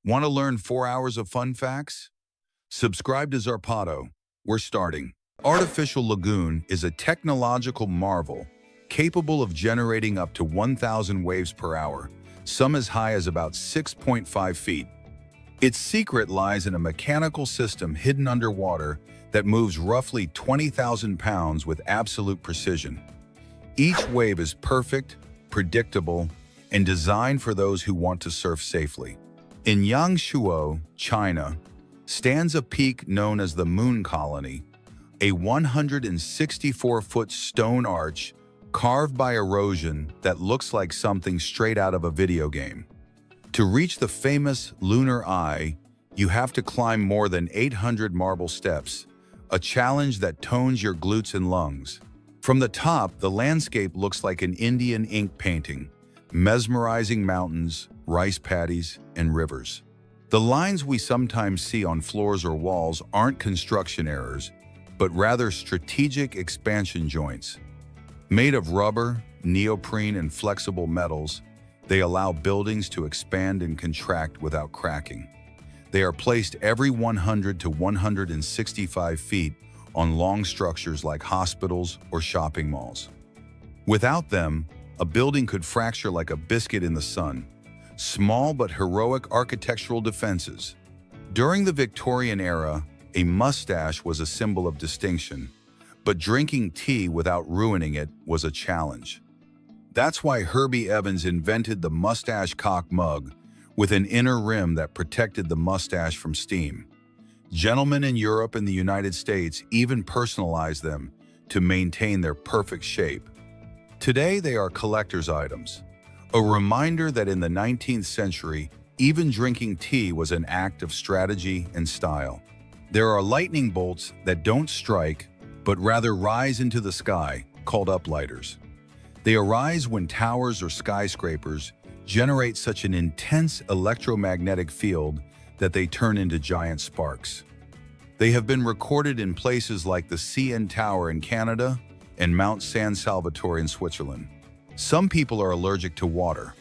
Want to learn 4 hours of fun facts? Subscribe to Zarpado. We're starting. Artificial lagoon is a technological marvel capable of generating up to 1,000 waves per hour, some as high as about 6.5 feet. Its secret lies in a mechanical system hidden underwater that moves roughly 20,000 pounds with absolute precision. Each wave is perfect, predictable, and designed for those who want to surf safely. In Yangshuo, China, stands a peak known as the Moon Colony, a 164-foot stone arch carved by erosion that looks like something straight out of a video game. To reach the famous Lunar Eye, you have to climb more than 800 marble steps, a challenge that tones your glutes and lungs. From the top, the landscape looks like an Indian ink painting, mesmerizing mountains, rice paddies, and rivers. The lines we sometimes see on floors or walls aren't construction errors, but rather strategic expansion joints. Made of rubber, neoprene, and flexible metals, they allow buildings to expand and contract without cracking. They are placed every 100 to 165 feet on long structures like hospitals or shopping malls. Without them, a building could fracture like a biscuit in the sun. Small but heroic architectural defenses. During the Victorian era, a mustache was a symbol of distinction, but drinking tea without ruining it was a challenge. That's why Herbie Evans invented the mustache cock mug with an inner rim that protected the mustache from steam. Gentlemen in Europe and the United States even personalized them to maintain their perfect shape. Today, they are collector's items, a reminder that in the 19th century, even drinking tea was an act of strategy and style. There are lightning bolts that don't strike, but rather rise into the sky, called uplighters. They arise when towers or skyscrapers generate such an intense electromagnetic field that they turn into giant sparks. They have been recorded in places like the CN Tower in Canada and Mount San Salvatore in Switzerland. Some people are allergic to water,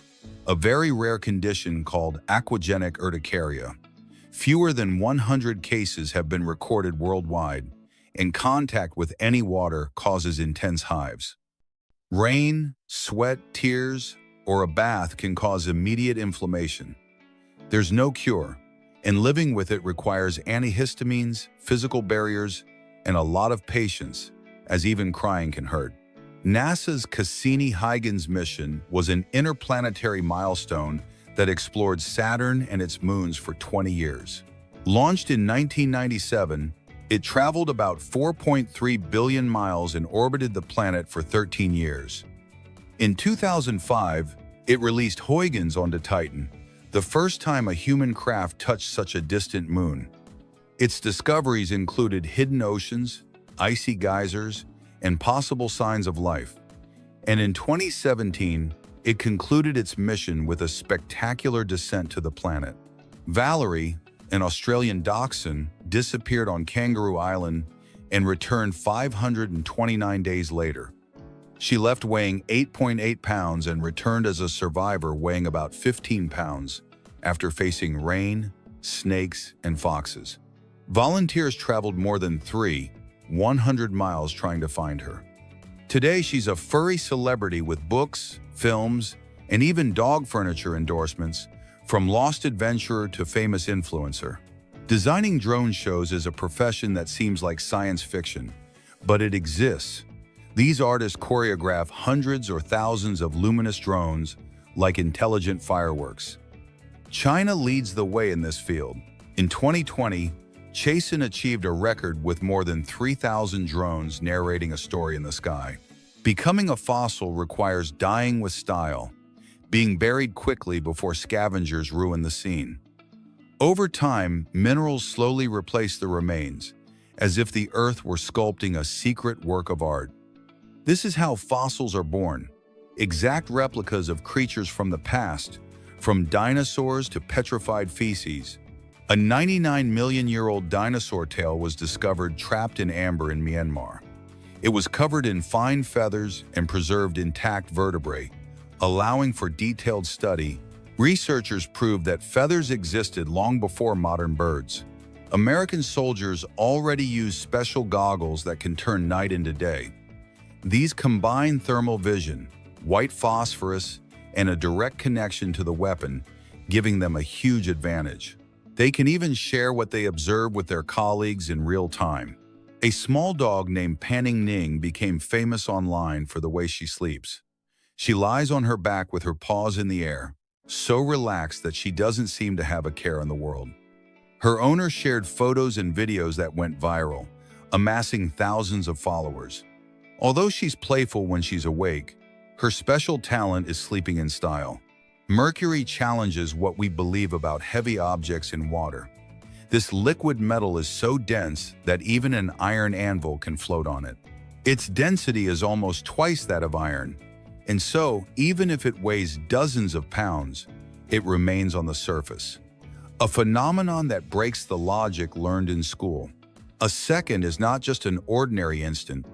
a very rare condition called aquagenic urticaria. Fewer than 100 cases have been recorded worldwide, and contact with any water causes intense hives. Rain, sweat, tears, or a bath can cause immediate inflammation. There's no cure, and living with it requires antihistamines, physical barriers, and a lot of patience, as even crying can hurt. NASA's Cassini-Huygens mission was an interplanetary milestone that explored Saturn and its moons for 20 years. Launched in 1997, it traveled about 4.3 billion miles and orbited the planet for 13 years. In 2005, it released Huygens onto Titan, the first time a human craft touched such a distant moon. Its discoveries included hidden oceans, icy geysers, and possible signs of life. And in 2017, it concluded its mission with a spectacular descent to the planet. Valerie, an Australian dachshund, disappeared on Kangaroo Island and returned 529 days later. She left weighing 8.8 pounds and returned as a survivor weighing about 15 pounds after facing rain, snakes, and foxes. Volunteers traveled more than 100 miles trying to find her. Today, she's a furry celebrity with books, films, and even dog furniture endorsements, from lost adventurer to famous influencer. Designing drone shows is a profession that seems like science fiction, but it exists. These artists choreograph hundreds or thousands of luminous drones like intelligent fireworks. China leads the way in this field. In 2020, Chasen achieved a record with more than 3,000 drones narrating a story in the sky. Becoming a fossil requires dying with style, being buried quickly before scavengers ruin the scene. Over time, minerals slowly replace the remains, as if the earth were sculpting a secret work of art. This is how fossils are born, exact replicas of creatures from the past, from dinosaurs to petrified feces. A 99-million-year-old dinosaur tail was discovered trapped in amber in Myanmar. It was covered in fine feathers and preserved intact vertebrae, allowing for detailed study Researchers proved that feathers existed long before modern birds. American soldiers already used special goggles that can turn night into day. These combine thermal vision, white phosphorus, and a direct connection to the weapon, giving them a huge advantage. They can even share what they observe with their colleagues in real time. A small dog named Panning Ning became famous online for the way she sleeps. She lies on her back with her paws in the air, so relaxed that she doesn't seem to have a care in the world. Her owner shared photos and videos that went viral, amassing thousands of followers. Although she's playful when she's awake, her special talent is sleeping in style. Mercury challenges what we believe about heavy objects in water. This liquid metal is so dense that even an iron anvil can float on it. Its density is almost twice that of iron, and so, even if it weighs dozens of pounds, it remains on the surface. A phenomenon that breaks the logic learned in school. A second is not just an ordinary instant.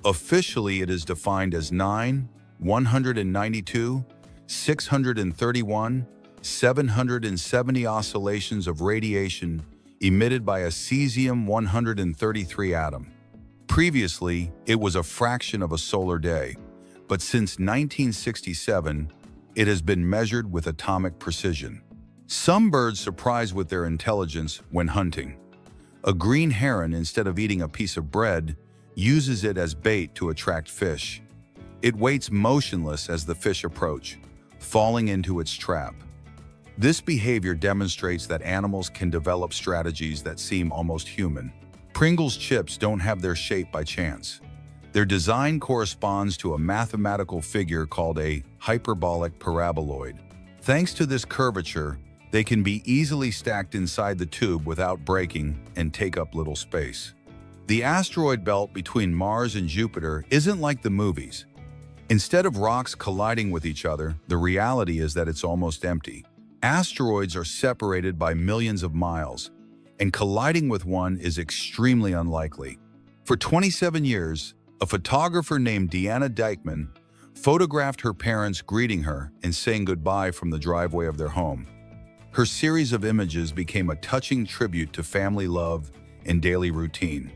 Officially, it is defined as 9, 192, 631, 770 oscillations of radiation emitted by a cesium-133 atom. Previously, it was a fraction of a solar day, but since 1967, it has been measured with atomic precision. Some birds surprise with their intelligence when hunting. A green heron, instead of eating a piece of bread, uses it as bait to attract fish. It waits motionless as the fish approach, falling into its trap. This behavior demonstrates that animals can develop strategies that seem almost human. Pringles chips don't have their shape by chance. Their design corresponds to a mathematical figure called a hyperbolic paraboloid. Thanks to this curvature, they can be easily stacked inside the tube without breaking and take up little space. The asteroid belt between Mars and Jupiter isn't like the movies. Instead of rocks colliding with each other, the reality is that it's almost empty. Asteroids are separated by millions of miles, and colliding with one is extremely unlikely. For 27 years, a photographer named Deanna Dykman photographed her parents greeting her and saying goodbye from the driveway of their home. Her series of images became a touching tribute to family love and daily routine.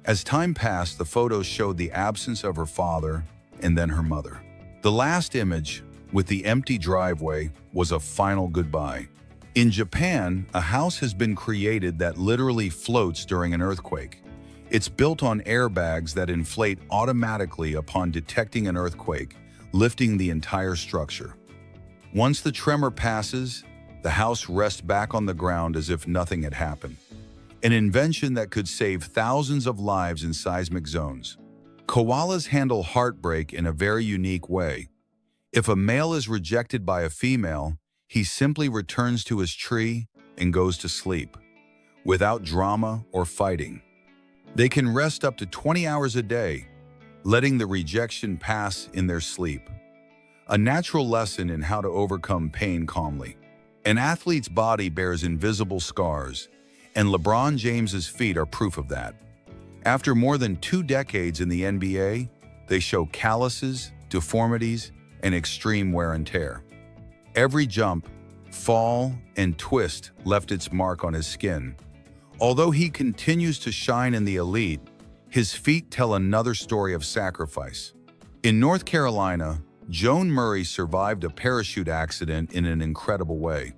As time passed, the photos showed the absence of her father and then her mother. The last image, with the empty driveway, was a final goodbye. In Japan, a house has been created that literally floats during an earthquake. It's built on airbags that inflate automatically upon detecting an earthquake, lifting the entire structure. Once the tremor passes, the house rests back on the ground as if nothing had happened. An invention that could save thousands of lives in seismic zones. Koalas handle heartbreak in a very unique way. If a male is rejected by a female, he simply returns to his tree and goes to sleep, without drama or fighting. They can rest up to 20 hours a day, letting the rejection pass in their sleep. A natural lesson in how to overcome pain calmly. An athlete's body bears invisible scars, and LeBron James's feet are proof of that. After more than 2 decades in the NBA, they show calluses, deformities, and extreme wear and tear. Every jump, fall, and twist left its mark on his skin. Although he continues to shine in the elite, his feet tell another story of sacrifice. In North Carolina, Joan Murray survived a parachute accident in an incredible way.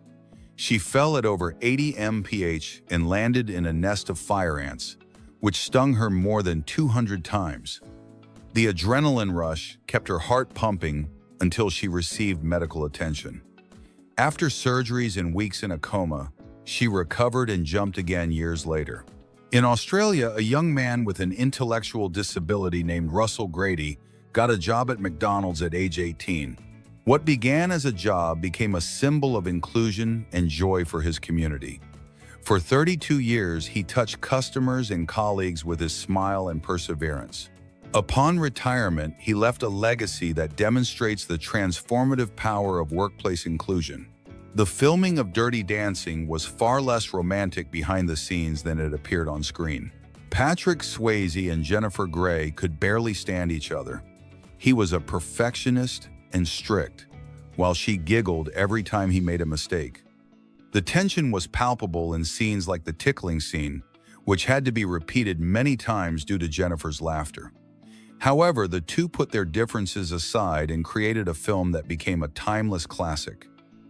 She fell at over 80 mph and landed in a nest of fire ants, which stung her more than 200 times. The adrenaline rush kept her heart pumping until she received medical attention. After surgeries and weeks in a coma, she recovered and jumped again years later. In Australia, a young man with an intellectual disability named Russell Grady got a job at McDonald's at age 18. What began as a job became a symbol of inclusion and joy for his community. For 32 years, he touched customers and colleagues with his smile and perseverance. Upon retirement, he left a legacy that demonstrates the transformative power of workplace inclusion. The filming of Dirty Dancing was far less romantic behind the scenes than it appeared on screen. Patrick Swayze and Jennifer Grey could barely stand each other. He was a perfectionist and strict, while she giggled every time he made a mistake. The tension was palpable in scenes like the tickling scene, which had to be repeated many times due to Jennifer's laughter. However, the two put their differences aside and created a film that became a timeless classic.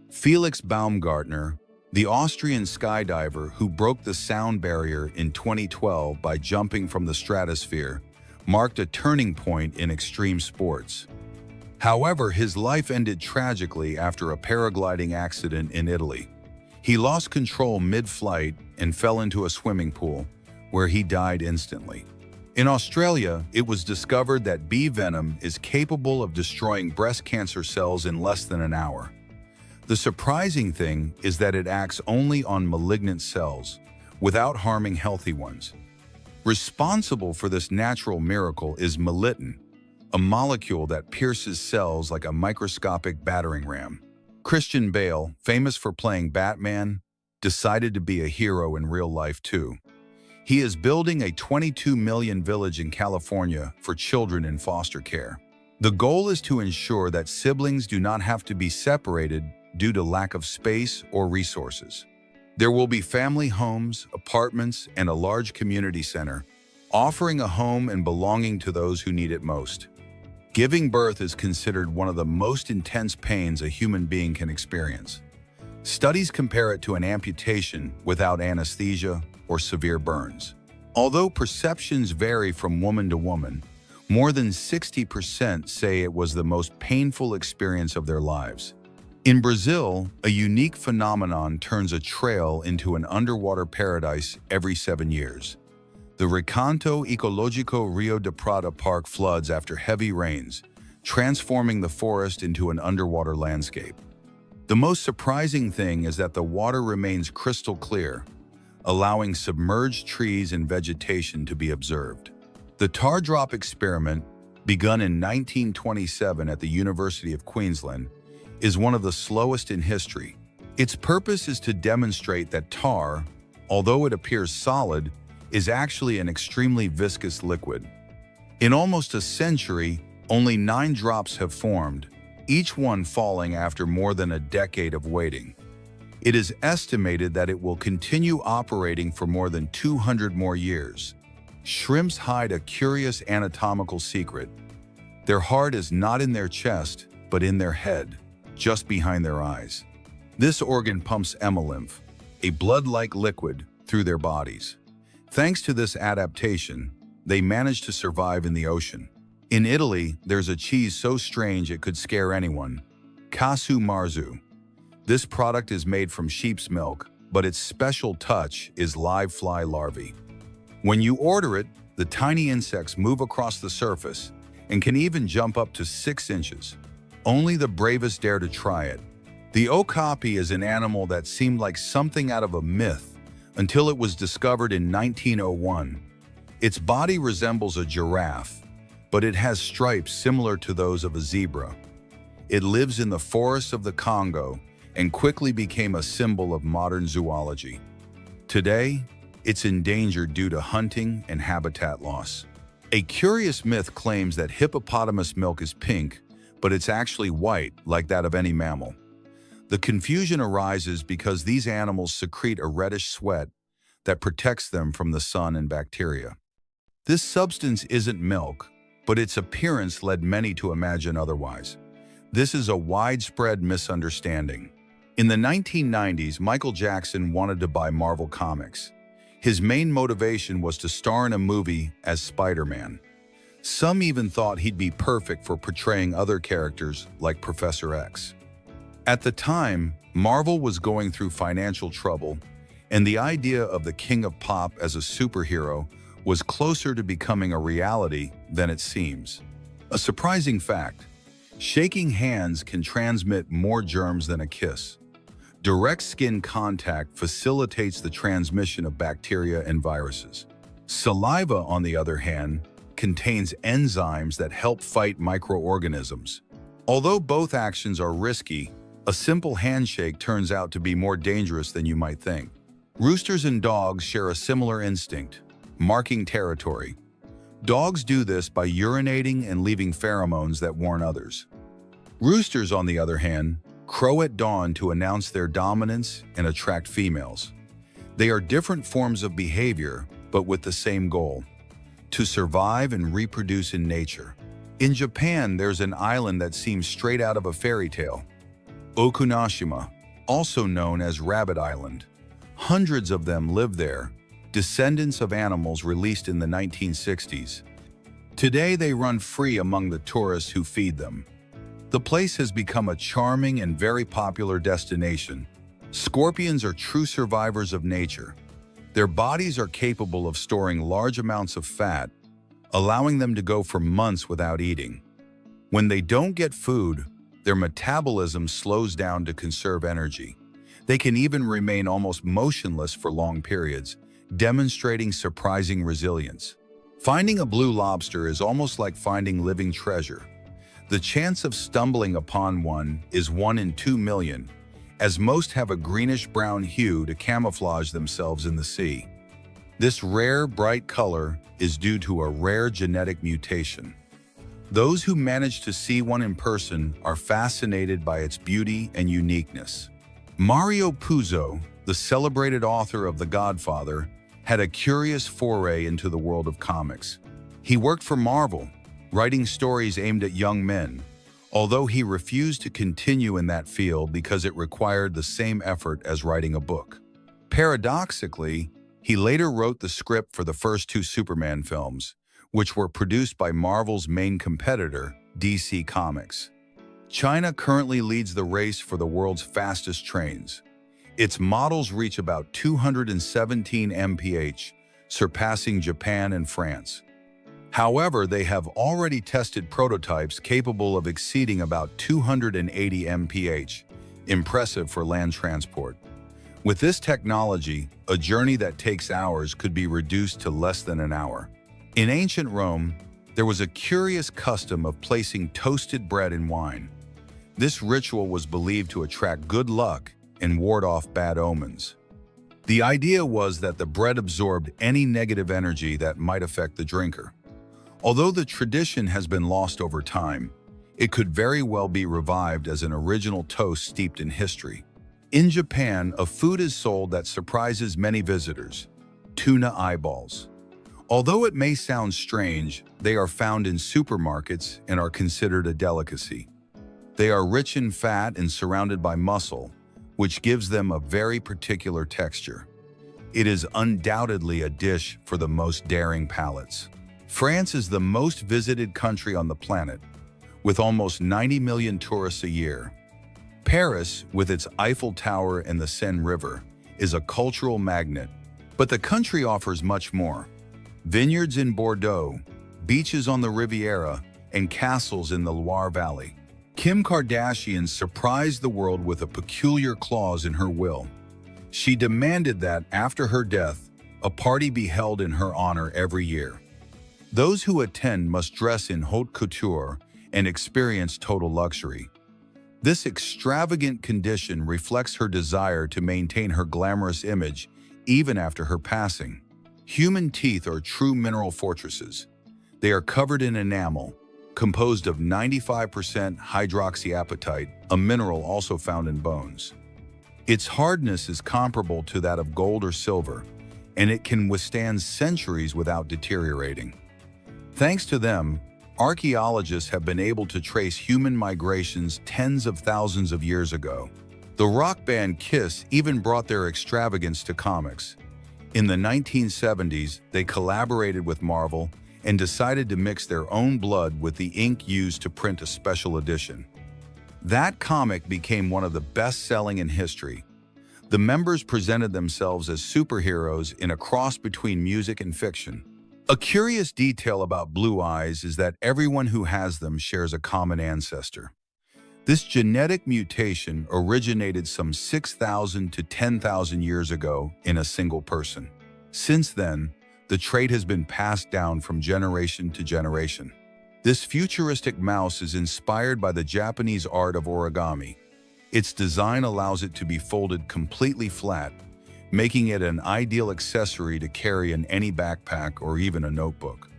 Felix Baumgartner, the Austrian skydiver who broke the sound barrier in 2012 by jumping from the stratosphere, marked a turning point in extreme sports. However, his life ended tragically after a paragliding accident in Italy. He lost control mid-flight and fell into a swimming pool, where he died instantly. In Australia, it was discovered that bee venom is capable of destroying breast cancer cells in less than an hour. The surprising thing is that it acts only on malignant cells, without harming healthy ones. Responsible for this natural miracle is melittin, a molecule that pierces cells like a microscopic battering ram. Christian Bale, famous for playing Batman, decided to be a hero in real life too. He is building a 22 million village in California for children in foster care. The goal is to ensure that siblings do not have to be separated due to lack of space or resources. There will be family homes, apartments, and a large community center, offering a home and belonging to those who need it most. Giving birth is considered one of the most intense pains a human being can experience. Studies compare it to an amputation without anesthesia or severe burns. Although perceptions vary from woman to woman, more than 60% say it was the most painful experience of their lives. In Brazil, a unique phenomenon turns a trail into an underwater paradise every 7 years. The Recanto Ecológico Rio de Prata Park floods after heavy rains, transforming the forest into an underwater landscape. The most surprising thing is that the water remains crystal clear, allowing submerged trees and vegetation to be observed. The tar drop experiment, begun in 1927 at the University of Queensland, is one of the slowest in history. Its purpose is to demonstrate that tar, although it appears solid, is actually an extremely viscous liquid. In almost a century, only 9 drops have formed, each one falling after more than a decade of waiting. It is estimated that it will continue operating for more than 200 more years. Shrimps hide a curious anatomical secret. Their heart is not in their chest, but in their head, just behind their eyes. This organ pumps hemolymph, a blood-like liquid, through their bodies. Thanks to this adaptation, they manage to survive in the ocean. In Italy, there's a cheese so strange it could scare anyone: casu marzu. This product is made from sheep's milk, but its special touch is live fly larvae. When you order it, the tiny insects move across the surface and can even jump up to 6 inches. Only the bravest dare to try it. The okapi is an animal that seemed like something out of a myth until it was discovered in 1901. Its body resembles a giraffe, but it has stripes similar to those of a zebra. It lives in the forests of the Congo and quickly became a symbol of modern zoology. Today, it's endangered due to hunting and habitat loss. A curious myth claims that hippopotamus milk is pink, but it's actually white, like that of any mammal. The confusion arises because these animals secrete a reddish sweat that protects them from the sun and bacteria. This substance isn't milk, but its appearance led many to imagine otherwise. This is a widespread misunderstanding. In the 1990s, Michael Jackson wanted to buy Marvel Comics. His main motivation was to star in a movie as Spider-Man. Some even thought he'd be perfect for portraying other characters like Professor X. At the time, Marvel was going through financial trouble, and the idea of the King of Pop as a superhero was closer to becoming a reality than it seems. A surprising fact: shaking hands can transmit more germs than a kiss. Direct skin contact facilitates the transmission of bacteria and viruses. Saliva, on the other hand, contains enzymes that help fight microorganisms. Although both actions are risky, a simple handshake turns out to be more dangerous than you might think. Roosters and dogs share a similar instinct: marking territory. Dogs do this by urinating and leaving pheromones that warn others. Roosters, on the other hand, crow at dawn to announce their dominance and attract females. They are different forms of behavior, but with the same goal: to survive and reproduce in nature. In Japan, there's an island that seems straight out of a fairy tale, Okunashima, also known as Rabbit Island. Hundreds of them live there, descendants of animals released in the 1960s. Today, they run free among the tourists who feed them. The place has become a charming and very popular destination. Scorpions are true survivors of nature. Their bodies are capable of storing large amounts of fat, allowing them to go for months without eating. When they don't get food, their metabolism slows down to conserve energy. They can even remain almost motionless for long periods, demonstrating surprising resilience. Finding a blue lobster is almost like finding living treasure. The chance of stumbling upon one is 1 in 2 million, as most have a greenish-brown hue to camouflage themselves in the sea. This rare, bright color is due to a rare genetic mutation. Those who manage to see one in person are fascinated by its beauty and uniqueness. Mario Puzo, the celebrated author of The Godfather, had a curious foray into the world of comics. He worked for Marvel, writing stories aimed at young men, although he refused to continue in that field because it required the same effort as writing a book. Paradoxically, he later wrote the script for the first 2 Superman films, which were produced by Marvel's main competitor, DC Comics. China currently leads the race for the world's fastest trains. Its models reach about 217 mph, surpassing Japan and France. However, they have already tested prototypes capable of exceeding about 280 mph, impressive for land transport. With this technology, a journey that takes hours could be reduced to less than an hour. In ancient Rome, there was a curious custom of placing toasted bread in wine. This ritual was believed to attract good luck and ward off bad omens. The idea was that the bread absorbed any negative energy that might affect the drinker. Although the tradition has been lost over time, it could very well be revived as an original toast steeped in history. In Japan, a food is sold that surprises many visitors: tuna eyeballs. Although it may sound strange, they are found in supermarkets and are considered a delicacy. They are rich in fat and surrounded by muscle, which gives them a very particular texture. It is undoubtedly a dish for the most daring palates. France is the most visited country on the planet, with almost 90 million tourists a year. Paris, with its Eiffel Tower and the Seine River, is a cultural magnet, but the country offers much more. Vineyards in Bordeaux, beaches on the Riviera, and castles in the Loire Valley. Kim Kardashian surprised the world with a peculiar clause in her will. She demanded that, after her death, a party be held in her honor every year. Those who attend must dress in haute couture and experience total luxury. This extravagant condition reflects her desire to maintain her glamorous image even after her passing. Human teeth are true mineral fortresses. They are covered in enamel, composed of 95% hydroxyapatite, a mineral also found in bones. Its hardness is comparable to that of gold or silver, and it can withstand centuries without deteriorating. Thanks to them, archaeologists have been able to trace human migrations tens of thousands of years ago. The rock band Kiss even brought their extravagance to comics. In the 1970s, they collaborated with Marvel and decided to mix their own blood with the ink used to print a special edition. That comic became one of the best-selling in history. The members presented themselves as superheroes in a cross between music and fiction. A curious detail about blue eyes is that everyone who has them shares a common ancestor. This genetic mutation originated some 6,000 to 10,000 years ago in a single person. Since then, the trait has been passed down from generation to generation. This futuristic mouse is inspired by the Japanese art of origami. Its design allows it to be folded completely flat, making it an ideal accessory to carry in any backpack or even a notebook.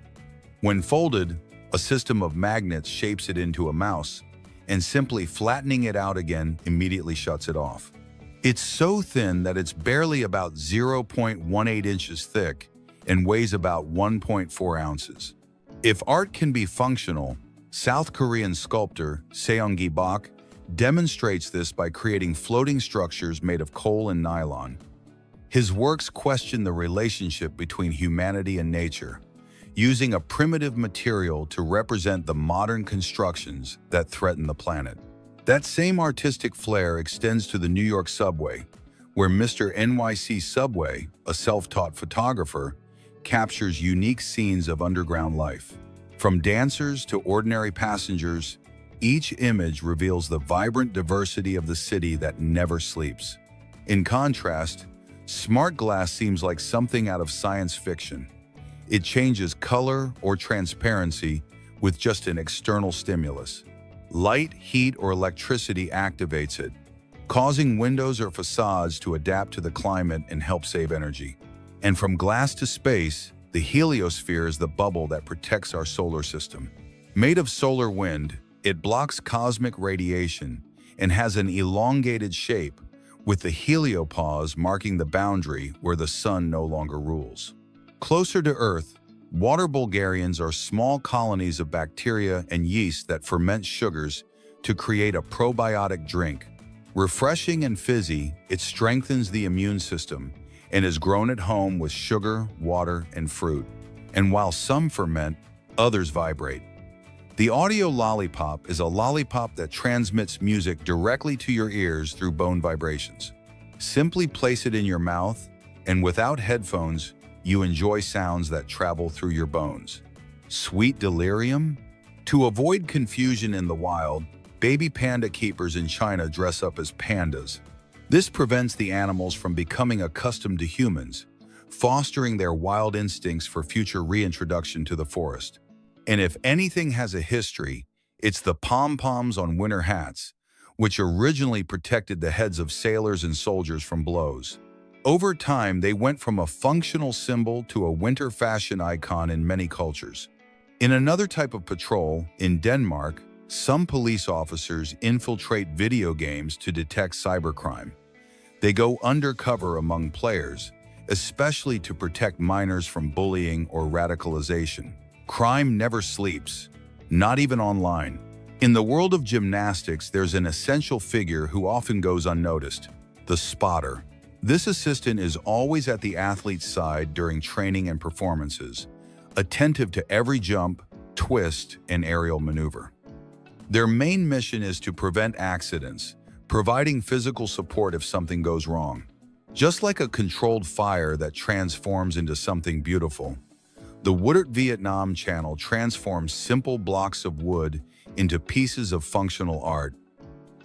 When folded, a system of magnets shapes it into a mouse, and simply flattening it out again immediately shuts it off. It's so thin that it's barely about 0.18 inches thick and weighs about 1.4 ounces. If art can be functional, South Korean sculptor Seong-gi Bak demonstrates this by creating floating structures made of coal and nylon. His works question the relationship between humanity and nature, using a primitive material to represent the modern constructions that threaten the planet. That same artistic flair extends to the New York subway, where Mr. NYC Subway, a self-taught photographer, captures unique scenes of underground life. From dancers to ordinary passengers, each image reveals the vibrant diversity of the city that never sleeps. In contrast, smart glass seems like something out of science fiction. It changes color or transparency with just an external stimulus. Light, heat, or electricity activates it, causing windows or facades to adapt to the climate and help save energy. And from glass to space, the heliosphere is the bubble that protects our solar system. Made of solar wind, it blocks cosmic radiation and has an elongated shape, with the heliopause marking the boundary where the sun no longer rules. Closer to Earth, water Bulgarians are small colonies of bacteria and yeast that ferment sugars to create a probiotic drink. Refreshing and fizzy, it strengthens the immune system and is grown at home with sugar, water, and fruit. And while some ferment, others vibrate. The audio lollipop is a lollipop that transmits music directly to your ears through bone vibrations. Simply place it in your mouth, and without headphones, you enjoy sounds that travel through your bones. Sweet delirium? To avoid confusion in the wild, baby panda keepers in China dress up as pandas. This prevents the animals from becoming accustomed to humans, fostering their wild instincts for future reintroduction to the forest. And if anything has a history, it's the pom-poms on winter hats, which originally protected the heads of sailors and soldiers from blows. Over time, they went from a functional symbol to a winter fashion icon in many cultures. In another type of patrol, in Denmark, some police officers infiltrate video games to detect cybercrime. They go undercover among players, especially to protect minors from bullying or radicalization. Crime never sleeps, not even online. In the world of gymnastics, there's an essential figure who often goes unnoticed: the spotter. This assistant is always at the athlete's side during training and performances, attentive to every jump, twist, and aerial maneuver. Their main mission is to prevent accidents, providing physical support if something goes wrong. Just like a controlled fire that transforms into something beautiful, the Woodard Vietnam channel transforms simple blocks of wood into pieces of functional art.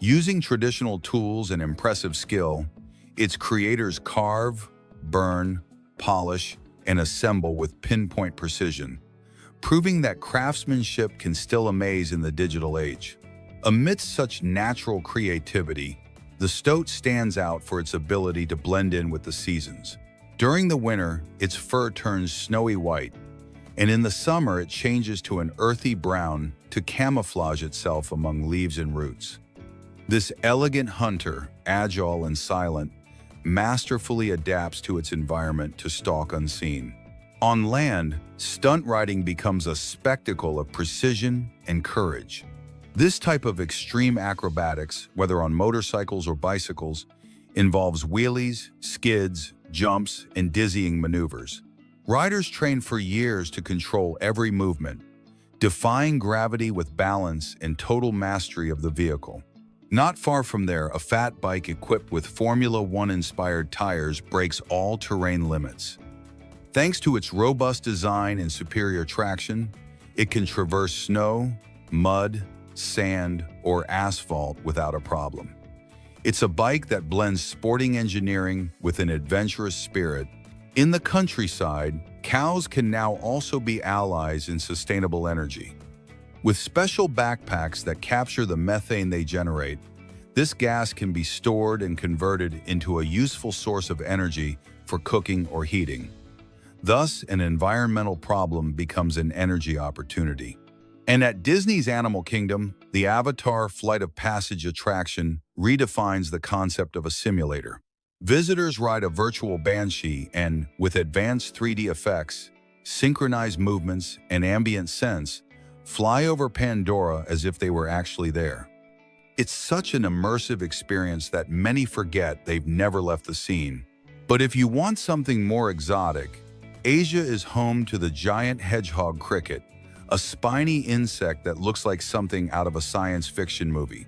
Using traditional tools and impressive skill, its creators carve, burn, polish, and assemble with pinpoint precision, proving that craftsmanship can still amaze in the digital age. Amidst such natural creativity, the stoat stands out for its ability to blend in with the seasons. During the winter, its fur turns snowy white, and in the summer it changes to an earthy brown to camouflage itself among leaves and roots. This elegant hunter, agile and silent, masterfully adapts to its environment to stalk unseen. On land, stunt riding becomes a spectacle of precision and courage. This type of extreme acrobatics, whether on motorcycles or bicycles, involves wheelies, skids, jumps, and dizzying maneuvers. Riders train for years to control every movement, defying gravity with balance and total mastery of the vehicle. Not far from there, a fat bike equipped with Formula One-inspired tires breaks all terrain limits. Thanks to its robust design and superior traction, it can traverse snow, mud, sand, or asphalt without a problem. It's a bike that blends sporting engineering with an adventurous spirit. In the countryside, cows can now also be allies in sustainable energy. With special backpacks that capture the methane they generate, this gas can be stored and converted into a useful source of energy for cooking or heating. Thus, an environmental problem becomes an energy opportunity. And at Disney's Animal Kingdom, the Avatar Flight of Passage attraction redefines the concept of a simulator. Visitors ride a virtual banshee and, with advanced 3D effects, synchronized movements, and ambient sense, fly over Pandora as if they were actually there. It's such an immersive experience that many forget they've never left the scene. But if you want something more exotic, Asia is home to the giant hedgehog cricket, a spiny insect that looks like something out of a science fiction movie.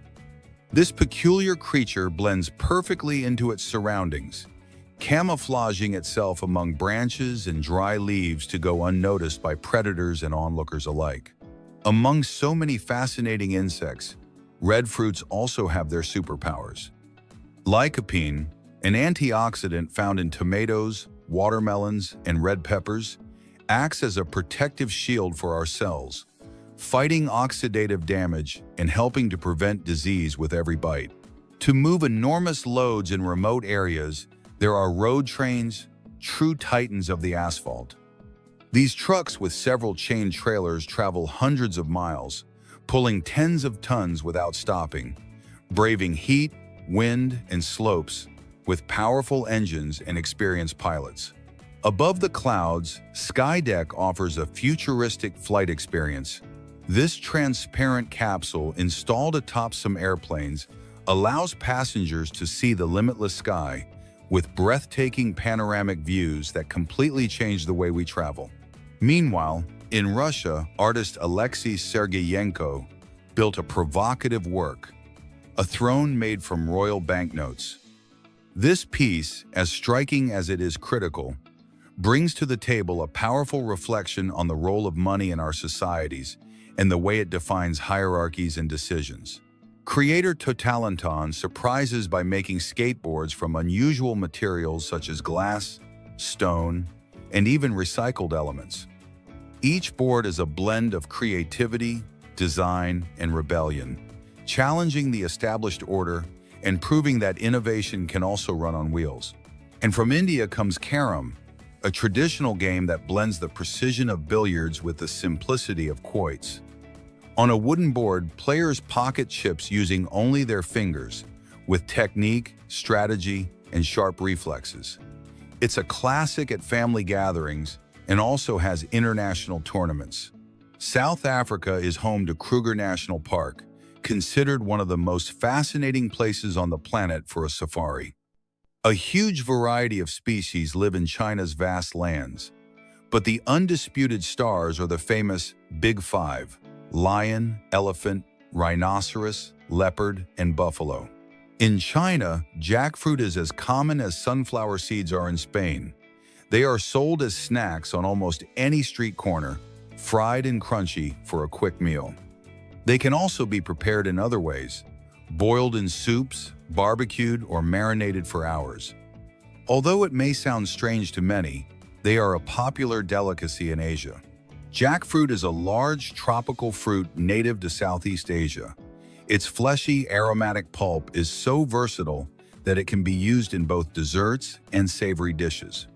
This peculiar creature blends perfectly into its surroundings, camouflaging itself among branches and dry leaves to go unnoticed by predators and onlookers alike. Among so many fascinating insects, red fruits also have their superpowers. Lycopene, an antioxidant found in tomatoes, watermelons, and red peppers, acts as a protective shield for our cells, fighting oxidative damage and helping to prevent disease with every bite. To move enormous loads in remote areas, there are road trains, true titans of the asphalt. These trucks with several chain trailers travel hundreds of miles, pulling tens of tons without stopping, braving heat, wind, and slopes with powerful engines and experienced pilots. Above the clouds, Skydeck offers a futuristic flight experience. This transparent capsule, installed atop some airplanes, allows passengers to see the limitless sky with breathtaking panoramic views that completely change the way we travel. Meanwhile, in Russia, artist Alexei Sergeyenko built a provocative work, a throne made from royal banknotes. This piece, as striking as it is critical, brings to the table a powerful reflection on the role of money in our societies and the way it defines hierarchies and decisions. Creator Totalenton surprises by making skateboards from unusual materials such as glass, stone, and even recycled elements. Each board is a blend of creativity, design, and rebellion, challenging the established order and proving that innovation can also run on wheels. And from India comes Carom, a traditional game that blends the precision of billiards with the simplicity of quoits. On a wooden board, players pocket chips using only their fingers, with technique, strategy, and sharp reflexes. It's a classic at family gatherings and also has international tournaments. South Africa is home to Kruger National Park, considered one of the most fascinating places on the planet for a safari. A huge variety of species live in China's vast lands, but the undisputed stars are the famous Big Five: lion, elephant, rhinoceros, leopard, and buffalo. In China, jackfruit is as common as sunflower seeds are in Spain. They are sold as snacks on almost any street corner, fried and crunchy for a quick meal. They can also be prepared in other ways, boiled in soups, barbecued, or marinated for hours. Although it may sound strange to many, they are a popular delicacy in Asia. Jackfruit is a large tropical fruit native to Southeast Asia. Its fleshy, aromatic pulp is so versatile that it can be used in both desserts and savory dishes.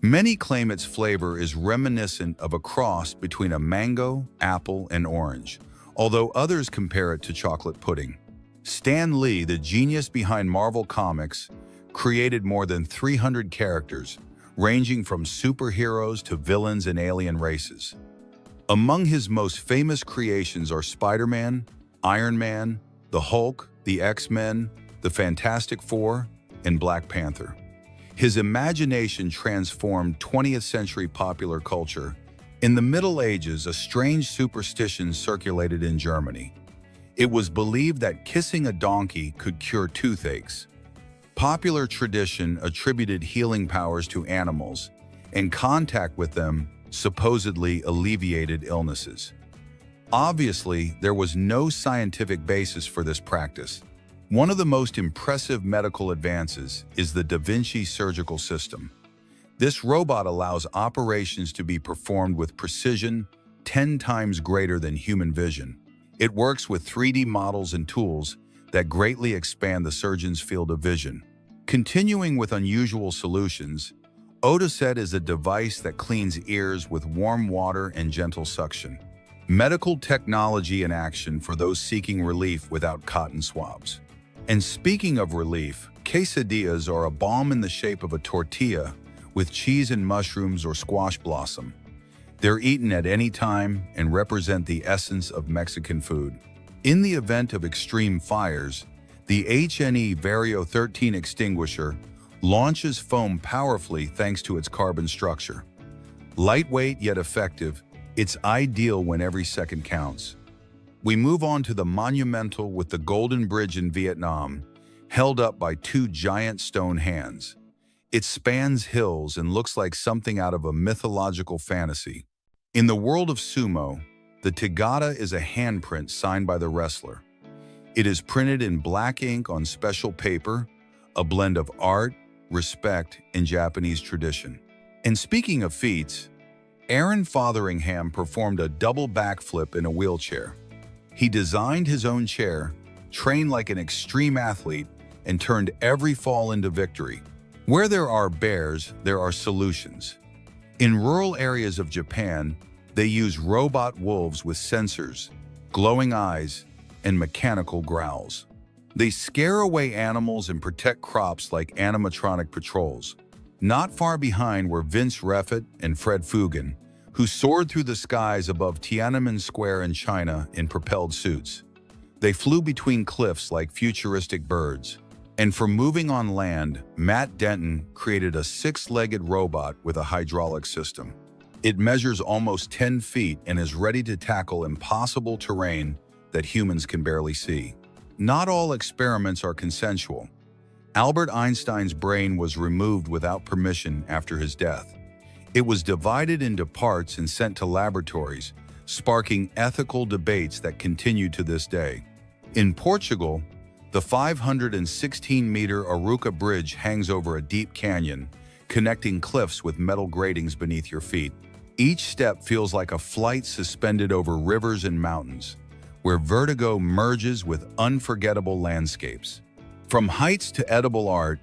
Many claim its flavor is reminiscent of a cross between a mango, apple, and orange, although others compare it to chocolate pudding. Stan Lee, the genius behind Marvel Comics, created more than 300 characters, ranging from superheroes to villains and alien races. Among his most famous creations are Spider-Man, Iron Man, the Hulk, the X-Men, the Fantastic Four, and Black Panther. His imagination transformed 20th century popular culture. In the Middle Ages, a strange superstition circulated in Germany. It was believed that kissing a donkey could cure toothaches. Popular tradition attributed healing powers to animals, and contact with them supposedly alleviated illnesses. Obviously, there was no scientific basis for this practice. One of the most impressive medical advances is the Da Vinci surgical system. This robot allows operations to be performed with precision 10 times greater than human vision. It works with 3D models and tools that greatly expand the surgeon's field of vision. Continuing with unusual solutions, Oticet is a device that cleans ears with warm water and gentle suction. Medical technology in action for those seeking relief without cotton swabs. And speaking of relief, quesadillas are a balm in the shape of a tortilla with cheese and mushrooms or squash blossom. They're eaten at any time and represent the essence of Mexican food. In the event of extreme fires, the HNE Vario 13 extinguisher launches foam powerfully thanks to its carbon structure. Lightweight yet effective, it's ideal when every second counts. We move on to the monumental with the Golden Bridge in Vietnam, held up by two giant stone hands. It spans hills and looks like something out of a mythological fantasy. In the world of sumo, the Tagata is a handprint signed by the wrestler. It is printed in black ink on special paper, a blend of art, respect, and Japanese tradition. And speaking of feats, Aaron Fotheringham performed a double backflip in a wheelchair. He designed his own chair, trained like an extreme athlete, and turned every fall into victory. Where there are bears, there are solutions. In rural areas of Japan, they use robot wolves with sensors, glowing eyes, and mechanical growls. They scare away animals and protect crops like animatronic patrols. Not far behind were Vince Refit and Fred Fugan, who soared through the skies above Tiananmen Square in China in propelled suits. They flew between cliffs like futuristic birds. And for moving on land, Matt Denton created a six-legged robot with a hydraulic system. It measures almost 10 feet and is ready to tackle impossible terrain that humans can barely see. Not all experiments are consensual. Albert Einstein's brain was removed without permission after his death. It was divided into parts and sent to laboratories, sparking ethical debates that continue to this day. In Portugal, the 516-meter Aruca Bridge hangs over a deep canyon, connecting cliffs with metal gratings beneath your feet. Each step feels like a flight suspended over rivers and mountains, where vertigo merges with unforgettable landscapes. From heights to edible art,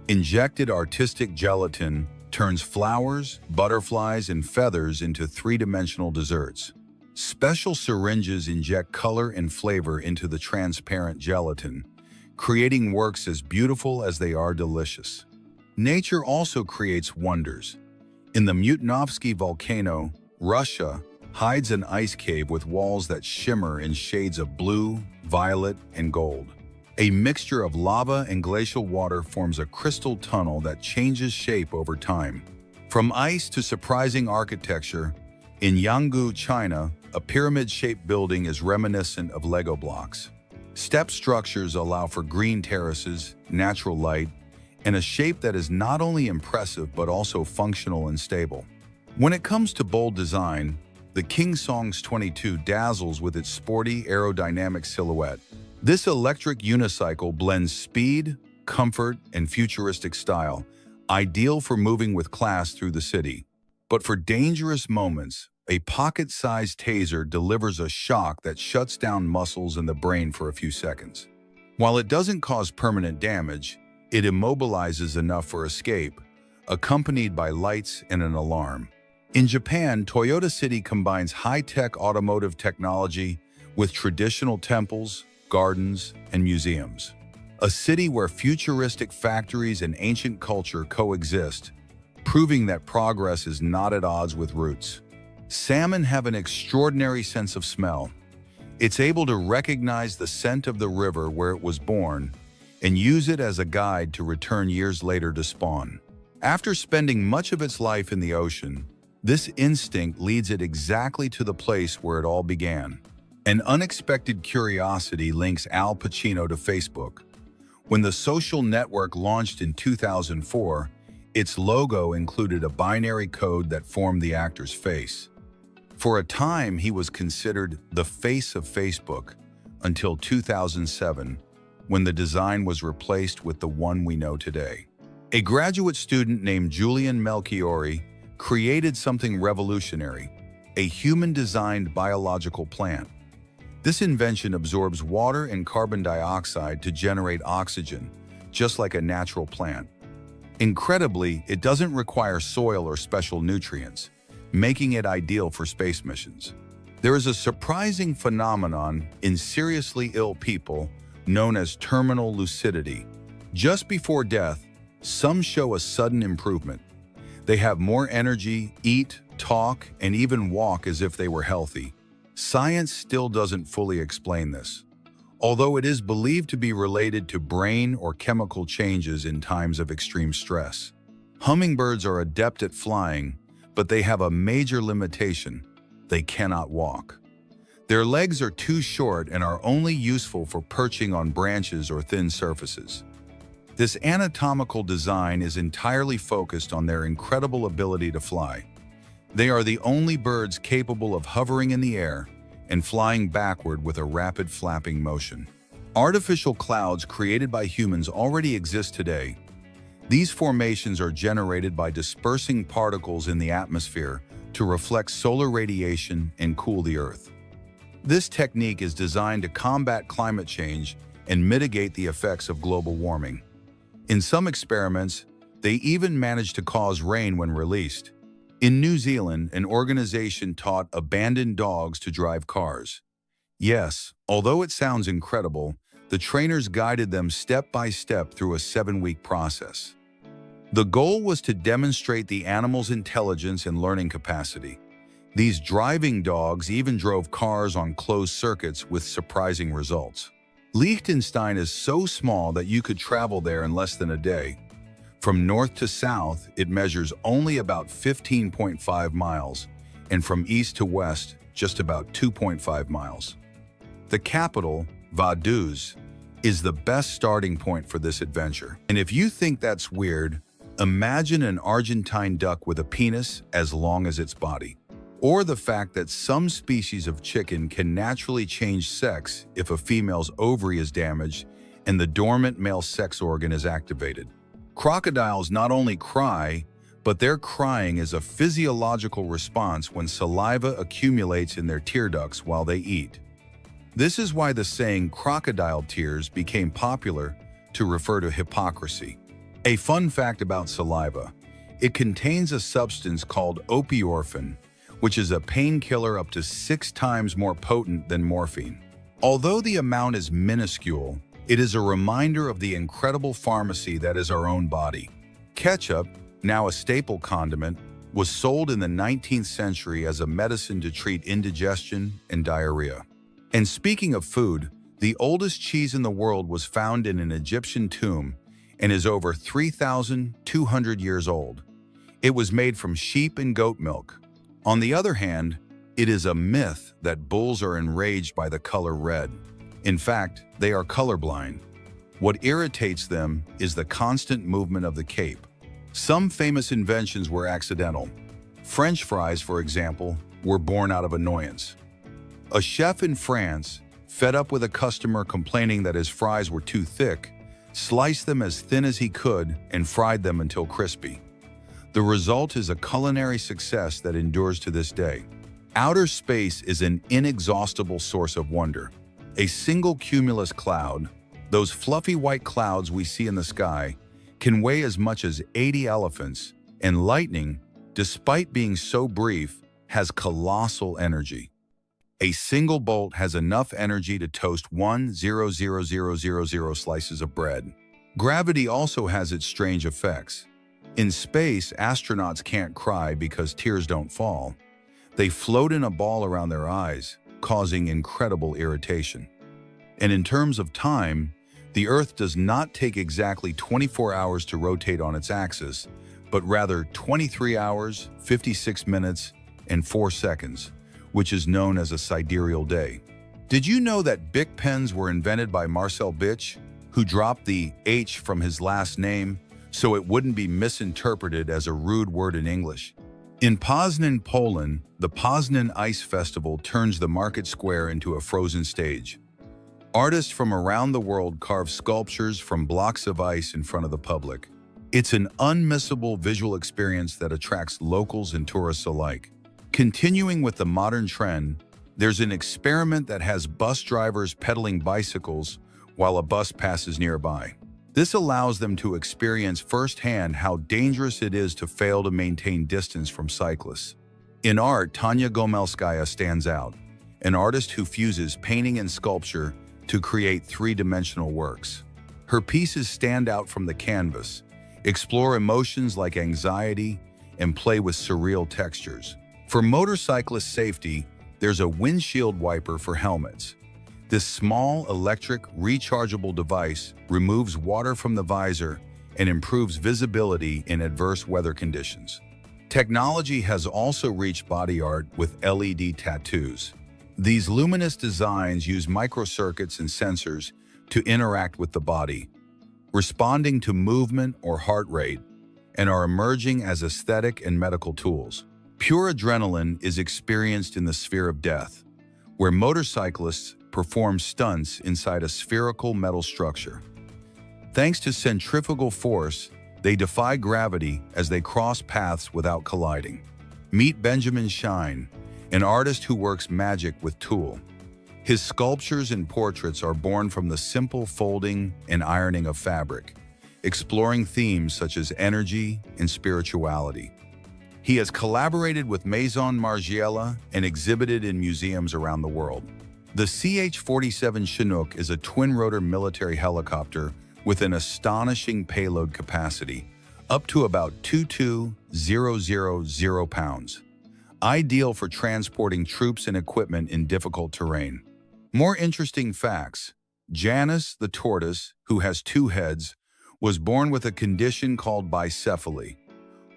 injected artistic gelatin turns flowers, butterflies, and feathers into three-dimensional desserts. Special syringes inject color and flavor into the transparent gelatin, creating works as beautiful as they are delicious. Nature also creates wonders. In the Mutinovsky volcano, Russia hides an ice cave with walls that shimmer in shades of blue, violet, and gold. A mixture of lava and glacial water forms a crystal tunnel that changes shape over time. From ice to surprising architecture, in Yanggu, China, a pyramid-shaped building is reminiscent of Lego blocks. Step structures allow for green terraces, natural light, and a shape that is not only impressive but also functional and stable. When it comes to bold design, the King Songs 22 dazzles with its sporty aerodynamic silhouette. This electric unicycle blends speed, comfort, and futuristic style, ideal for moving with class through the city. But for dangerous moments, a pocket-sized taser delivers a shock that shuts down muscles in the brain for a few seconds. While it doesn't cause permanent damage, it immobilizes enough for escape, accompanied by lights and an alarm. In Japan, Toyota City combines high-tech automotive technology with traditional temples, gardens, and museums. A city where futuristic factories and ancient culture coexist, proving that progress is not at odds with roots. Salmon have an extraordinary sense of smell. It's able to recognize the scent of the river where it was born and use it as a guide to return years later to spawn. After spending much of its life in the ocean, this instinct leads it exactly to the place where it all began. An unexpected curiosity links Al Pacino to Facebook. When the social network launched in 2004, its logo included a binary code that formed the actor's face. For a time, he was considered the face of Facebook until 2007, when the design was replaced with the one we know today. A graduate student named Julian Melchiori created something revolutionary, a human-designed biological plant. This invention absorbs water and carbon dioxide to generate oxygen, just like a natural plant. Incredibly, it doesn't require soil or special nutrients, making it ideal for space missions. There is a surprising phenomenon in seriously ill people known as terminal lucidity. Just before death, some show a sudden improvement. They have more energy, eat, talk, and even walk as if they were healthy. Science still doesn't fully explain this, although it is believed to be related to brain or chemical changes in times of extreme stress. Hummingbirds are adept at flying, but they have a major limitation: they cannot walk. Their legs are too short and are only useful for perching on branches or thin surfaces. This anatomical design is entirely focused on their incredible ability to fly. They are the only birds capable of hovering in the air and flying backward with a rapid flapping motion. Artificial clouds created by humans already exist today. These formations are generated by dispersing particles in the atmosphere to reflect solar radiation and cool the Earth. This technique is designed to combat climate change and mitigate the effects of global warming. In some experiments, they even managed to cause rain when released. In New Zealand, an organization taught abandoned dogs to drive cars. Yes, although it sounds incredible, the trainers guided them step by step through a 7-week process. The goal was to demonstrate the animal's intelligence and learning capacity. These driving dogs even drove cars on closed circuits with surprising results. Liechtenstein is so small that you could travel there in less than a day. From north to south, it measures only about 15.5 miles, and from east to west, just about 2.5 miles. The capital, Vaduz, is the best starting point for this adventure. And if you think that's weird, imagine an Argentine duck with a penis as long as its body. Or the fact that some species of chicken can naturally change sex if a female's ovary is damaged and the dormant male sex organ is activated. Crocodiles not only cry, but their crying is a physiological response when saliva accumulates in their tear ducts while they eat. This is why the saying crocodile tears became popular to refer to hypocrisy. A fun fact about saliva: it contains a substance called opioorphin, which is a painkiller up to 6 times more potent than morphine. Although the amount is minuscule, it is a reminder of the incredible pharmacy that is our own body. Ketchup, now a staple condiment, was sold in the 19th century as a medicine to treat indigestion and diarrhea. And speaking of food, the oldest cheese in the world was found in an Egyptian tomb and is over 3,200 years old. It was made from sheep and goat milk. On the other hand, it is a myth that bulls are enraged by the color red. In fact, they are colorblind. What irritates them is the constant movement of the cape. Some famous inventions were accidental. French fries, for example, were born out of annoyance. A chef in France, fed up with a customer complaining that his fries were too thick, sliced them as thin as he could and fried them until crispy. The result is a culinary success that endures to this day. Outer space is an inexhaustible source of wonder. A single cumulus cloud, those fluffy white clouds we see in the sky, can weigh as much as 80 elephants, and lightning, despite being so brief, has colossal energy. A single bolt has enough energy to toast 1,000,000 slices of bread. Gravity also has its strange effects. In space, astronauts can't cry because tears don't fall. They float in a ball around their eyes, causing incredible irritation. And in terms of time, the Earth does not take exactly 24 hours to rotate on its axis, but rather 23 hours, 56 minutes, and 4 seconds, which is known as a sidereal day. Did you know that Bic pens were invented by Marcel Bitch, who dropped the H from his last name so it wouldn't be misinterpreted as a rude word in English? In Poznan, Poland, the Poznan Ice Festival turns the market square into a frozen stage. Artists from around the world carve sculptures from blocks of ice in front of the public. It's an unmissable visual experience that attracts locals and tourists alike. Continuing with the modern trend, there's an experiment that has bus drivers pedaling bicycles while a bus passes nearby. This allows them to experience firsthand how dangerous it is to fail to maintain distance from cyclists. In art, Tanya Gomelskaya stands out. an artist who fuses painting and sculpture to create three-dimensional works. Her pieces stand out from the canvas, explore emotions like anxiety, and play with surreal textures. For motorcyclist safety, there's a windshield wiper for helmets. This small, electric, rechargeable device removes water from the visor and improves visibility in adverse weather conditions. Technology has also reached body art with LED tattoos. These luminous designs use microcircuits and sensors to interact with the body, responding to movement or heart rate, and are emerging as aesthetic and medical tools. Pure adrenaline is experienced in the sphere of death, where motorcyclists perform stunts inside a spherical metal structure. Thanks to centrifugal force, they defy gravity as they cross paths without colliding. Meet Benjamin Shine, an artist who works magic with tulle. His sculptures and portraits are born from the simple folding and ironing of fabric, exploring themes such as energy and spirituality. He has collaborated with Maison Margiela and exhibited in museums around the world. The CH-47 Chinook is a twin-rotor military helicopter with an astonishing payload capacity, up to about 22,000 pounds, ideal for transporting troops and equipment in difficult terrain. More interesting facts: Janus, the tortoise, who has two heads, was born with a condition called bicephaly.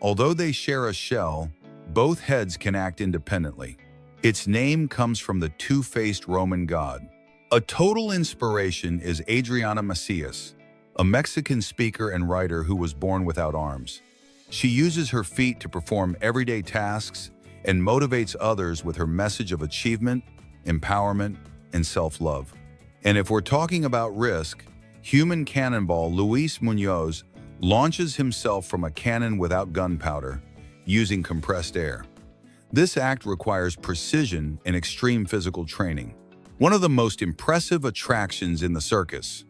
Although they share a shell, both heads can act independently. Its name comes from the two-faced Roman god. A total inspiration is Adriana Macias, a Mexican speaker and writer who was born without arms. She uses her feet to perform everyday tasks and motivates others with her message of achievement, empowerment, and self-love. And if we're talking about risk, human cannonball Luis Munoz launches himself from a cannon without gunpowder, using compressed air. This act requires precision and extreme physical training. One of the most impressive attractions in the circus.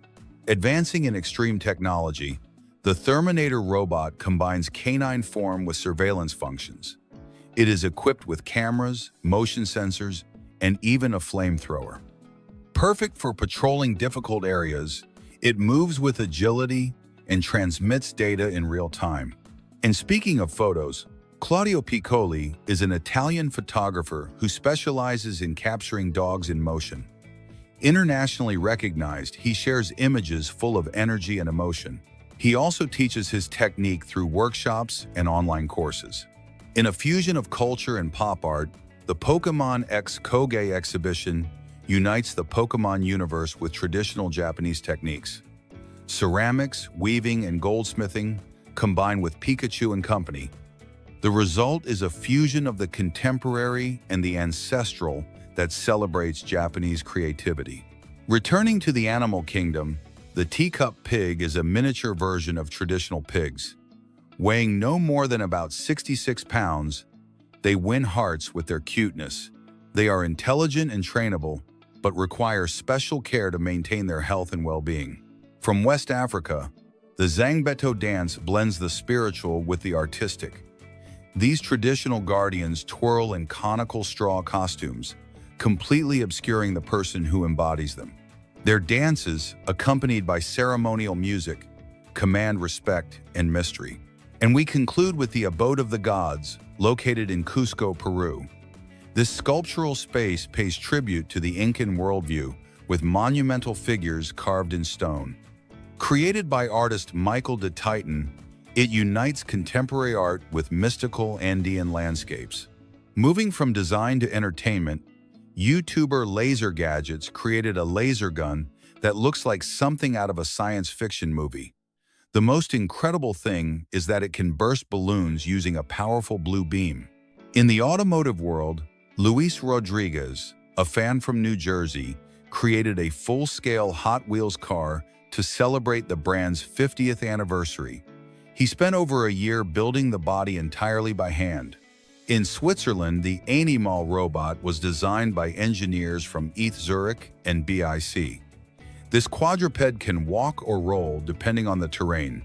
Advancing in extreme technology, the Therminator robot combines canine form with surveillance functions. It is equipped with cameras, motion sensors, and even a flamethrower. Perfect for patrolling difficult areas, it moves with agility and transmits data in real time. And speaking of photos, Claudio Piccoli is an Italian photographer who specializes in capturing dogs in motion. Internationally recognized, he shares images full of energy and emotion. He also teaches his technique through workshops and online courses. In a fusion of culture and pop art, the Pokémon X Koge exhibition unites the Pokémon universe with traditional Japanese techniques. Ceramics, weaving, and goldsmithing combine with Pikachu and company. The result is a fusion of the contemporary and the ancestral that celebrates Japanese creativity. Returning to the animal kingdom, the teacup pig is a miniature version of traditional pigs. Weighing no more than about 66 pounds, they win hearts with their cuteness. They are intelligent and trainable, but require special care to maintain their health and well-being. From West Africa, the Zangbeto dance blends the spiritual with the artistic. These traditional guardians twirl in conical straw costumes, completely obscuring the person who embodies them. Their dances, accompanied by ceremonial music, command respect and mystery. And we conclude with the Abode of the Gods, located in Cusco, Peru. This sculptural space pays tribute to the Incan worldview with monumental figures carved in stone. Created by artist Michael de Titan, it unites contemporary art with mystical Andean landscapes. Moving from design to entertainment, YouTuber Laser Gadgets created a laser gun that looks like something out of a science fiction movie. The most incredible thing is that it can burst balloons using a powerful blue beam. In the automotive world, Luis Rodriguez, a fan from New Jersey, created a full-scale Hot Wheels car to celebrate the brand's 50th anniversary. He spent over a year building the body entirely by hand. In Switzerland, the Animal robot was designed by engineers from ETH Zurich and BIC. This quadruped can walk or roll depending on the terrain,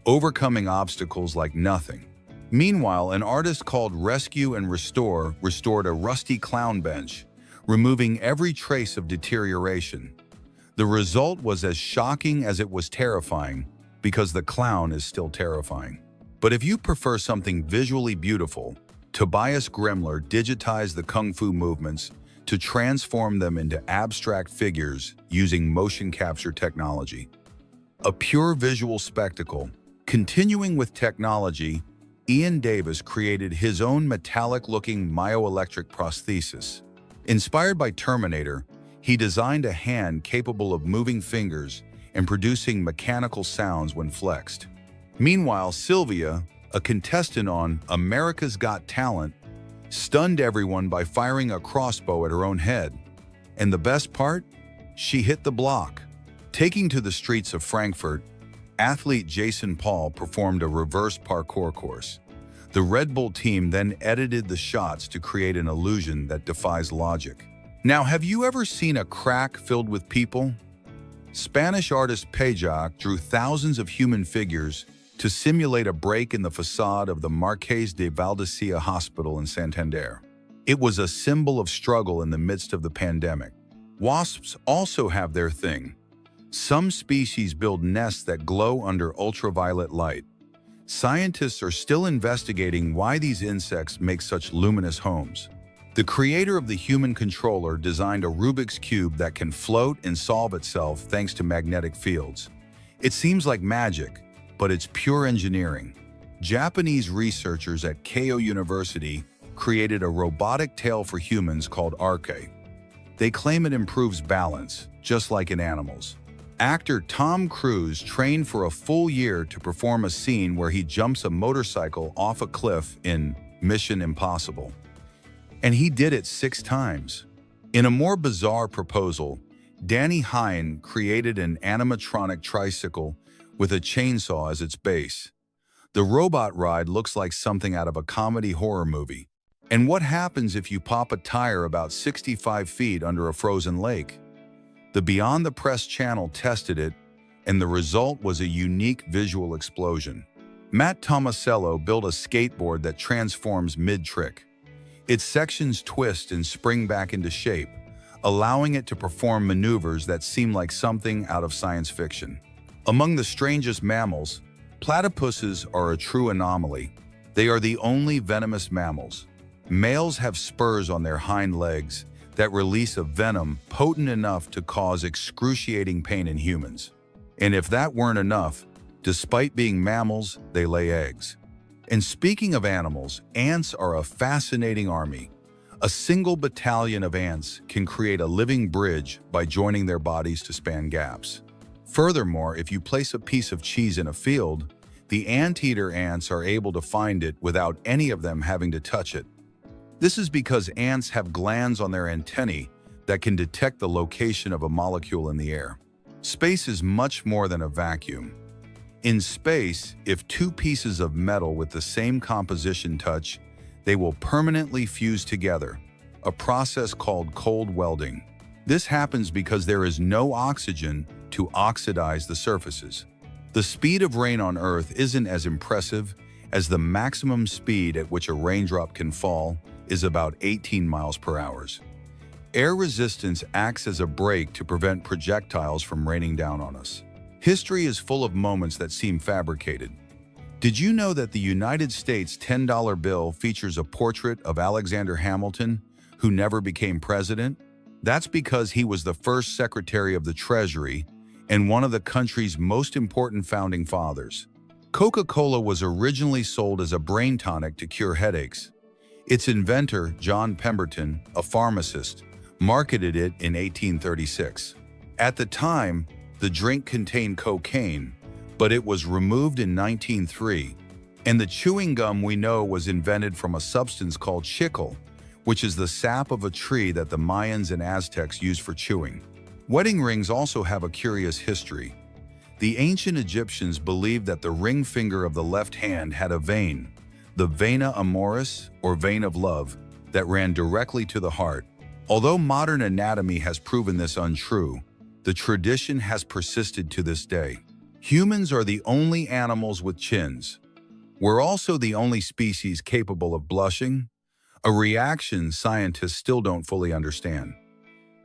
overcoming obstacles like nothing. Meanwhile, an artist called Rescue and Restore restored a rusty clown bench, removing every trace of deterioration. The result was as shocking as it was terrifying, because the clown is still terrifying. But if you prefer something visually beautiful, Tobias Gremler digitized the kung fu movements to transform them into abstract figures using motion capture technology. A pure visual spectacle. Continuing with technology, Ian Davis created his own metallic-looking myoelectric prosthesis. Inspired by Terminator, he designed a hand capable of moving fingers and producing mechanical sounds when flexed. Meanwhile, Sylvia, a contestant on America's Got Talent, stunned everyone by firing a crossbow at her own head. And the best part? She hit the block. Taking to the streets of Frankfurt, athlete Jason Paul performed a reverse parkour course. The Red Bull team then edited the shots to create an illusion that defies logic. Now, have you ever seen a crack filled with people? Spanish artist Pajac drew thousands of human figures to simulate a break in the facade of the Marqués de Valdecilla Hospital in Santander. It was a symbol of struggle in the midst of the pandemic. Wasps also have their thing. Some species build nests that glow under ultraviolet light. Scientists are still investigating why these insects make such luminous homes. The creator of the human controller designed a Rubik's Cube that can float and solve itself thanks to magnetic fields. It seems like magic, but it's pure engineering. Japanese researchers at Keio University created a robotic tail for humans called Arche. They claim it improves balance, just like in animals. Actor Tom Cruise trained for a full year to perform a scene where he jumps a motorcycle off a cliff in Mission Impossible. And he did it 6 times. In a more bizarre proposal, Danny Hine created an animatronic tricycle with a chainsaw as its base. The robot ride looks like something out of a comedy horror movie. And what happens if you pop a tire about 65 feet under a frozen lake? The Beyond the Press channel tested it, and the result was a unique visual explosion. Matt Tomasello built a skateboard that transforms mid-trick. Its sections twist and spring back into shape, allowing it to perform maneuvers that seem like something out of science fiction. Among the strangest mammals, platypuses are a true anomaly. They are the only venomous mammals. Males have spurs on their hind legs that release a venom potent enough to cause excruciating pain in humans. And if that weren't enough, despite being mammals, they lay eggs. And speaking of animals, ants are a fascinating army. A single battalion of ants can create a living bridge by joining their bodies to span gaps. Furthermore, if you place a piece of cheese in a field, the anteater ants are able to find it without any of them having to touch it. This is because ants have glands on their antennae that can detect the location of a molecule in the air. Space is much more than a vacuum. In space, if 2 pieces of metal with the same composition touch, they will permanently fuse together, a process called cold welding. This happens because there is no oxygen to oxidize the surfaces. The speed of rain on Earth isn't as impressive, as the maximum speed at which a raindrop can fall is about 18 miles per hour. Air resistance acts as a brake to prevent projectiles from raining down on us. History is full of moments that seem fabricated. Did you know that the United States $10 bill features a portrait of Alexander Hamilton, who never became president? That's because he was the first Secretary of the Treasury and one of the country's most important founding fathers. Coca-Cola was originally sold as a brain tonic to cure headaches. Its inventor, John Pemberton, a pharmacist, marketed it in 1836. At the time, the drink contained cocaine, but it was removed in 1903, and the chewing gum we know was invented from a substance called chicle, which is the sap of a tree that the Mayans and Aztecs used for chewing. Wedding rings also have a curious history. The ancient Egyptians believed that the ring finger of the left hand had a vein, the vena amoris, or vein of love, that ran directly to the heart. Although modern anatomy has proven this untrue, the tradition has persisted to this day. Humans are the only animals with chins. We're also the only species capable of blushing. a reaction scientists still don't fully understand.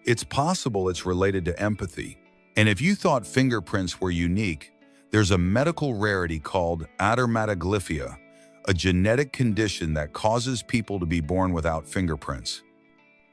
It's possible it's related to empathy. And if you thought fingerprints were unique, there's a medical rarity called dermatoglyphia, a genetic condition that causes people to be born without fingerprints.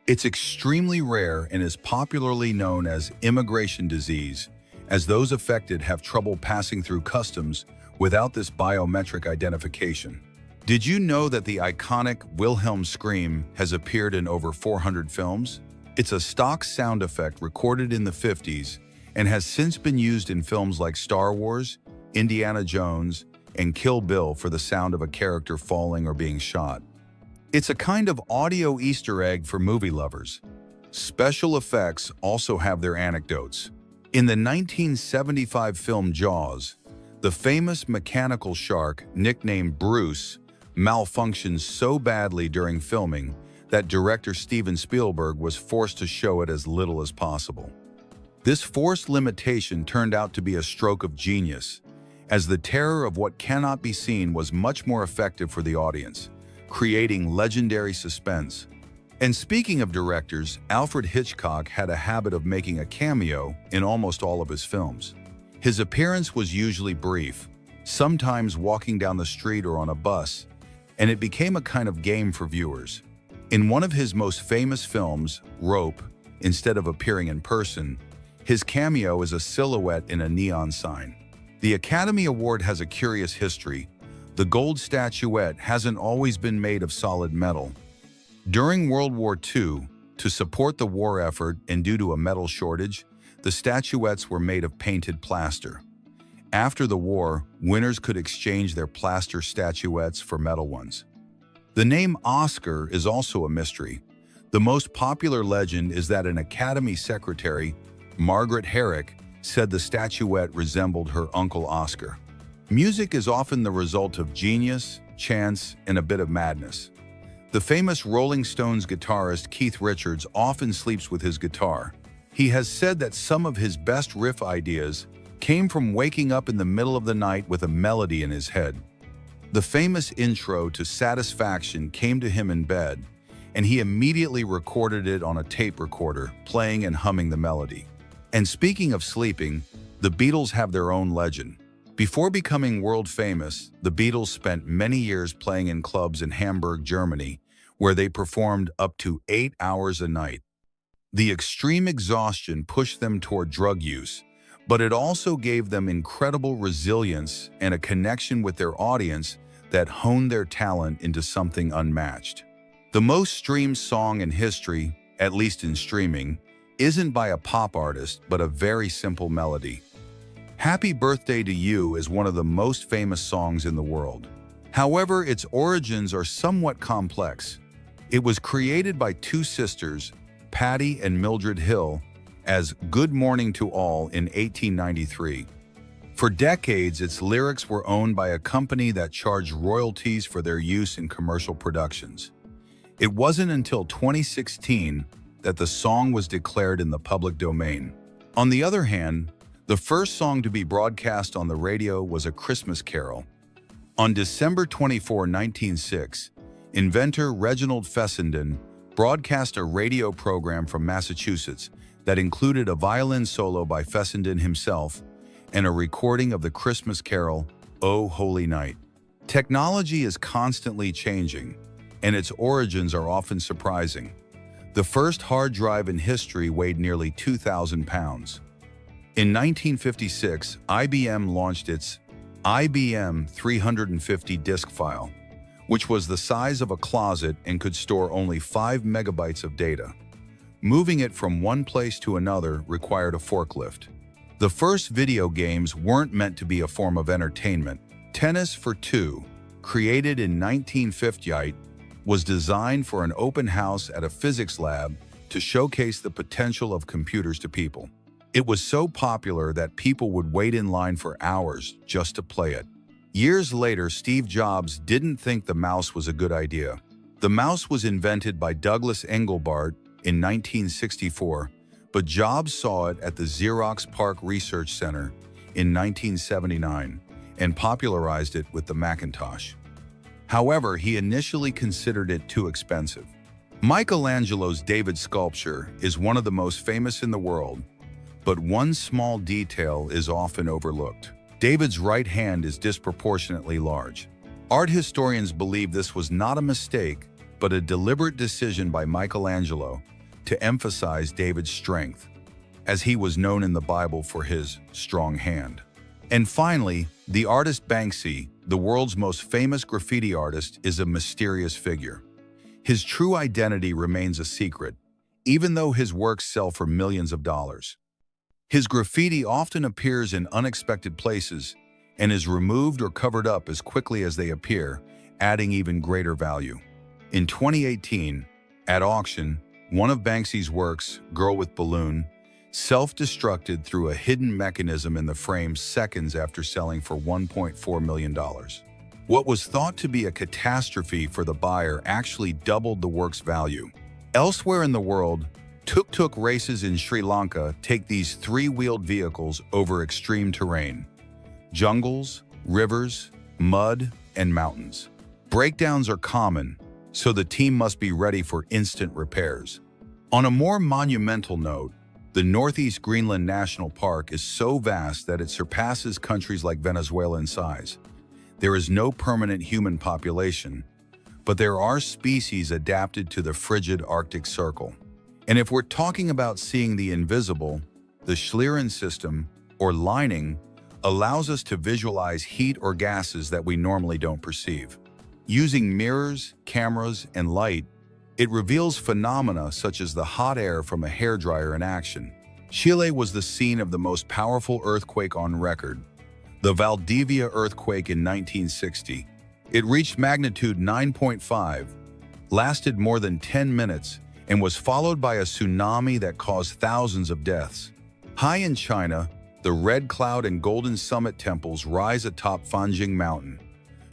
It's extremely rare and is popularly known as immigration disease, as those affected have trouble passing through customs without this biometric identification. Did you know that the iconic Wilhelm scream has appeared in over 400 films? It's a stock sound effect recorded in the 50s and has since been used in films like Star Wars, Indiana Jones, and Kill Bill for the sound of a character falling or being shot. It's a kind of audio Easter egg for movie lovers. Special effects also have their anecdotes. In the 1975 film Jaws, the famous mechanical shark, nicknamed Bruce, malfunctions so badly during filming that director Steven Spielberg was forced to show it as little as possible. This forced limitation turned out to be a stroke of genius, as the terror of what cannot be seen was much more effective for the audience, creating legendary suspense. And speaking of directors, Alfred Hitchcock had a habit of making a cameo in almost all of his films. His appearance was usually brief, sometimes walking down the street or on a bus, and it became a kind of game for viewers. In one of his most famous films, Rope, instead of appearing in person, his cameo is a silhouette in a neon sign. The Academy Award has a curious history. The gold statuette hasn't always been made of solid metal. During World War II, to support the war effort and due to a metal shortage, the statuettes were made of painted plaster. After the war, winners could exchange their plaster statuettes for metal ones. The name Oscar is also a mystery. The most popular legend is that an Academy secretary, Margaret Herrick, said the statuette resembled her uncle Oscar. Music is often the result of genius, chance, and a bit of madness. The famous Rolling Stones guitarist Keith Richards often sleeps with his guitar. He has said that some of his best riff ideas came from waking up in the middle of the night with a melody in his head. The famous intro to Satisfaction came to him in bed, and he immediately recorded it on a tape recorder, playing and humming the melody. And speaking of sleeping, the Beatles have their own legend. Before becoming world famous, the Beatles spent many years playing in clubs in Hamburg, Germany, where they performed up to 8 hours a night. The extreme exhaustion pushed them toward drug use, but it also gave them incredible resilience and a connection with their audience that honed their talent into something unmatched. The most streamed song in history, at least in streaming, isn't by a pop artist, but a very simple melody. Happy Birthday to You is one of the most famous songs in the world. However, its origins are somewhat complex. It was created by two sisters, Patty and Mildred Hill, as Good Morning to All in 1893. For decades, its lyrics were owned by a company that charged royalties for their use in commercial productions. It wasn't until 2016 that the song was declared in the public domain. On the other hand, the first song to be broadcast on the radio was A Christmas Carol. On December 24, 1906, inventor Reginald Fessenden broadcast a radio program from Massachusetts that included a violin solo by Fessenden himself and a recording of the Christmas carol, O Holy Night. Technology is constantly changing, and its origins are often surprising. The first hard drive in history weighed nearly 2,000 pounds. In 1956, IBM launched its IBM 350 disk file, which was the size of a closet and could store only 5 megabytes of data. Moving it from one place to another required a forklift. The first video games weren't meant to be a form of entertainment. Tennis for Two, created in 1958, was designed for an open house at a physics lab to showcase the potential of computers to people. It was so popular that people would wait in line for hours just to play it. Years later, Steve Jobs didn't think the mouse was a good idea. The mouse was invented by Douglas Engelbart in 1964, but Jobs saw it at the Xerox PARC Research Center in 1979 and popularized it with the Macintosh. However, he initially considered it too expensive. Michelangelo's David sculpture is one of the most famous in the world, but one small detail is often overlooked. David's right hand is disproportionately large. Art historians believe this was not a mistake, but a deliberate decision by Michelangelo to emphasize David's strength, as he was known in the Bible for his strong hand. And finally, the artist Banksy, the world's most famous graffiti artist, is a mysterious figure. His true identity remains a secret, even though his works sell for millions of dollars. His graffiti often appears in unexpected places and is removed or covered up as quickly as they appear, adding even greater value. In 2018, at auction, one of Banksy's works, Girl with Balloon, self-destructed through a hidden mechanism in the frame seconds after selling for $1.4 million. What was thought to be a catastrophe for the buyer actually doubled the work's value. Elsewhere in the world, tuk-tuk races in Sri Lanka take these three-wheeled vehicles over extreme terrain: jungles, rivers, mud, and mountains. Breakdowns are common, so the team must be ready for instant repairs. On a more monumental note, the Northeast Greenland National Park is so vast that it surpasses countries like Venezuela in size. There is no permanent human population, but there are species adapted to the frigid Arctic Circle. And if we're talking about seeing the invisible, the Schlieren system, or lining, allows us to visualize heat or gases that we normally don't perceive. Using mirrors, cameras, and light, it reveals phenomena such as the hot air from a hairdryer in action. Chile was the scene of the most powerful earthquake on record, the Valdivia earthquake in 1960. It reached magnitude 9.5, lasted more than 10 minutes, and was followed by a tsunami that caused thousands of deaths. High in China, the Red Cloud and Golden Summit temples rise atop Fanjing Mountain.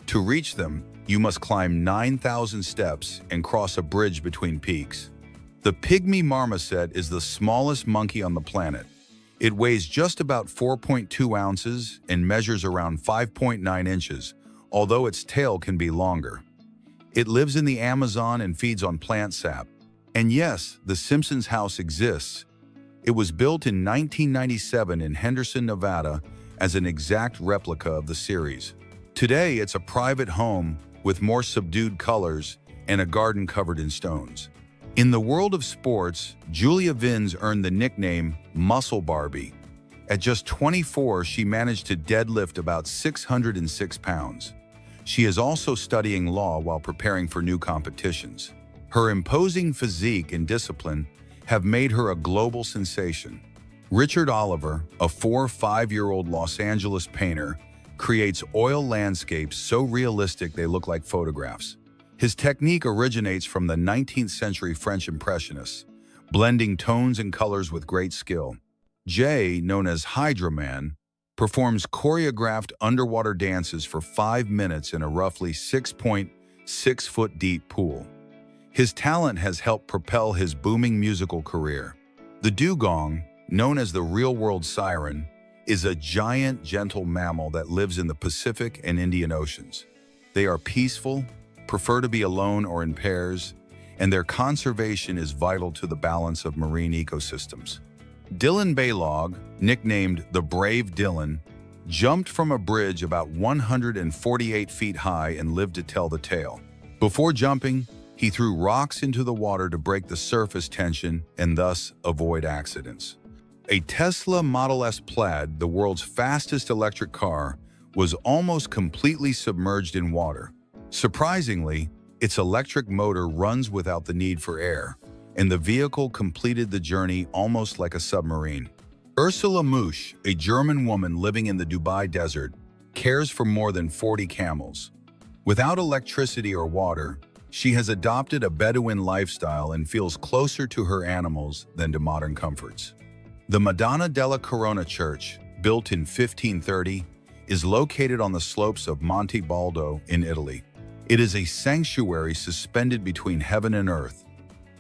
To reach them, you must climb 9,000 steps and cross a bridge between peaks. The pygmy marmoset is the smallest monkey on the planet. It weighs just about 4.2 ounces and measures around 5.9 inches, although its tail can be longer. It lives in the Amazon and feeds on plant sap. And yes, the Simpsons house exists. It was built in 1997 in Henderson, Nevada, as an exact replica of the series. Today, it's a private home with more subdued colors and a garden covered in stones. In the world of sports, Julia Vins earned the nickname Muscle Barbie. At just 24, she managed to deadlift about 606 pounds. She is also studying law while preparing for new competitions. Her imposing physique and discipline have made her a global sensation. Richard Oliver, a 5-year-old Los Angeles painter, creates oil landscapes so realistic they look like photographs. His technique originates from the 19th century French Impressionists, blending tones and colors with great skill. Jay, known as Hydra Man, performs choreographed underwater dances for 5 minutes in a roughly 6.6-foot deep pool. His talent has helped propel his booming musical career. The dugong, known as the real-world siren, is a giant, gentle mammal that lives in the Pacific and Indian Oceans. They are peaceful, prefer to be alone or in pairs, and their conservation is vital to the balance of marine ecosystems. Dylan Baylog, nicknamed the Brave Dylan, jumped from a bridge about 148 feet high and lived to tell the tale. Before jumping, he threw rocks into the water to break the surface tension and thus avoid accidents. A Tesla Model S Plaid, the world's fastest electric car, was almost completely submerged in water. Surprisingly, its electric motor runs without the need for air, and the vehicle completed the journey almost like a submarine. Ursula Musch, a German woman living in the Dubai desert, cares for more than 40 camels. Without electricity or water, she has adopted a Bedouin lifestyle and feels closer to her animals than to modern comforts. The Madonna della Corona Church, built in 1530, is located on the slopes of Monte Baldo in Italy. It is a sanctuary suspended between heaven and earth,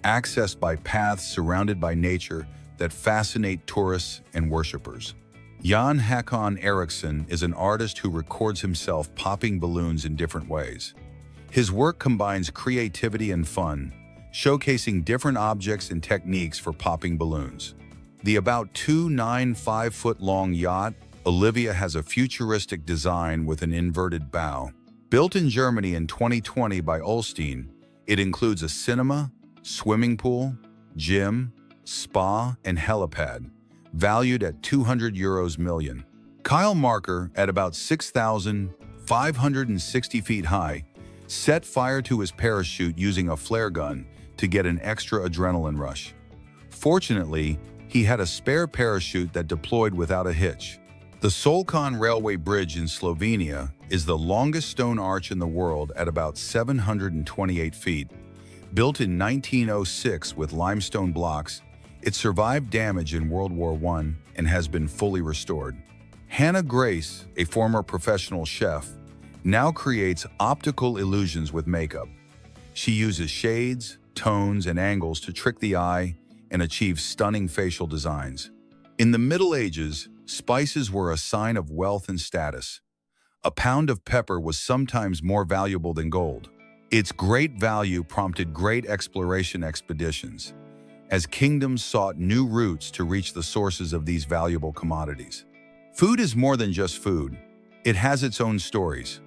accessed by paths surrounded by nature that fascinate tourists and worshippers. Jan Hakon Eriksson is an artist who records himself popping balloons in different ways. His work combines creativity and fun, showcasing different objects and techniques for popping balloons. The about 295-foot-long yacht, Olivia, has a futuristic design with an inverted bow. Built in Germany in 2020 by Ulstein, it includes a cinema, swimming pool, gym, spa, and helipad, valued at €200 million. Kyle Marker, at about 6,560 feet high, set fire to his parachute using a flare gun to get an extra adrenaline rush. Fortunately, he had a spare parachute that deployed without a hitch. The Solkan Railway Bridge in Slovenia is the longest stone arch in the world at about 728 feet. Built in 1906 with limestone blocks, it survived damage in World War I and has been fully restored. Hannah Grace, a former professional chef, now creates optical illusions with makeup. She uses shades, tones, and angles to trick the eye and achieve stunning facial designs. In the Middle Ages, spices were a sign of wealth and status. A pound of pepper was sometimes more valuable than gold. Its great value prompted great exploration expeditions, as kingdoms sought new routes to reach the sources of these valuable commodities. Food is more than just food. It has its own stories.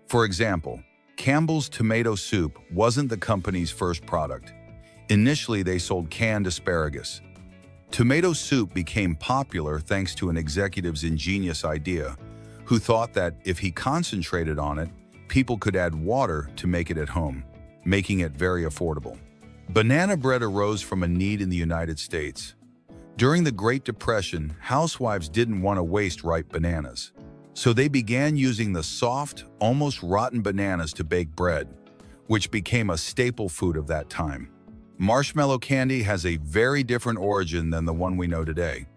For example, Campbell's tomato soup wasn't the company's first product. Initially, they sold canned asparagus. Tomato soup became popular thanks to an executive's ingenious idea, who thought that if he concentrated on it, people could add water to make it at home, making it very affordable. Banana bread arose from a need in the United States. During the Great Depression, housewives didn't want to waste ripe bananas, so they began using the soft, almost rotten bananas to bake bread, which became a staple food of that time. Marshmallow candy has a very different origin than the one we know today.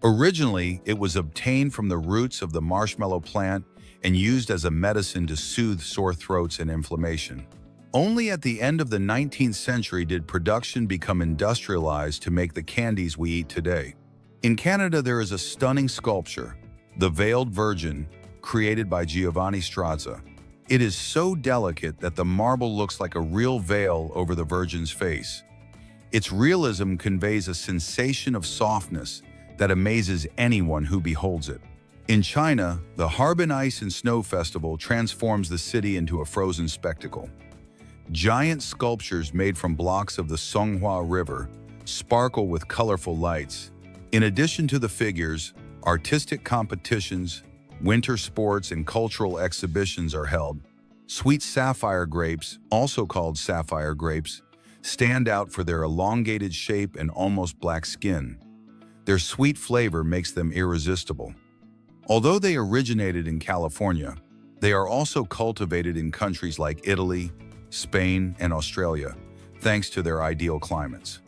Originally, it was obtained from the roots of the marshmallow plant and used as a medicine to soothe sore throats and inflammation. Only at the end of the 19th century did production become industrialized to make the candies we eat today. In Canada, there is a stunning sculpture, the Veiled Virgin, created by Giovanni Strazza. It is so delicate that the marble looks like a real veil over the Virgin's face. Its realism conveys a sensation of softness that amazes anyone who beholds it. In China, the Harbin Ice and Snow Festival transforms the city into a frozen spectacle. Giant sculptures made from blocks of the Songhua River sparkle with colorful lights. In addition to the figures, artistic competitions, winter sports, and cultural exhibitions are held. Sweet sapphire grapes, also called sapphire grapes, stand out for their elongated shape and almost black skin. Their sweet flavor makes them irresistible. Although they originated in California, they are also cultivated in countries like Italy, Spain, and Australia, thanks to their ideal climates.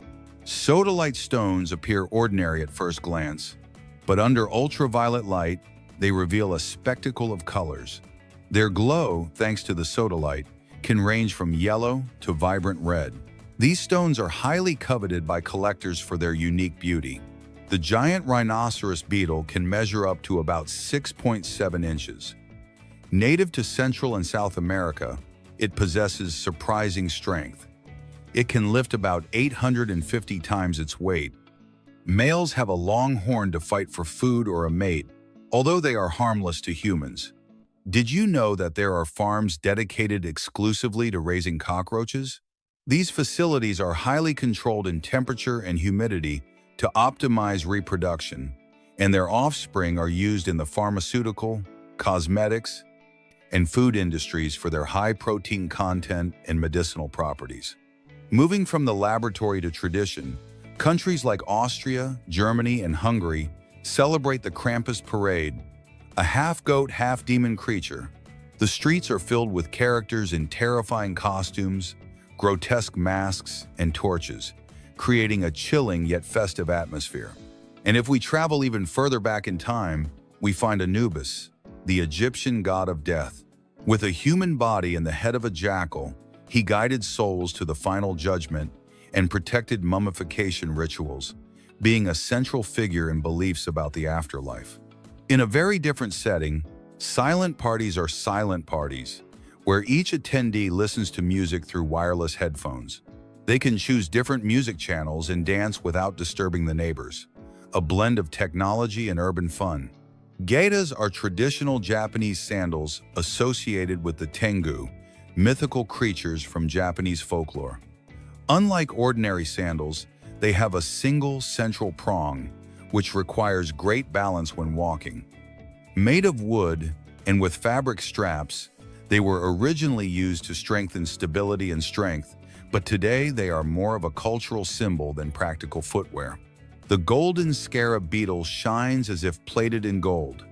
Sodalite stones appear ordinary at first glance, but under ultraviolet light, they reveal a spectacle of colors. Their glow, thanks to the sodalite, can range from yellow to vibrant red. These stones are highly coveted by collectors for their unique beauty. The giant rhinoceros beetle can measure up to about 6.7 inches. Native to Central and South America, it possesses surprising strength. It can lift about 850 times its weight. Males have a long horn to fight for food or a mate, although they are harmless to humans. Did you know that there are farms dedicated exclusively to raising cockroaches? These facilities are highly controlled in temperature and humidity to optimize reproduction, and their offspring are used in the pharmaceutical, cosmetics, and food industries for their high protein content and medicinal properties. Moving from the laboratory to tradition, countries like Austria, Germany, and Hungary celebrate the Krampus parade, a half-goat, half-demon creature. The streets are filled with characters in terrifying costumes, grotesque masks, and torches, creating a chilling yet festive atmosphere. And if we travel even further back in time, we find Anubis, the Egyptian god of death. With a human body and the head of a jackal, he guided souls to the final judgment and protected mummification rituals, being a central figure in beliefs about the afterlife. In a very different setting, silent parties are silent parties, where each attendee listens to music through wireless headphones. They can choose different music channels and dance without disturbing the neighbors, a blend of technology and urban fun. Gaitas are traditional Japanese sandals associated with the tengu, mythical creatures from Japanese folklore. Unlike ordinary sandals, they have a single central prong, which requires great balance when walking. Made of wood and with fabric straps, they were originally used to strengthen stability and strength, but today they are more of a cultural symbol than practical footwear. The golden scarab beetle shines as if plated in gold.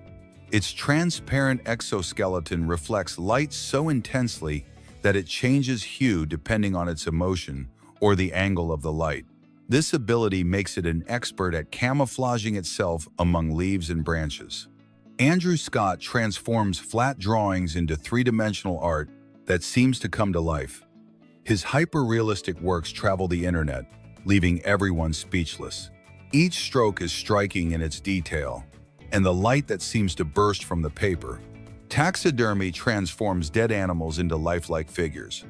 Its transparent exoskeleton reflects light so intensely that it changes hue depending on its emotion or the angle of the light. This ability makes it an expert at camouflaging itself among leaves and branches. Andrew Scott transforms flat drawings into three-dimensional art that seems to come to life. His hyper-realistic works travel the internet, leaving everyone speechless. Each stroke is striking in its detail, and the light that seems to burst from the paper. Taxidermy transforms dead animals into lifelike figures.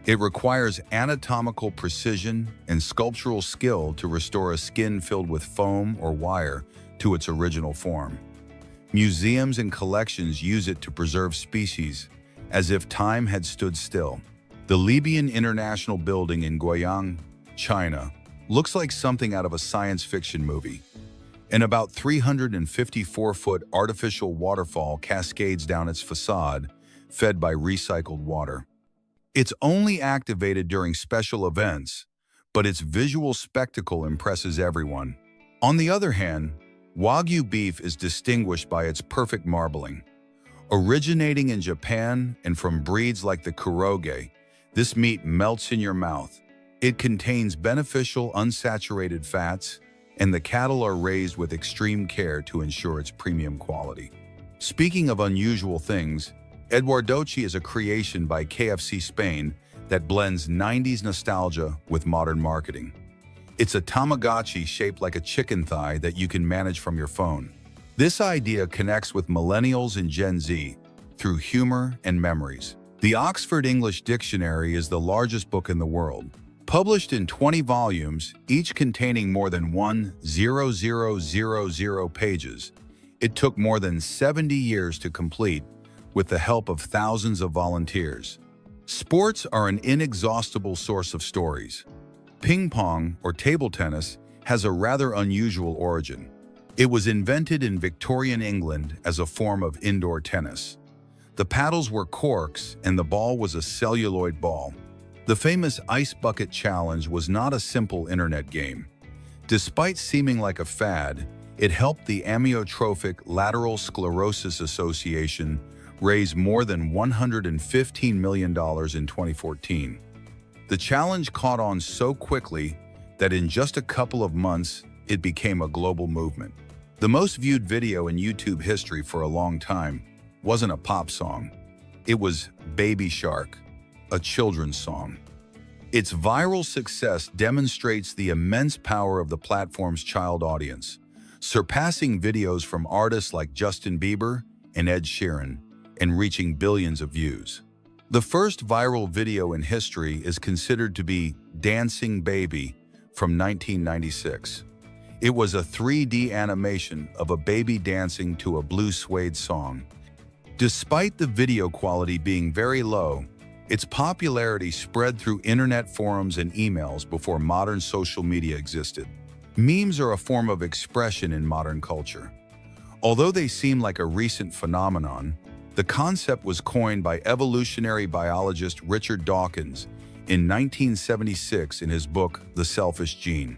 It requires anatomical precision and sculptural skill to restore a skin filled with foam or wire to its original form. Museums and collections use it to preserve species, as if time had stood still. The Libyan International Building in Guiyang, China, looks like something out of a science fiction movie. An about 354-foot artificial waterfall cascades down its facade, fed by recycled water. It's only activated during special events, but its visual spectacle impresses everyone. On the other hand, Wagyu beef is distinguished by its perfect marbling. Originating in Japan and from breeds like the Kuroge, this meat melts in your mouth. It contains beneficial unsaturated fats, and the cattle are raised with extreme care to ensure its premium quality. Speaking of unusual things, Eduardochi is a creation by KFC Spain that blends 90s nostalgia with modern marketing. It's a Tamagotchi shaped like a chicken thigh that you can manage from your phone. This idea connects with millennials and Gen Z through humor and memories. The Oxford English Dictionary is the largest book in the world. Published in 20 volumes, each containing more than 1,000 pages, it took more than 70 years to complete with the help of thousands of volunteers. Sports are an inexhaustible source of stories. Ping pong, or table tennis, has a rather unusual origin. It was invented in Victorian England as a form of indoor tennis. The paddles were corks and the ball was a celluloid ball. The famous Ice Bucket Challenge was not a simple internet game. Despite seeming like a fad, it helped the Amyotrophic Lateral Sclerosis Association raise more than $115 million in 2014. The challenge caught on so quickly that in just a couple of months, it became a global movement. The most viewed video in YouTube history for a long time wasn't a pop song. It was Baby Shark, a children's song. Its viral success demonstrates the immense power of the platform's child audience, surpassing videos from artists like Justin Bieber and Ed Sheeran and reaching billions of views. The first viral video in history is considered to be Dancing Baby from 1996. It was a 3D animation of a baby dancing to a blue suede song. Despite the video quality being very low, its popularity spread through internet forums and emails before modern social media existed. Memes are a form of expression in modern culture. Although they seem like a recent phenomenon, the concept was coined by evolutionary biologist Richard Dawkins in 1976 in his book, The Selfish Gene.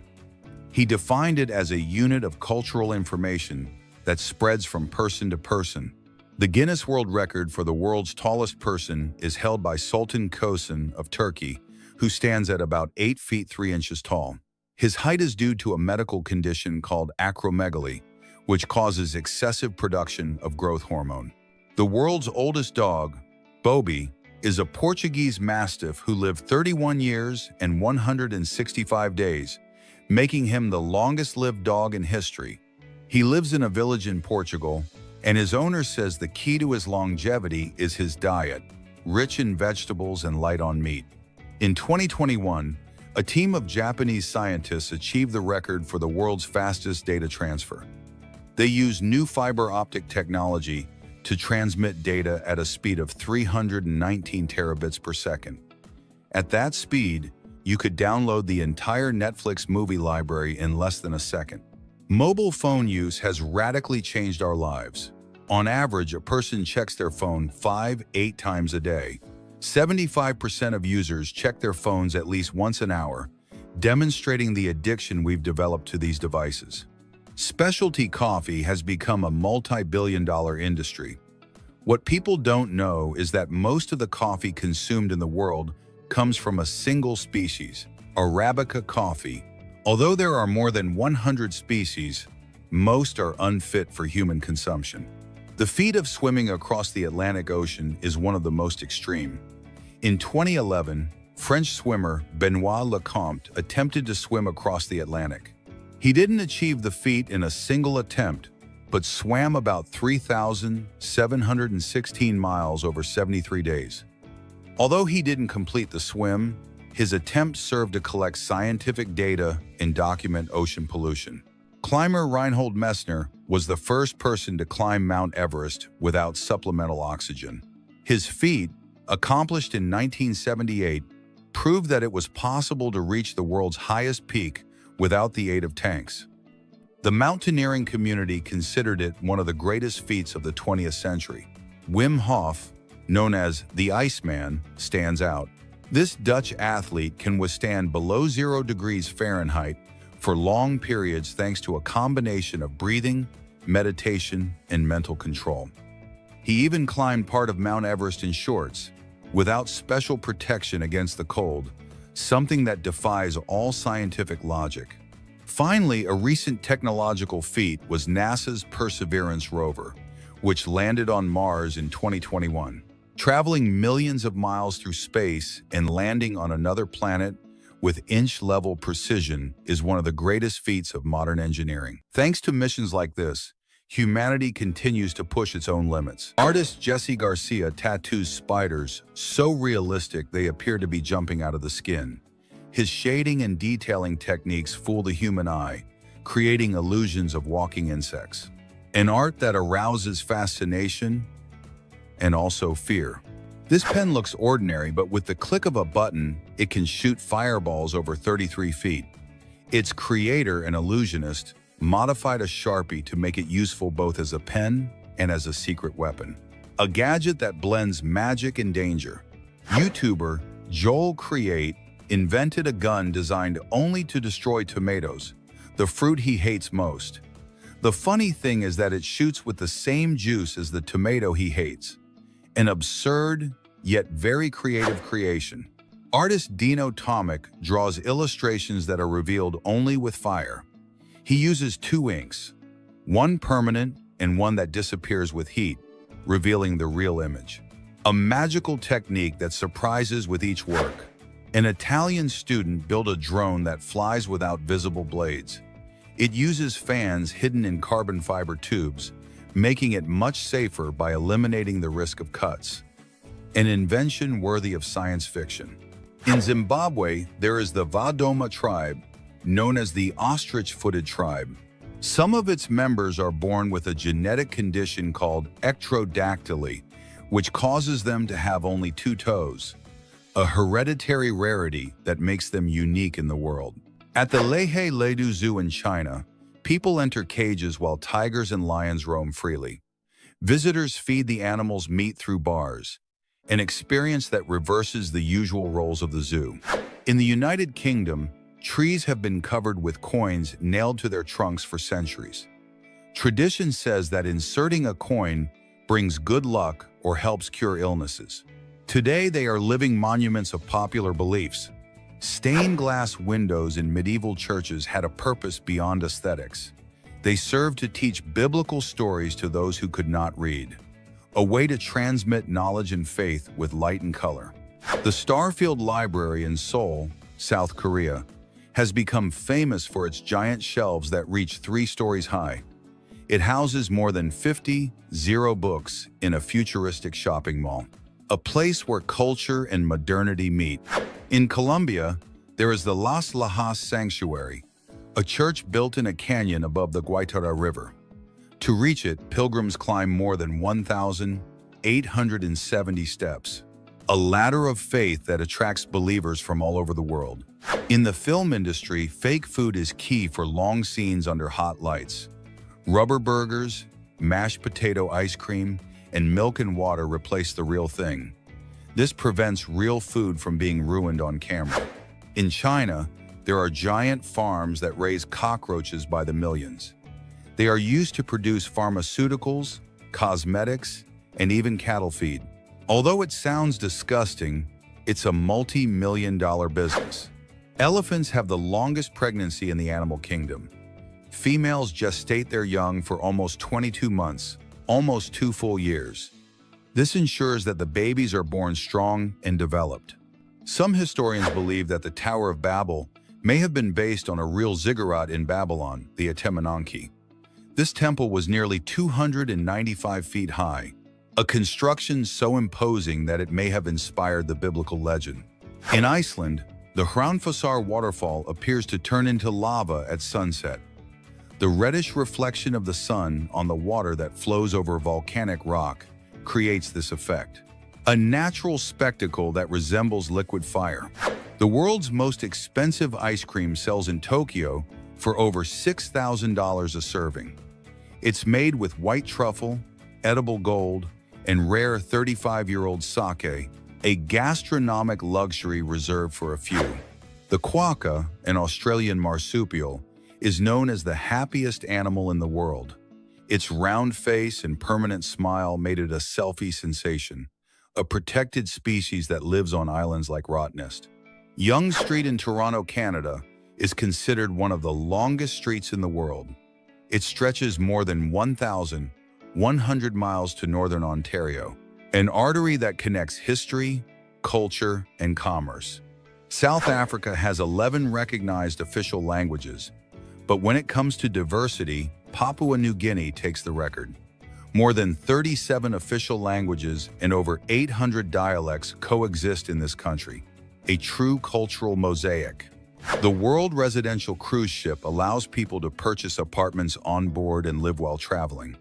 He defined it as a unit of cultural information that spreads from person to person. The Guinness World Record for the world's tallest person is held by Sultan Kosin of Turkey, who stands at about 8 feet 3 inches tall. His height is due to a medical condition called acromegaly, which causes excessive production of growth hormone. The world's oldest dog, Bobi, is a Portuguese Mastiff who lived 31 years and 165 days, making him the longest-lived dog in history. He lives in a village in Portugal, and his owner says the key to his longevity is his diet. rich in vegetables and light on meat. In 2021, a team of Japanese scientists achieved the record for the world's fastest data transfer. They used new fiber optic technology to transmit data at a speed of 319 terabits per second. At that speed, you could download the entire Netflix movie library in less than a second. Mobile phone use has radically changed our lives. On average, a person checks their phone 5-8 times a day. 75% of users check their phones at least once an hour, demonstrating the addiction we've developed to these devices. Specialty coffee has become a multi-billion-dollar industry. What people don't know is that most of the coffee consumed in the world comes from a single species, Arabica coffee. Although there are more than 100 species, most are unfit for human consumption. The feat of swimming across the Atlantic Ocean is one of the most extreme. In 2011, French swimmer Benoit Lecomte attempted to swim across the Atlantic. He didn't achieve the feat in a single attempt, but swam about 3,716 miles over 73 days. Although he didn't complete the swim, his attempt served to collect scientific data and document ocean pollution. Climber Reinhold Messner was the first person to climb Mount Everest without supplemental oxygen. His feat, accomplished in 1978, proved that it was possible to reach the world's highest peak without the aid of tanks. The mountaineering community considered it one of the greatest feats of the 20th century. Wim Hof, known as the Iceman, stands out. This Dutch athlete can withstand below 0 degrees Fahrenheit for long periods thanks to a combination of breathing, meditation, and mental control. He even climbed part of Mount Everest in shorts, without special protection against the cold, something that defies all scientific logic. Finally, a recent technological feat was NASA's Perseverance rover, which landed on Mars in 2021. Traveling millions of miles through space and landing on another planet with inch-level precision is one of the greatest feats of modern engineering. Thanks to missions like this, humanity continues to push its own limits. Artist Jesse Garcia tattoos spiders so realistic they appear to be jumping out of the skin. His shading and detailing techniques fool the human eye, creating illusions of walking insects. An art that arouses fascination and also fear. This pen looks ordinary, but with the click of a button, it can shoot fireballs over 33 feet. Its creator, an illusionist, modified a Sharpie to make it useful both as a pen and as a secret weapon. A gadget that blends magic and danger. YouTuber Joel Create invented a gun designed only to destroy tomatoes, the fruit he hates most. The funny thing is that it shoots with the same juice as the tomato he hates. An absurd, yet very creative creation. Artist Dino Tomic draws illustrations that are revealed only with fire. He uses 2 inks, one permanent and one that disappears with heat, revealing the real image. A magical technique that surprises with each work. An Italian student built a drone that flies without visible blades. It uses fans hidden in carbon fiber tubes, making it much safer by eliminating the risk of cuts. An invention worthy of science fiction. In Zimbabwe, there is the Vadoma tribe, known as the ostrich-footed tribe. Some of its members are born with a genetic condition called ectrodactyly, which causes them to have only 2 toes, a hereditary rarity that makes them unique in the world. At the Lehe Ledu Zoo in China, people enter cages while tigers and lions roam freely. Visitors feed the animals meat through bars, an experience that reverses the usual roles of the zoo. In the United Kingdom, trees have been covered with coins nailed to their trunks for centuries. Tradition says that inserting a coin brings good luck or helps cure illnesses. Today, they are living monuments of popular beliefs. Stained glass windows in medieval churches had a purpose beyond aesthetics. They served to teach biblical stories to those who could not read, a way to transmit knowledge and faith with light and color. The Starfield Library in Seoul, South Korea, has become famous for its giant shelves that reach 3 stories high. It houses more than 50 zero books in a futuristic shopping mall. a place where culture and modernity meet. In Colombia, there is the Las Lajas Sanctuary, a church built in a canyon above the Guaitara River. To reach it, pilgrims climb more than 1,870 steps, a ladder of faith that attracts believers from all over the world. In the film industry, fake food is key for long scenes under hot lights. Rubber burgers, mashed potato ice cream, and milk and water replace the real thing. This prevents real food from being ruined on camera. In China, there are giant farms that raise cockroaches by the millions. They are used to produce pharmaceuticals, cosmetics, and even cattle feed. Although it sounds disgusting, it's a multi-million-dollar business. Elephants have the longest pregnancy in the animal kingdom. Females gestate their young for almost 22 months, almost 2 full years. This ensures that the babies are born strong and developed. Some historians believe that the Tower of Babel may have been based on a real ziggurat in Babylon, the Etemenanki. This temple was nearly 295 feet high, a construction so imposing that it may have inspired the biblical legend. In Iceland, the Hraunfossar waterfall appears to turn into lava at sunset. The reddish reflection of the sun on the water that flows over volcanic rock creates this effect, a natural spectacle that resembles liquid fire. The world's most expensive ice cream sells in Tokyo for over $6,000 a serving. It's made with white truffle, edible gold, and rare 35-year-old sake, a gastronomic luxury reserved for a few. The quokka, an Australian marsupial, is known as the happiest animal in the world. Its round face and permanent smile made it a selfie sensation, a protected species that lives on islands like Rottnest. Yonge Street in Toronto, Canada, is considered one of the longest streets in the world. It stretches more than 1,100 miles to northern Ontario, an artery that connects history, culture, and commerce. South Africa has 11 recognized official languages, but when it comes to diversity, Papua New Guinea takes the record. More than 37 official languages and over 800 dialects coexist in this country, a true cultural mosaic. The World Residential Cruise Ship allows people to purchase apartments on board and live while traveling.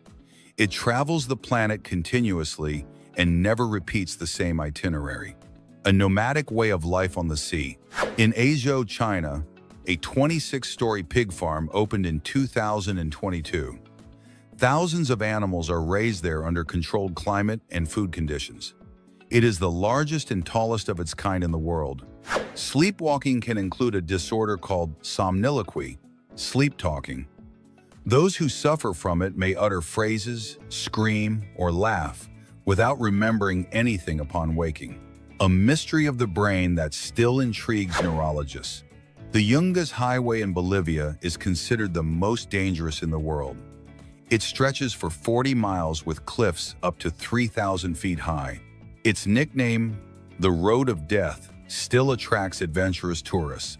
It travels the planet continuously and never repeats the same itinerary. A nomadic way of life on the sea. In Aizhou, China, a 26-story pig farm opened in 2022. Thousands of animals are raised there under controlled climate and food conditions. It is the largest and tallest of its kind in the world. Sleepwalking can include a disorder called somniloquy, sleep talking. Those who suffer from it may utter phrases, scream, or laugh without remembering anything upon waking. A mystery of the brain that still intrigues neurologists. The Yungas Highway in Bolivia is considered the most dangerous in the world. It stretches for 40 miles with cliffs up to 3,000 feet high. Its nickname, the Road of Death, still attracts adventurous tourists.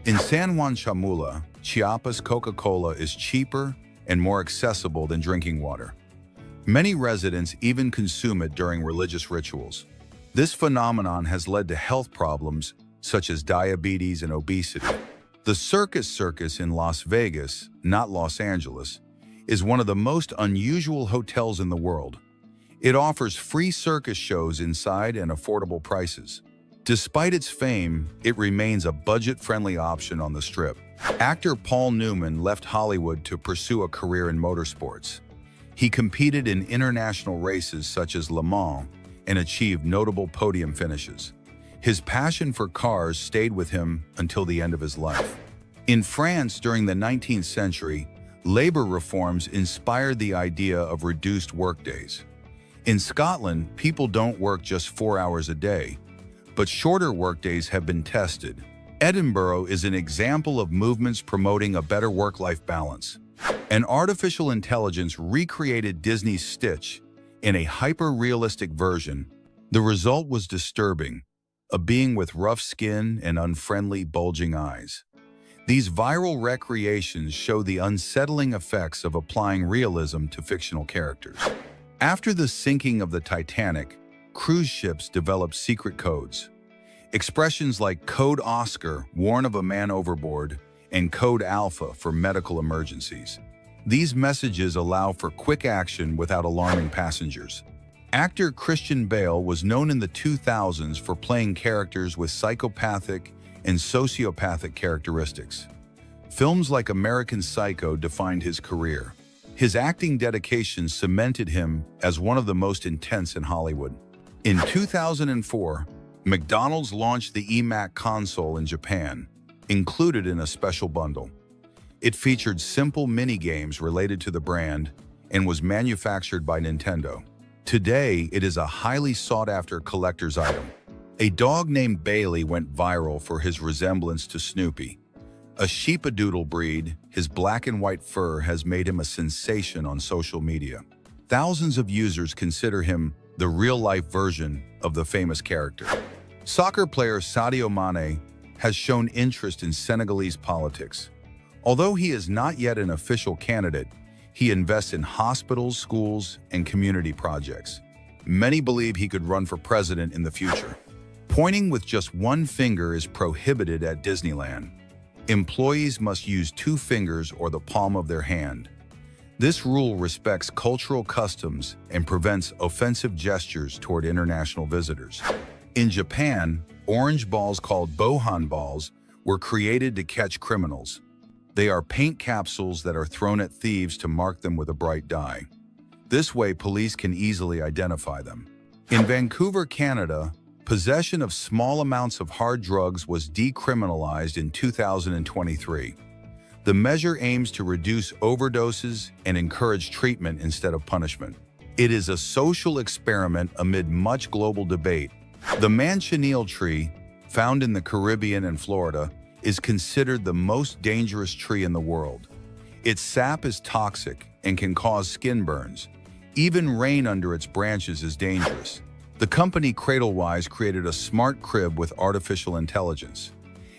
In San Juan Chamula, Chiapas, Coca-Cola is cheaper and more accessible than drinking water. Many residents even consume it during religious rituals. This phenomenon has led to health problems such as diabetes and obesity. The Circus in Las Vegas, not Los Angeles, is one of the most unusual hotels in the world. It offers free circus shows inside and affordable prices. Despite its fame, it remains a budget-friendly option on the Strip. Actor Paul Newman left Hollywood to pursue a career in motorsports. He competed in international races such as Le Mans and achieved notable podium finishes. His passion for cars stayed with him until the end of his life. In France during the 19th century, labor reforms inspired the idea of reduced workdays. In Scotland, people don't work just 4 hours a day, but shorter workdays have been tested. Edinburgh is an example of movements promoting a better work-life balance. An artificial intelligence recreated Disney's Stitch in a hyper-realistic version. The result was disturbing, a being with rough skin and unfriendly, bulging eyes. These viral recreations show the unsettling effects of applying realism to fictional characters. After the sinking of the Titanic, cruise ships developed secret codes. Expressions like Code Oscar warn of a man overboard and Code Alpha for medical emergencies. These messages allow for quick action without alarming passengers. Actor Christian Bale was known in the 2000s for playing characters with psychopathic and sociopathic characteristics. Films like American Psycho defined his career. His acting dedication cemented him as one of the most intense in Hollywood. In 2004, McDonald's launched the eMac console in Japan, included in a special bundle. It featured simple mini-games related to the brand and was manufactured by Nintendo. Today, it is a highly sought-after collector's item. A dog named Bailey went viral for his resemblance to Snoopy. A sheepadoodle breed, his black and white fur has made him a sensation on social media. Thousands of users consider him the real-life version of the famous character. Soccer player Sadio Mane has shown interest in Senegalese politics. Although he is not yet an official candidate, he invests in hospitals, schools, and community projects. Many believe he could run for president in the future. Pointing with just one finger is prohibited at Disneyland. Employees must use 2 fingers or the palm of their hand. This rule respects cultural customs and prevents offensive gestures toward international visitors. In Japan, orange balls called bohan balls were created to catch criminals. They are paint capsules that are thrown at thieves to mark them with a bright dye. This way, police can easily identify them. In Vancouver, Canada, possession of small amounts of hard drugs was decriminalized in 2023. The measure aims to reduce overdoses and encourage treatment instead of punishment. It is a social experiment amid much global debate. The manchineel tree, found in the Caribbean and Florida, is considered the most dangerous tree in the world. Its sap is toxic and can cause skin burns. Even rain under its branches is dangerous. The company Cradlewise created a smart crib with artificial intelligence.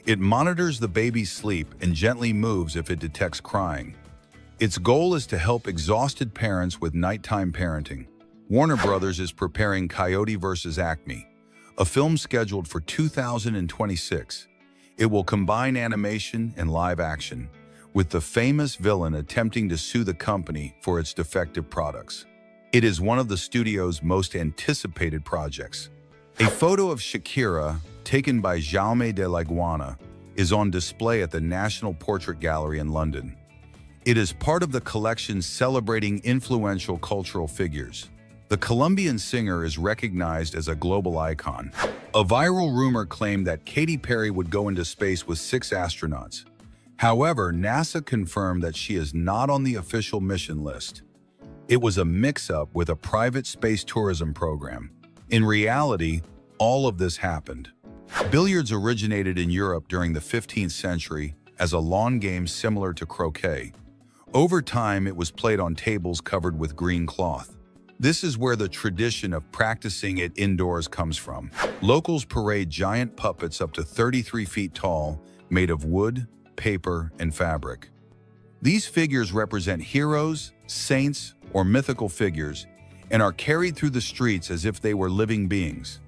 It monitors the baby's sleep and gently moves if it detects crying. Its goal is to help exhausted parents with nighttime parenting. Warner Brothers is preparing Coyote vs. Acme, a film scheduled for 2026. It will combine animation and live action, with the famous villain attempting to sue the company for its defective products. It is one of the studio's most anticipated projects. A photo of Shakira, taken by Jaume de la Guana, is on display at the National Portrait Gallery in London. It is part of the collection celebrating influential cultural figures. The Colombian singer is recognized as a global icon. A viral rumor claimed that Katy Perry would go into space with 6 astronauts. However, NASA confirmed that she is not on the official mission list. It was a mix-up with a private space tourism program. In reality, all of this happened. Billiards originated in Europe during the 15th century as a lawn game similar to croquet. Over time, it was played on tables covered with green cloth. This is where the tradition of practicing it indoors comes from. Locals parade giant puppets up to 33 feet tall, made of wood, paper, and fabric. These figures represent heroes, saints, or mythical figures, and are carried through the streets as if they were living beings.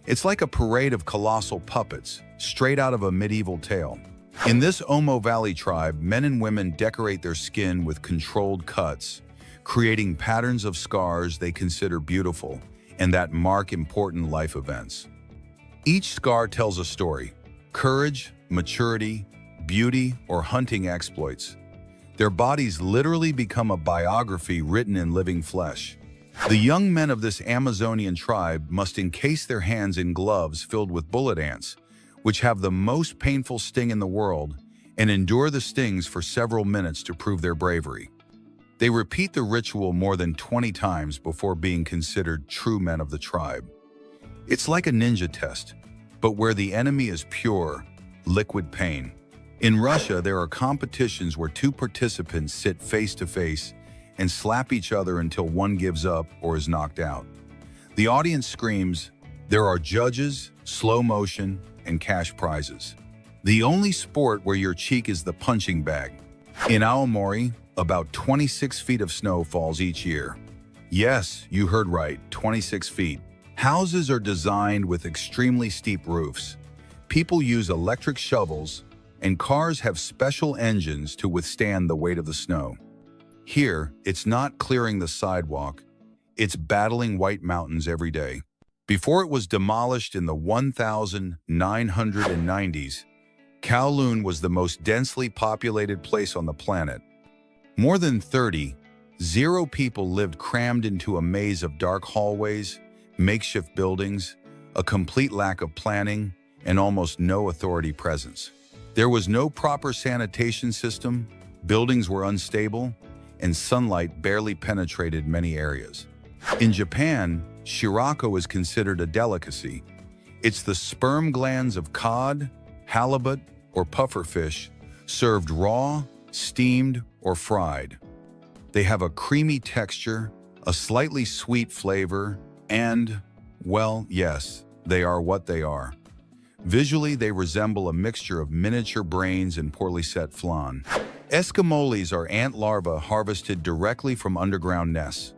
It's like a parade of colossal puppets, straight out of a medieval tale. In this Omo Valley tribe, men and women decorate their skin with controlled cuts, creating patterns of scars they consider beautiful and that mark important life events. Each scar tells a story: courage, maturity, beauty, or hunting exploits. Their bodies literally become a biography written in living flesh. The young men of this Amazonian tribe must encase their hands in gloves filled with bullet ants, which have the most painful sting in the world, and endure the stings for several minutes to prove their bravery. They repeat the ritual more than 20 times before being considered true men of the tribe. It's like a ninja test, but where the enemy is pure, liquid pain. In Russia, there are competitions where 2 participants sit face to face and slap each other until one gives up or is knocked out. The audience screams. There are judges, slow motion, and cash prizes. The only sport where your cheek is the punching bag. In Aomori, about 26 feet of snow falls each year. Yes, you heard right, 26 feet. Houses are designed with extremely steep roofs. People use electric shovels, and cars have special engines to withstand the weight of the snow. Here, it's not clearing the sidewalk, it's battling white mountains every day. Before it was demolished in the 1990s, Kowloon was the most densely populated place on the planet. More than 0 people lived crammed into a maze of dark hallways, makeshift buildings, a complete lack of planning, and almost no authority presence. There was no proper sanitation system, buildings were unstable, and sunlight barely penetrated many areas. In Japan, shirako is considered a delicacy. It's the sperm glands of cod, halibut, or pufferfish, served raw, steamed, or fried. They have a creamy texture, a slightly sweet flavor, and, well, yes, they are what they are. Visually, they resemble a mixture of miniature brains and poorly set flan. Eskimoles are ant larvae harvested directly from underground nests.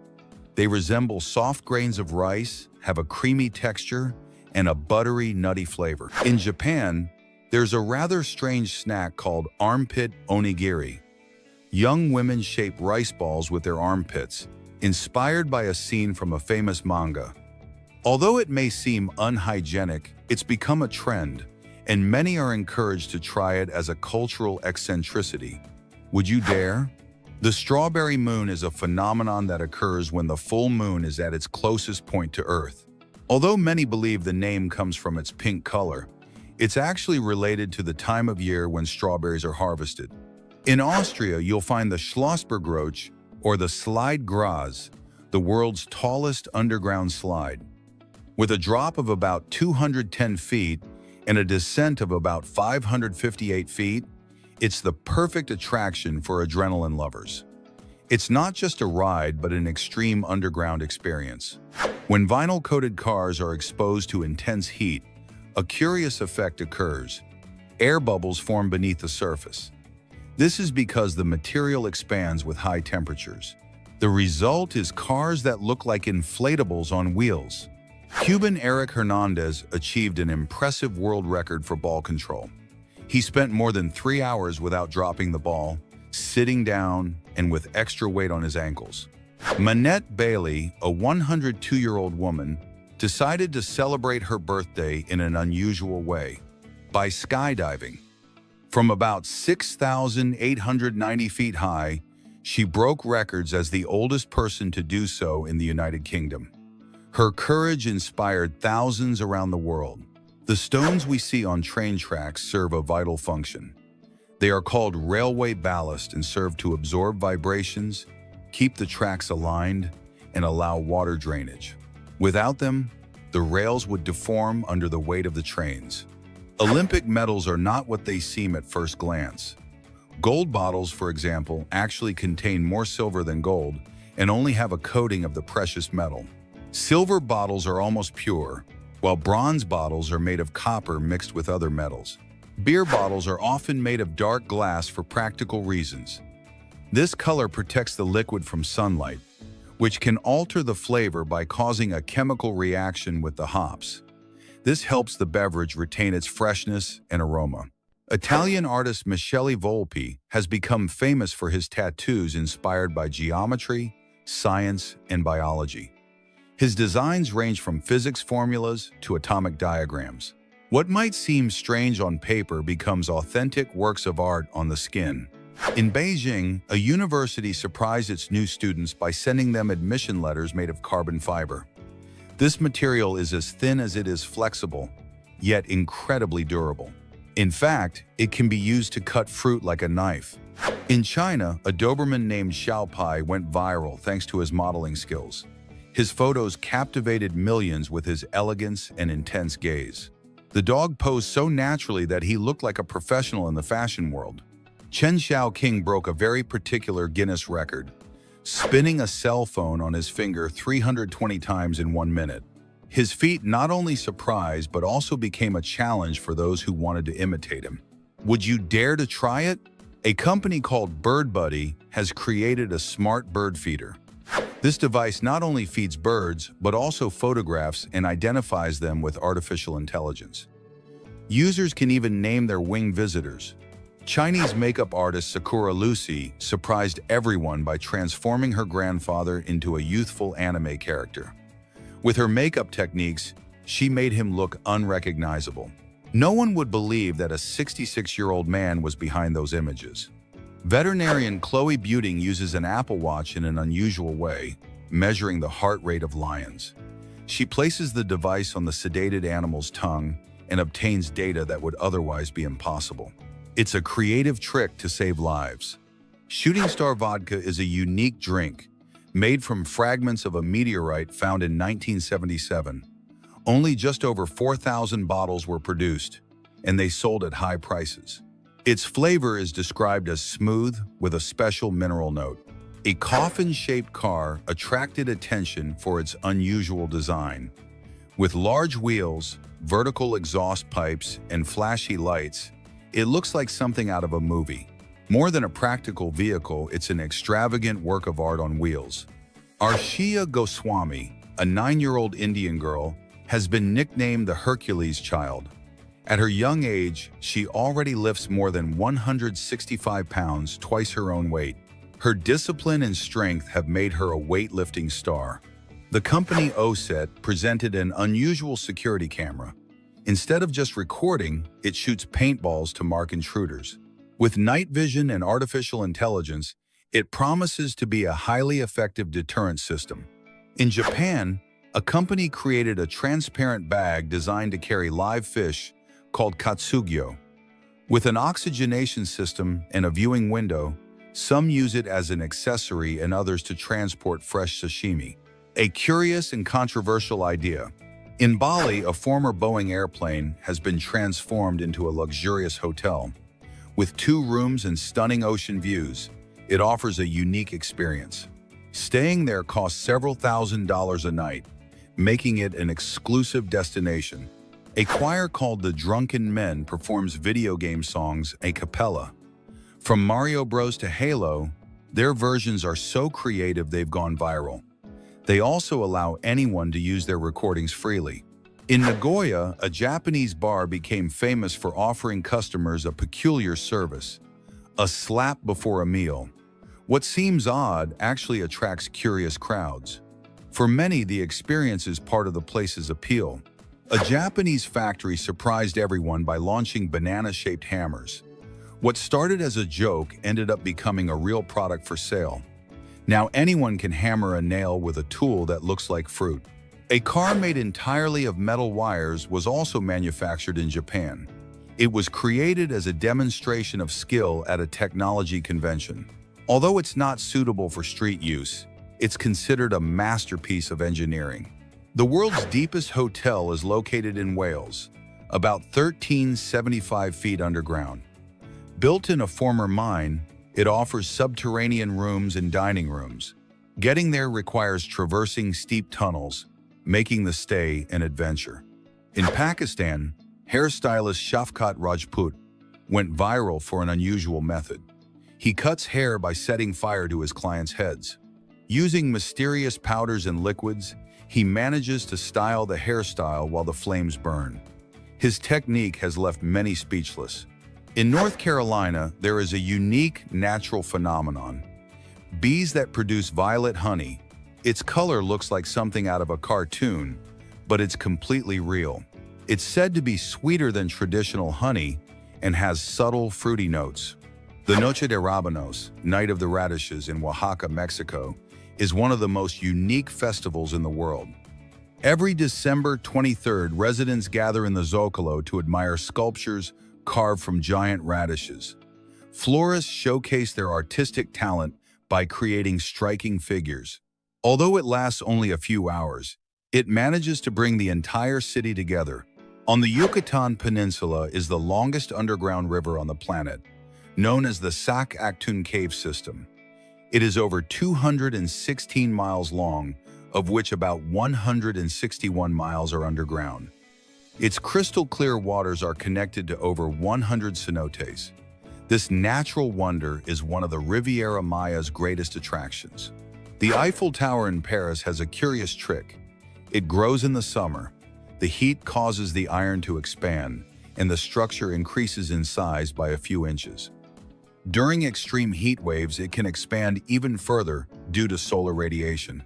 They resemble soft grains of rice, have a creamy texture, and a buttery, nutty flavor. In Japan, there's a rather strange snack called armpit onigiri. Young women shape rice balls with their armpits, inspired by a scene from a famous manga. Although it may seem unhygienic, it's become a trend, and many are encouraged to try it as a cultural eccentricity. Would you dare? The strawberry moon is a phenomenon that occurs when the full moon is at its closest point to Earth. Although many believe the name comes from its pink color, it's actually related to the time of year when strawberries are harvested. In Austria, you'll find the Schlossbergroche, or the Slide Gras, the world's tallest underground slide. With a drop of about 210 feet and a descent of about 558 feet, it's the perfect attraction for adrenaline lovers. It's not just a ride, but an extreme underground experience. When vinyl-coated cars are exposed to intense heat, a curious effect occurs. Air bubbles form beneath the surface. This is because the material expands with high temperatures. The result is cars that look like inflatables on wheels. Cuban Eric Hernandez achieved an impressive world record for ball control. He spent more than 3 hours without dropping the ball, sitting down, and with extra weight on his ankles. Manette Bailey, a 102-year-old woman, decided to celebrate her birthday in an unusual way, by skydiving. From about 6,890 feet high, she broke records as the oldest person to do so in the United Kingdom. Her courage inspired thousands around the world. The stones we see on train tracks serve a vital function. They are called railway ballast and serve to absorb vibrations, keep the tracks aligned, and allow water drainage. Without them, the rails would deform under the weight of the trains. Olympic medals are not what they seem at first glance. Gold bottles, for example, actually contain more silver than gold and only have a coating of the precious metal. Silver bottles are almost pure, while bronze bottles are made of copper mixed with other metals. Beer bottles are often made of dark glass for practical reasons. This color protects the liquid from sunlight, which can alter the flavor by causing a chemical reaction with the hops. This helps the beverage retain its freshness and aroma. Italian artist Michele Volpi has become famous for his tattoos inspired by geometry, science, and biology. His designs range from physics formulas to atomic diagrams. What might seem strange on paper becomes authentic works of art on the skin. In Beijing, a university surprised its new students by sending them admission letters made of carbon fiber. This material is as thin as it is flexible, yet incredibly durable. In fact, it can be used to cut fruit like a knife. In China, a Doberman named Xiaopai went viral thanks to his modeling skills. His photos captivated millions with his elegance and intense gaze. The dog posed so naturally that he looked like a professional in the fashion world. Chen Xiaoqing broke a very particular Guinness record, spinning a cell phone on his finger 320 times in 1 minute. His feat not only surprised but also became a challenge for those who wanted to imitate him. Would you dare to try it? A company called BirdBuddy has created a smart bird feeder. This device not only feeds birds, but also photographs and identifies them with artificial intelligence. Users can even name their winged visitors. Chinese makeup artist Sakura Lucy surprised everyone by transforming her grandfather into a youthful anime character. With her makeup techniques, she made him look unrecognizable. No one would believe that a 66-year-old man was behind those images. Veterinarian Chloe Buting uses an Apple Watch in an unusual way, measuring the heart rate of lions. She places the device on the sedated animal's tongue and obtains data that would otherwise be impossible. It's a creative trick to save lives. Shooting Star Vodka is a unique drink made from fragments of a meteorite found in 1977. Only just over 4,000 bottles were produced, and they sold at high prices. Its flavor is described as smooth with a special mineral note. A coffin-shaped car attracted attention for its unusual design. With large wheels, vertical exhaust pipes, and flashy lights, it looks like something out of a movie. More than a practical vehicle, it's an extravagant work of art on wheels. Arshia Goswami, a 9-year-old Indian girl, has been nicknamed the Hercules child. At her young age, she already lifts more than 165 pounds, twice her own weight. Her discipline and strength have made her a weightlifting star. The company OSET presented an unusual security camera. Instead of just recording, it shoots paintballs to mark intruders. With night vision and artificial intelligence, it promises to be a highly effective deterrent system. In Japan, a company created a transparent bag designed to carry live fish called katsugyo. With an oxygenation system and a viewing window, some use it as an accessory and others to transport fresh sashimi. A curious and controversial idea. In Bali, a former Boeing airplane has been transformed into a luxurious hotel. With 2 rooms and stunning ocean views, it offers a unique experience. Staying there costs several $1,000s a night, making it an exclusive destination. A choir called the Drunken Men performs video game songs a cappella. From Mario Bros to Halo, their versions are so creative they've gone viral. They also allow anyone to use their recordings freely. In Nagoya, a Japanese bar became famous for offering customers a peculiar service, a slap before a meal. What seems odd actually attracts curious crowds. For many, the experience is part of the place's appeal. A Japanese factory surprised everyone by launching banana-shaped hammers. What started as a joke ended up becoming a real product for sale. Now anyone can hammer a nail with a tool that looks like fruit. A car made entirely of metal wires was also manufactured in Japan. It was created as a demonstration of skill at a technology convention. Although it's not suitable for street use, it's considered a masterpiece of engineering. The world's deepest hotel is located in Wales, about 1,375 feet underground. Built in a former mine, it offers subterranean rooms and dining rooms. Getting there requires traversing steep tunnels, making the stay an adventure. In Pakistan, hairstylist Shafkat Rajput went viral for an unusual method. He cuts hair by setting fire to his clients' heads. Using mysterious powders and liquids, he manages to style the hairstyle while the flames burn. His technique has left many speechless. In North Carolina, there is a unique natural phenomenon. Bees that produce violet honey. Its color looks like something out of a cartoon, but it's completely real. It's said to be sweeter than traditional honey and has subtle fruity notes. The Noche de Rabanos, Night of the Radishes in Oaxaca, Mexico, is one of the most unique festivals in the world. Every December 23rd, residents gather in the Zocalo to admire sculptures carved from giant radishes. Florists showcase their artistic talent by creating striking figures. Although it lasts only a few hours, it manages to bring the entire city together. On the Yucatan Peninsula is the longest underground river on the planet, known as the Sac Actun Cave System. It is over 216 miles long, of which about 161 miles are underground. Its crystal-clear waters are connected to over 100 cenotes. This natural wonder is one of the Riviera Maya's greatest attractions. The Eiffel Tower in Paris has a curious trick. It grows in the summer. The heat causes the iron to expand, and the structure increases in size by a few inches. During extreme heat waves, it can expand even further due to solar radiation.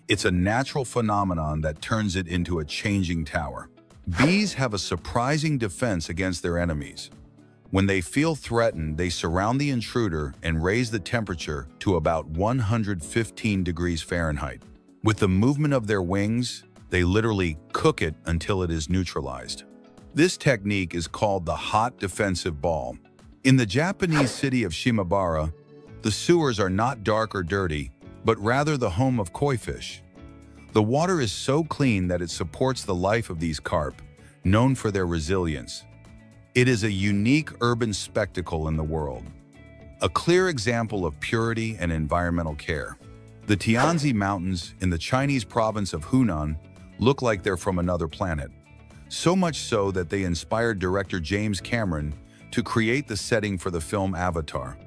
It's a natural phenomenon that turns it into a changing tower. Bees have a surprising defense against their enemies. When they feel threatened, they surround the intruder and raise the temperature to about 115 degrees Fahrenheit. With the movement of their wings, they literally cook it until it is neutralized. This technique is called the hot defensive ball. In the Japanese city of Shimabara, the sewers are not dark or dirty, but rather the home of koi fish. The water is so clean that it supports the life of these carp, known for their resilience. It is a unique urban spectacle in the world, a clear example of purity and environmental care. The Tianzi Mountains in the Chinese province of Hunan look like they're from another planet, so much so that they inspired director James Cameron to create the setting for the film Avatar.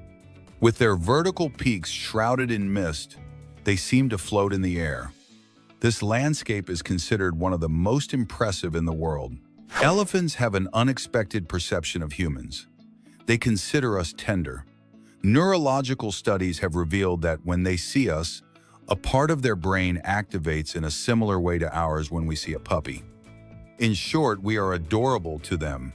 With their vertical peaks shrouded in mist, they seem to float in the air. This landscape is considered one of the most impressive in the world. Elephants have an unexpected perception of humans. They consider us tender. Neurological studies have revealed that when they see us, a part of their brain activates in a similar way to ours when we see a puppy. In short, we are adorable to them,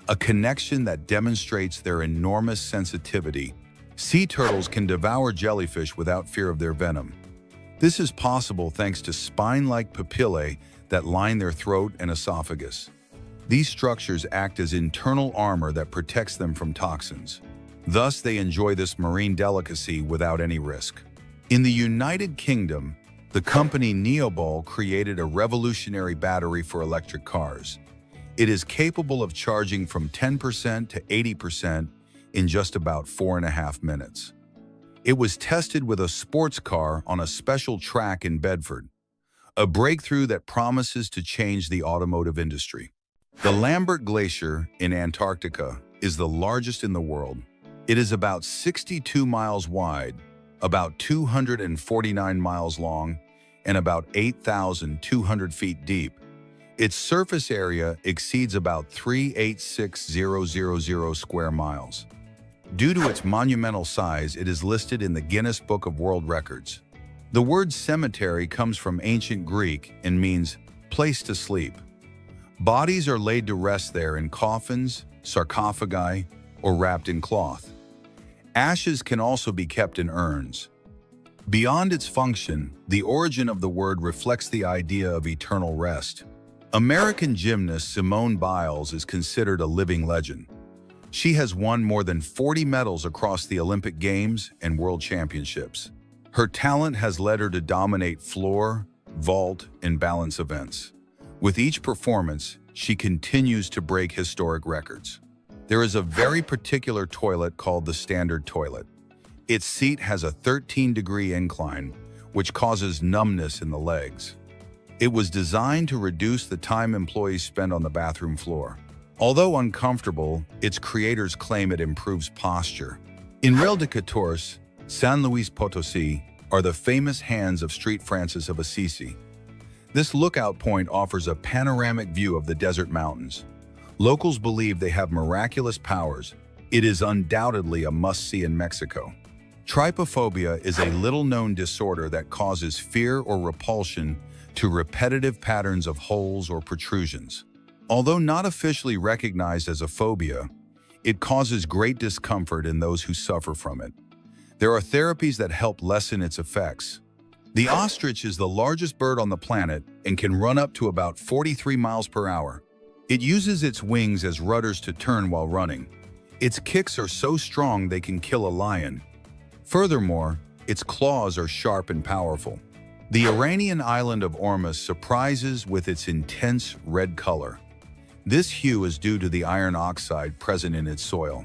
a connection that demonstrates their enormous sensitivity. Sea turtles can devour jellyfish without fear of their venom. This is possible thanks to spine-like papillae that line their throat and esophagus. These structures act as internal armor that protects them from toxins. Thus, they enjoy this marine delicacy without any risk. In the United Kingdom, the company Neobol created a revolutionary battery for electric cars. It is capable of charging from 10% to 80% in just about 4.5 minutes. It was tested with a sports car on a special track in Bedford, a breakthrough that promises to change the automotive industry. The Lambert Glacier in Antarctica is the largest in the world. It is about 62 miles wide, about 249 miles long, and about 8,200 feet deep. Its surface area exceeds about 386,000 square miles. Due to its monumental size, it is listed in the Guinness Book of World Records. The word cemetery comes from ancient Greek and means place to sleep. Bodies are laid to rest there in coffins, sarcophagi, or wrapped in cloth. Ashes can also be kept in urns. Beyond its function, the origin of the word reflects the idea of eternal rest. American gymnast Simone Biles is considered a living legend. She has won more than 40 medals across the Olympic Games and World Championships. Her talent has led her to dominate floor, vault, and balance events. With each performance, she continues to break historic records. There is a very particular toilet called the standard toilet. Its seat has a 13-degree incline, which causes numbness in the legs. It was designed to reduce the time employees spend on the bathroom floor. Although uncomfortable, its creators claim it improves posture. In Real de Catorce, San Luis Potosí, are the famous hands of St. Francis of Assisi. This lookout point offers a panoramic view of the desert mountains. Locals believe they have miraculous powers. It is undoubtedly a must-see in Mexico. Trypophobia is a little-known disorder that causes fear or repulsion to repetitive patterns of holes or protrusions. Although not officially recognized as a phobia, it causes great discomfort in those who suffer from it. There are therapies that help lessen its effects. The ostrich is the largest bird on the planet and can run up to about 43 miles per hour. It uses its wings as rudders to turn while running. Its kicks are so strong they can kill a lion. Furthermore, its claws are sharp and powerful. The Iranian island of Ormus surprises with its intense red color. This hue is due to the iron oxide present in its soil.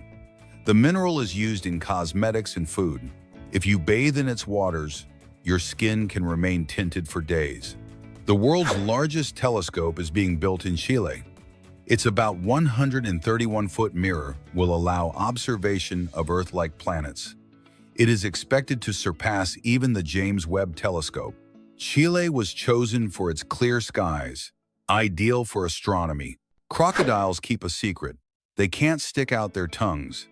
The mineral is used in cosmetics and food. If you bathe in its waters, your skin can remain tinted for days. The world's largest telescope is being built in Chile. Its about 131-foot mirror will allow observation of Earth-like planets. It is expected to surpass even the James Webb Telescope. Chile was chosen for its clear skies, ideal for astronomy. Crocodiles keep a secret. They can't stick out their tongues.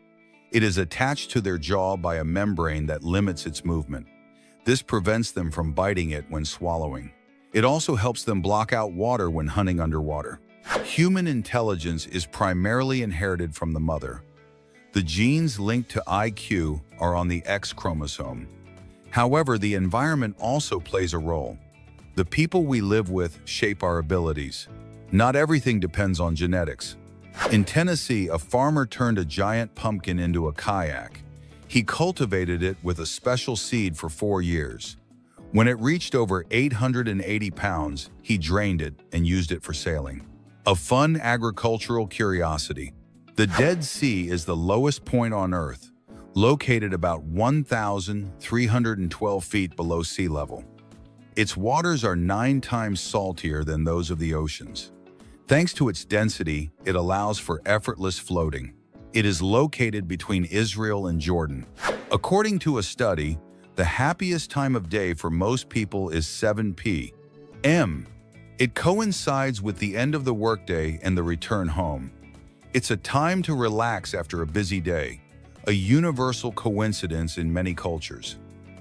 It is attached to their jaw by a membrane that limits its movement. This prevents them from biting it when swallowing. It also helps them block out water when hunting underwater. Human intelligence is primarily inherited from the mother. The genes linked to IQ are on the X chromosome. However, the environment also plays a role. The people we live with shape our abilities. Not everything depends on genetics. In Tennessee, a farmer turned a giant pumpkin into a kayak. He cultivated it with a special seed for 4 years. When it reached over 880 pounds, he drained it and used it for sailing. A fun agricultural curiosity. The Dead Sea is the lowest point on Earth, located about 1,312 feet below sea level. Its waters are 9 times saltier than those of the oceans. Thanks to its density, it allows for effortless floating. It is located between Israel and Jordan. According to a study, the happiest time of day for most people is 7 p.m. It coincides with the end of the workday and the return home. It's a time to relax after a busy day, a universal coincidence in many cultures.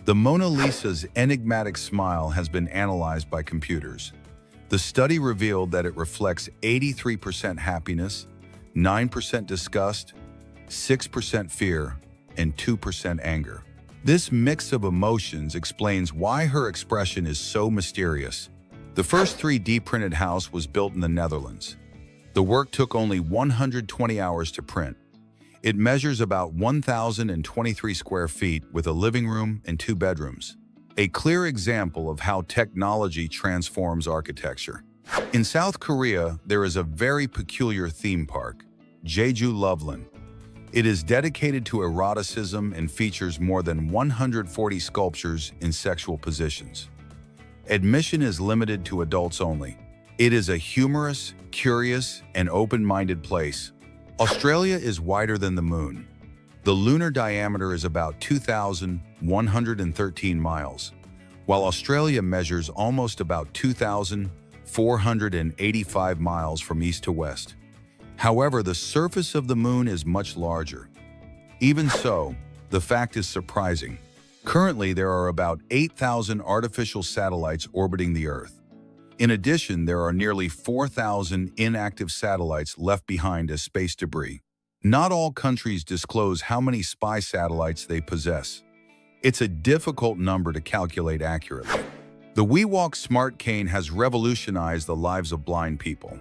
The Mona Lisa's enigmatic smile has been analyzed by computers. The study revealed that it reflects 83% happiness, 9% disgust, 6% fear, and 2% anger. This mix of emotions explains why her expression is so mysterious. The first 3D printed house was built in the Netherlands. The work took only 120 hours to print. It measures about 1,023 square feet with a living room and 2 bedrooms. A clear example of how technology transforms architecture. In South Korea, there is a very peculiar theme park, Jeju Loveland. It is dedicated to eroticism and features more than 140 sculptures in sexual positions. Admission is limited to adults only. It is a humorous, curious, and open-minded place. Australia is wider than the moon. The lunar diameter is about 2,113 miles, while Australia measures almost about 2,485 miles from east to west. However, the surface of the moon is much larger. Even so, the fact is surprising. Currently, there are about 8,000 artificial satellites orbiting the Earth. In addition, there are nearly 4,000 inactive satellites left behind as space debris. Not all countries disclose how many spy satellites they possess. It's a difficult number to calculate accurately. The WeWalk Smart Cane has revolutionized the lives of blind people.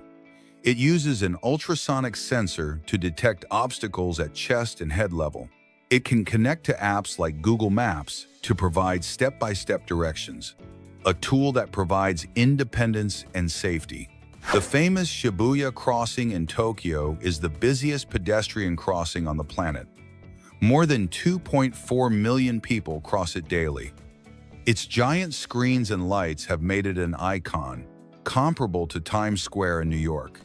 It uses an ultrasonic sensor to detect obstacles at chest and head level. It can connect to apps like Google Maps to provide step-by-step directions, a tool that provides independence and safety. The famous Shibuya crossing in Tokyo is the busiest pedestrian crossing on the planet. More than 2.4 million people cross it daily. Its giant screens and lights have made it an icon, comparable to Times Square in New York.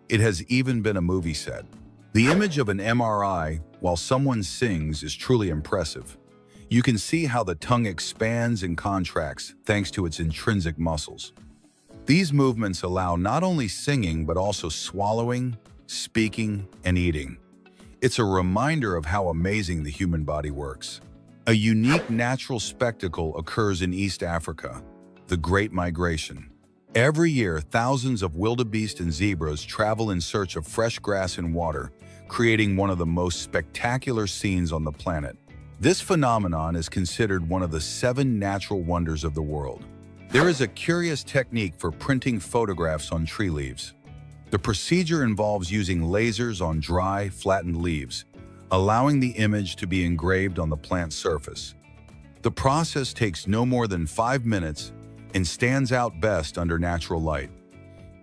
It has even been a movie set. The image of an MRI while someone sings is truly impressive. You can see how the tongue expands and contracts thanks to its intrinsic muscles. These movements allow not only singing but also swallowing, speaking, and eating. It's a reminder of how amazing the human body works. A unique natural spectacle occurs in East Africa, the Great Migration. Every year, thousands of wildebeest and zebras travel in search of fresh grass and water, creating one of the most spectacular scenes on the planet. This phenomenon is considered one of the 7 natural wonders of the world. There is a curious technique for printing photographs on tree leaves. The procedure involves using lasers on dry, flattened leaves, allowing the image to be engraved on the plant's surface. The process takes no more than 5 minutes and stands out best under natural light.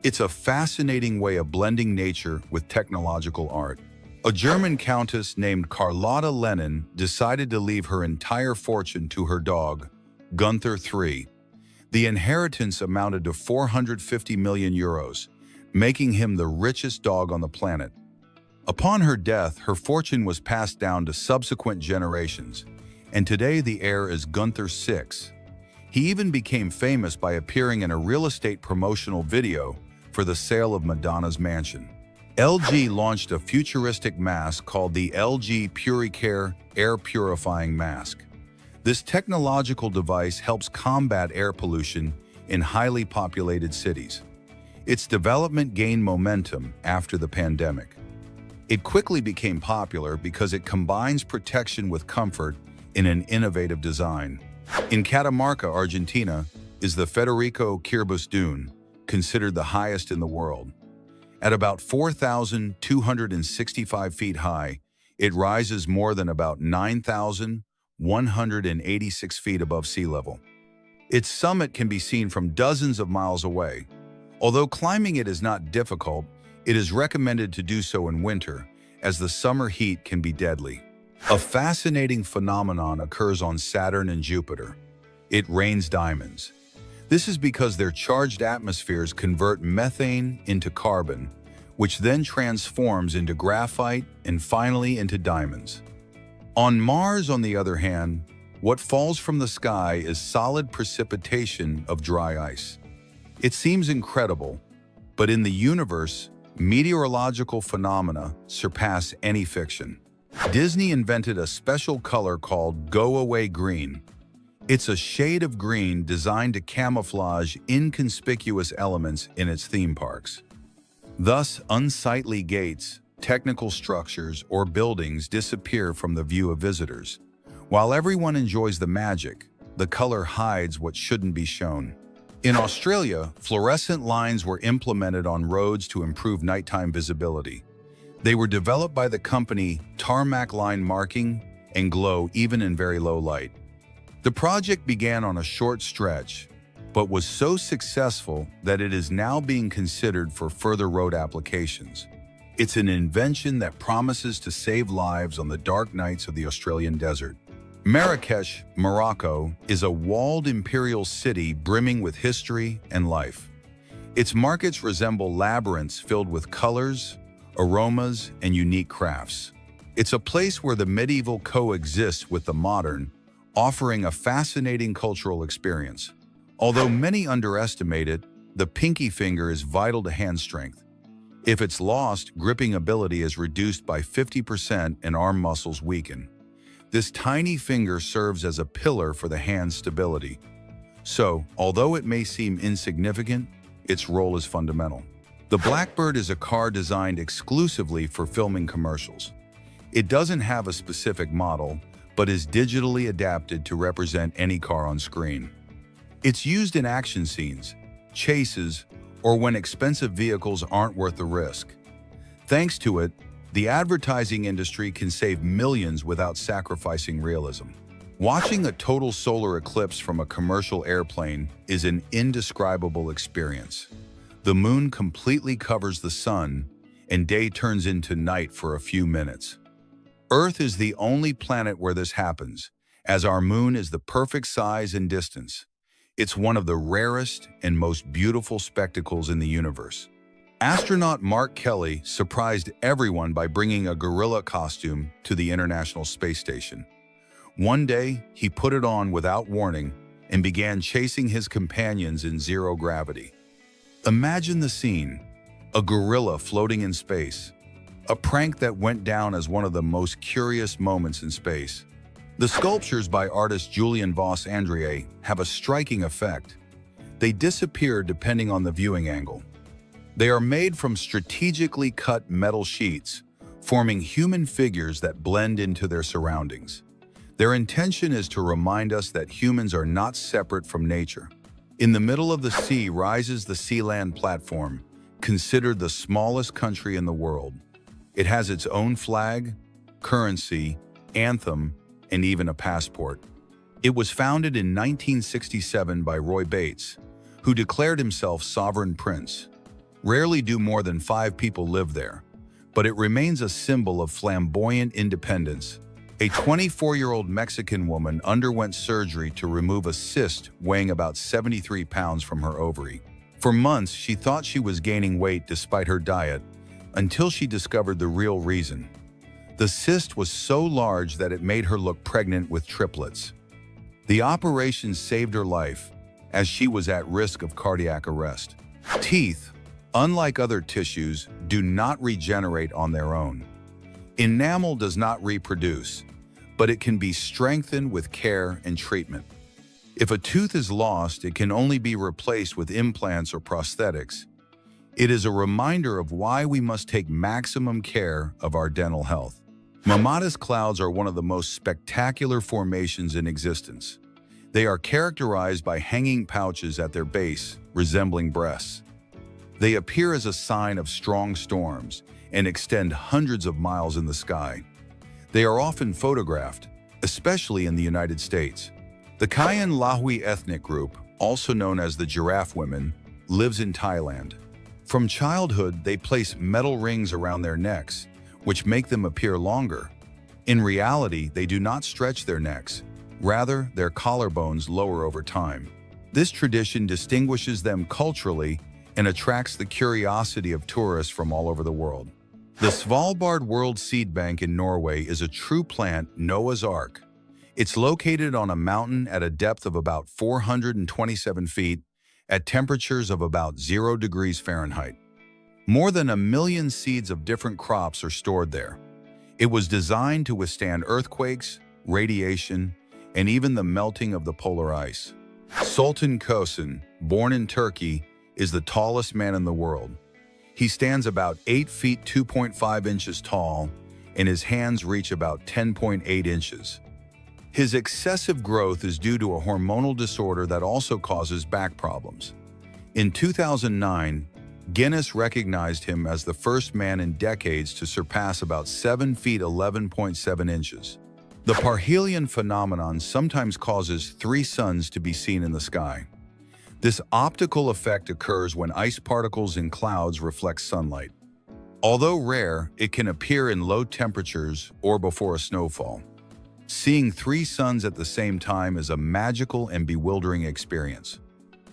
It's a fascinating way of blending nature with technological art. A German countess named Carlotta Lennon decided to leave her entire fortune to her dog, Gunther III. The inheritance amounted to 450 million euros, making him the richest dog on the planet. Upon her death, her fortune was passed down to subsequent generations, and today the heir is Gunther Six. He even became famous by appearing in a real estate promotional video for the sale of Madonna's mansion. LG launched a futuristic mask called the LG PuriCare Air Purifying Mask. This technological device helps combat air pollution in highly populated cities. Its development gained momentum after the pandemic. It quickly became popular because it combines protection with comfort in an innovative design. In Catamarca, Argentina, is the Federico Quirbus Dune, considered the highest in the world. At about 4,265 feet high, it rises more than about 9,186 feet above sea level. Its summit can be seen from dozens of miles away. Although climbing it is not difficult, it is recommended to do so in winter, as the summer heat can be deadly. A fascinating phenomenon occurs on Saturn and Jupiter. It rains diamonds. This is because their charged atmospheres convert methane into carbon, which then transforms into graphite and finally into diamonds. On Mars, on the other hand, what falls from the sky is solid precipitation of dry ice. It seems incredible, but in the universe, meteorological phenomena surpass any fiction. Disney invented a special color called go-away green. It's a shade of green designed to camouflage inconspicuous elements in its theme parks. Thus, unsightly gates, technical structures, or buildings disappear from the view of visitors. While everyone enjoys the magic, the color hides what shouldn't be shown. In Australia, fluorescent lines were implemented on roads to improve nighttime visibility. They were developed by the company Tarmac Line Marking and glow even in very low light. The project began on a short stretch, but was so successful that it is now being considered for further road applications. It's an invention that promises to save lives on the dark nights of the Australian desert. Marrakech, Morocco, is a walled imperial city brimming with history and life. Its markets resemble labyrinths filled with colors, aromas, and unique crafts. It's a place where the medieval coexists with the modern, offering a fascinating cultural experience. Although many underestimate it, the pinky finger is vital to hand strength. If it's lost, gripping ability is reduced by 50% and arm muscles weaken. This tiny finger serves as a pillar for the hand's stability. So, although it may seem insignificant, its role is fundamental. The Blackbird is a car designed exclusively for filming commercials. It doesn't have a specific model, but is digitally adapted to represent any car on screen. It's used in action scenes, chases, or when expensive vehicles aren't worth the risk. Thanks to it, the advertising industry can save millions without sacrificing realism. Watching a total solar eclipse from a commercial airplane is an indescribable experience. The moon completely covers the sun, and day turns into night for a few minutes. Earth is the only planet where this happens, as our moon is the perfect size and distance. It's one of the rarest and most beautiful spectacles in the universe. Astronaut Mark Kelly surprised everyone by bringing a gorilla costume to the International Space Station. One day, he put it on without warning and began chasing his companions in zero gravity. Imagine the scene, a gorilla floating in space, a prank that went down as one of the most curious moments in space. The sculptures by artist Julian Voss Andrié have a striking effect. They disappear depending on the viewing angle. They are made from strategically cut metal sheets, forming human figures that blend into their surroundings. Their intention is to remind us that humans are not separate from nature. In the middle of the sea rises the Sealand platform, considered the smallest country in the world. It has its own flag, currency, anthem, and even a passport. It was founded in 1967 by Roy Bates, who declared himself sovereign prince. Rarely do more than 5 people live there, but it remains a symbol of flamboyant independence. A 24-year-old Mexican woman underwent surgery to remove a cyst weighing about 73 pounds from her ovary. For months, she thought she was gaining weight despite her diet, until she discovered the real reason. The cyst was so large that it made her look pregnant with triplets. The operation saved her life, as she was at risk of cardiac arrest. Teeth, unlike other tissues, do not regenerate on their own. Enamel does not reproduce, but it can be strengthened with care and treatment. If a tooth is lost, it can only be replaced with implants or prosthetics. It is a reminder of why we must take maximum care of our dental health. Mammatus clouds are one of the most spectacular formations in existence. They are characterized by hanging pouches at their base, resembling breasts. They appear as a sign of strong storms and extend hundreds of miles in the sky. They are often photographed, especially in the United States. The Kayan Lahui ethnic group, also known as the giraffe women, lives in Thailand. From childhood, they place metal rings around their necks, which make them appear longer. In reality, they do not stretch their necks. Rather, their collarbones lower over time. This tradition distinguishes them culturally and attracts the curiosity of tourists from all over the world. The Svalbard World Seed Bank in Norway is a true plant Noah's Ark. It's located on a mountain at a depth of about 427 feet, at temperatures of about 0 degrees Fahrenheit. More than 1 million seeds of different crops are stored there. It was designed to withstand earthquakes, radiation, and even the melting of the polar ice. Sultan Kosin, born in Turkey, is the tallest man in the world. He stands about 8 feet 2.5 inches tall, and his hands reach about 10.8 inches. His excessive growth is due to a hormonal disorder that also causes back problems. In 2009, Guinness recognized him as the first man in decades to surpass about 7 feet 11.7 inches. The parhelion phenomenon sometimes causes 3 suns to be seen in the sky. This optical effect occurs when ice particles in clouds reflect sunlight. Although rare, it can appear in low temperatures or before a snowfall. Seeing 3 suns at the same time is a magical and bewildering experience.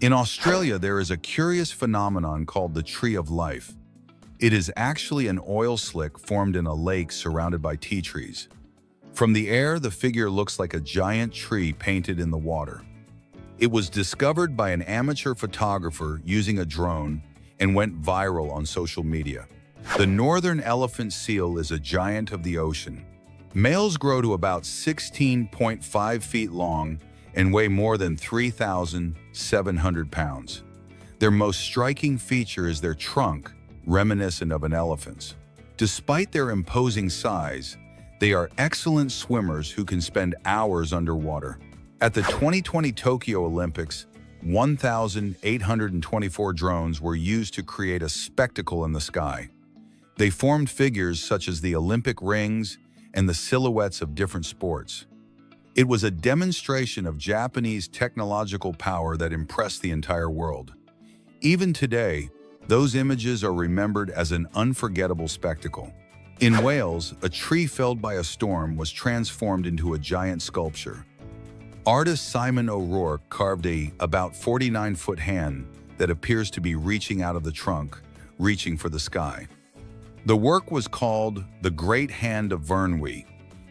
In Australia, there is a curious phenomenon called the Tree of Life. It is actually an oil slick formed in a lake surrounded by tea trees. From the air, the figure looks like a giant tree painted in the water. It was discovered by an amateur photographer using a drone and went viral on social media. The northern elephant seal is a giant of the ocean. Males grow to about 16.5 feet long and weigh more than 3,700 pounds. Their most striking feature is their trunk, reminiscent of an elephant's. Despite their imposing size, they are excellent swimmers who can spend hours underwater. At the 2020 Tokyo Olympics, 1,824 drones were used to create a spectacle in the sky. They formed figures such as the Olympic rings and the silhouettes of different sports. It was a demonstration of Japanese technological power that impressed the entire world. Even today, those images are remembered as an unforgettable spectacle. In Wales, a tree felled by a storm was transformed into a giant sculpture. Artist Simon O'Rourke carved a about 49-foot hand that appears to be reaching out of the trunk, reaching for the sky. The work was called The Great Hand of Vernwy.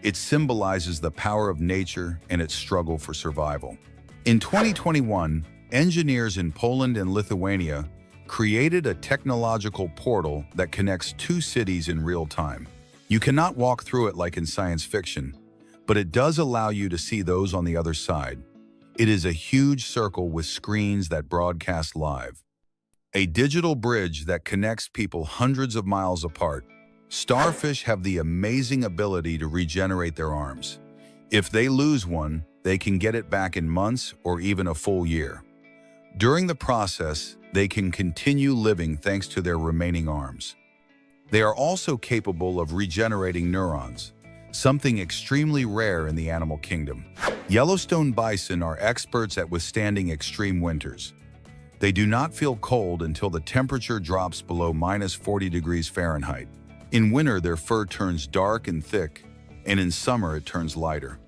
It symbolizes the power of nature and its struggle for survival. In 2021, engineers in Poland and Lithuania created a technological portal that connects 2 cities in real time. You cannot walk through it like in science fiction, but it does allow you to see those on the other side. It is a huge circle with screens that broadcast live. A digital bridge that connects people hundreds of miles apart. Starfish have the amazing ability to regenerate their arms. If they lose one, they can get it back in months or even a full year. During the process, they can continue living thanks to their remaining arms. They are also capable of regenerating neurons, something extremely rare in the animal kingdom. Yellowstone bison are experts at withstanding extreme winters. They do not feel cold until the temperature drops below -40 degrees Fahrenheit. In winter, their fur turns dark and thick, and in summer it turns lighter.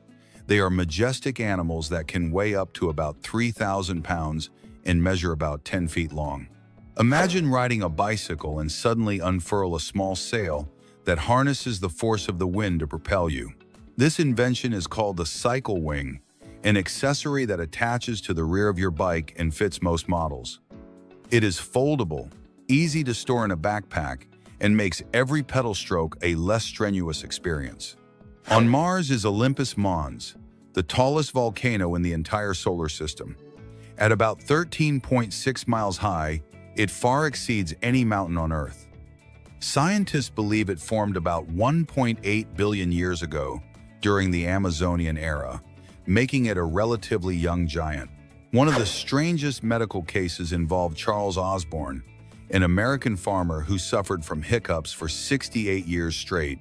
They are majestic animals that can weigh up to about 3,000 pounds and measure about 10 feet long. Imagine riding a bicycle and suddenly unfurl a small sail that harnesses the force of the wind to propel you. This invention is called the cycle wing, an accessory that attaches to the rear of your bike and fits most models. It is foldable, easy to store in a backpack, and makes every pedal stroke a less strenuous experience. On Mars is Olympus Mons, the tallest volcano in the entire solar system. At about 13.6 miles high, it far exceeds any mountain on Earth. Scientists believe it formed about 1.8 billion years ago during the Amazonian era, making it a relatively young giant. One of the strangest medical cases involved Charles Osborne, an American farmer who suffered from hiccups for 68 years straight.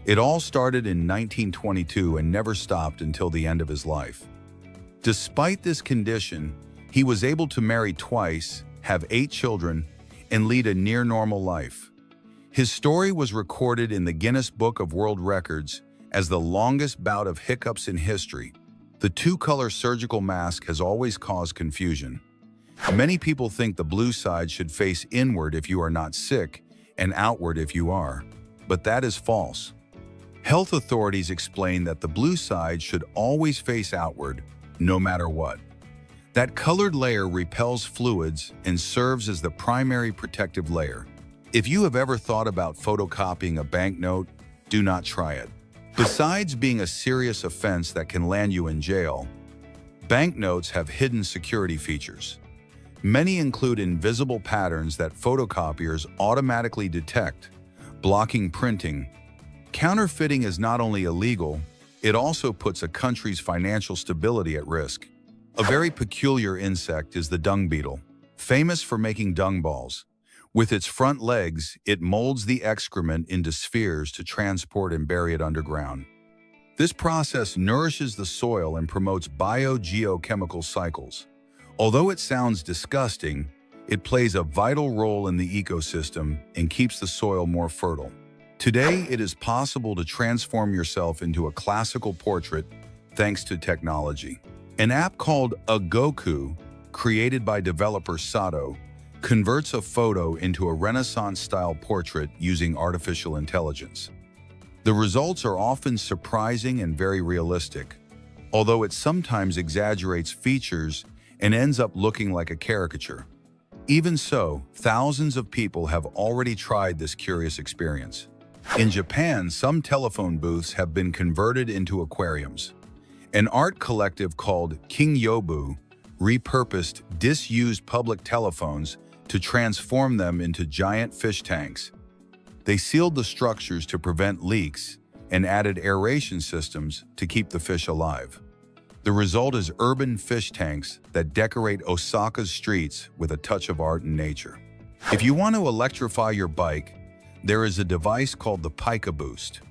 It all started in 1922 and never stopped until the end of his life. Despite this condition, he was able to marry twice, have 8 children, and lead a near-normal life. His story was recorded in the Guinness Book of World Records as the longest bout of hiccups in history. The 2-color surgical mask has always caused confusion. Many people think the blue side should face inward if you are not sick and outward if you are, but that is false. Health authorities explain that the blue side should always face outward, no matter what. That colored layer repels fluids and serves as the primary protective layer. If you have ever thought about photocopying a banknote, do not try it. Besides being a serious offense that can land you in jail, banknotes have hidden security features. Many include invisible patterns that photocopiers automatically detect, blocking printing. Counterfeiting is not only illegal, it also puts a country's financial stability at risk. A very peculiar insect is the dung beetle, famous for making dung balls. With its front legs, it molds the excrement into spheres to transport and bury it underground. This process nourishes the soil and promotes biogeochemical cycles. Although it sounds disgusting, it plays a vital role in the ecosystem and keeps the soil more fertile. Today, it is possible to transform yourself into a classical portrait thanks to technology. An app called Goku, created by developer Sato, converts a photo into a Renaissance-style portrait using artificial intelligence. The results are often surprising and very realistic, although it sometimes exaggerates features and ends up looking like a caricature. Even so, thousands of people have already tried this curious experience. In Japan, some telephone booths have been converted into aquariums. An art collective called King Yobu repurposed disused public telephones to transform them into giant fish tanks. They sealed the structures to prevent leaks and added aeration systems to keep the fish alive. The result is urban fish tanks that decorate Osaka's streets with a touch of art and nature. If you want to electrify your bike, there is a device called the Pika Boost.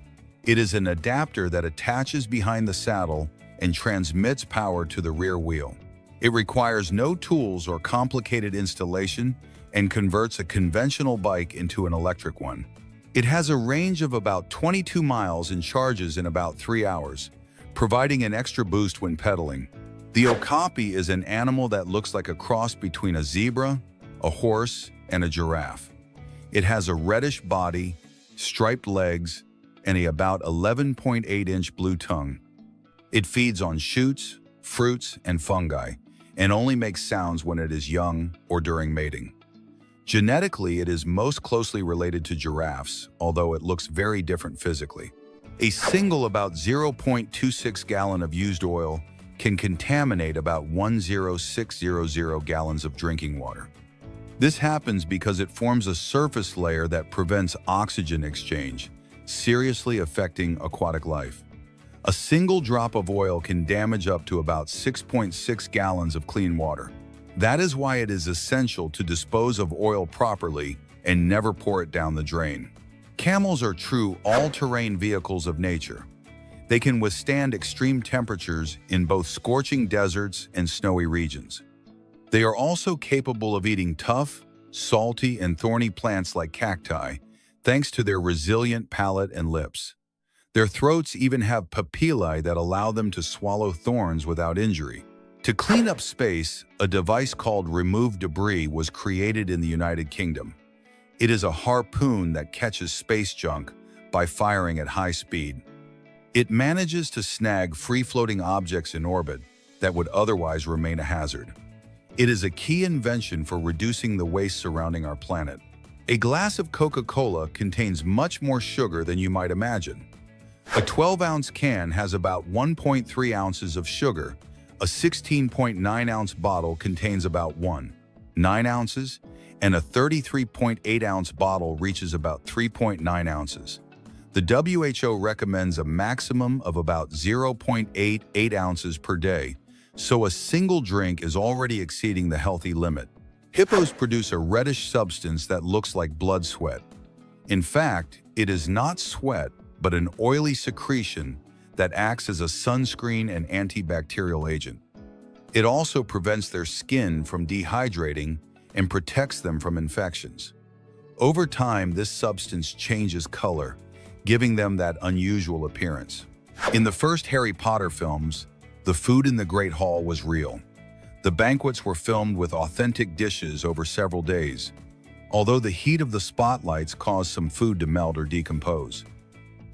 It is an adapter that attaches behind the saddle and transmits power to the rear wheel. It requires no tools or complicated installation and converts a conventional bike into an electric one. It has a range of about 22 miles and charges in about 3 hours, providing an extra boost when pedaling. The okapi is an animal that looks like a cross between a zebra, a horse, and a giraffe. It has a reddish body, striped legs, and a about 11.8-inch blue tongue. It feeds on shoots, fruits, and fungi, and only makes sounds when it is young or during mating. Genetically, it is most closely related to giraffes, although it looks very different physically. A single about 0.26 gallon of used oil can contaminate about 10600 gallons of drinking water. This happens because it forms a surface layer that prevents oxygen exchange, seriously affecting aquatic life. A single drop of oil can damage up to about 6.6 gallons of clean water. That is why it is essential to dispose of oil properly and never pour it down the drain. Camels are true all-terrain vehicles of nature. They can withstand extreme temperatures in both scorching deserts and snowy regions. They are also capable of eating tough, salty, and thorny plants like cacti, thanks to their resilient palate and lips. Their throats even have papillae that allow them to swallow thorns without injury. To clean up space, a device called Remove Debris was created in the United Kingdom. It is a harpoon that catches space junk, by firing at high speed. It manages to snag free-floating objects in orbit that would otherwise remain a hazard. It is a key invention for reducing the waste surrounding our planet. A glass of Coca-Cola contains much more sugar than you might imagine. A 12-ounce can has about 1.3 ounces of sugar. A 16.9-ounce bottle contains about 1.9 ounces, and a 33.8-ounce bottle reaches about 3.9 ounces. The WHO recommends a maximum of about 0.88 ounces per day, so a single drink is already exceeding the healthy limit. Hippos produce a reddish substance that looks like blood sweat. In fact, it is not sweat, but an oily secretion that acts as a sunscreen and antibacterial agent. It also prevents their skin from dehydrating and protects them from infections. Over time, this substance changes color, giving them that unusual appearance. In the first Harry Potter films, the food in the Great Hall was real. The banquets were filmed with authentic dishes over several days, although the heat of the spotlights caused some food to melt or decompose.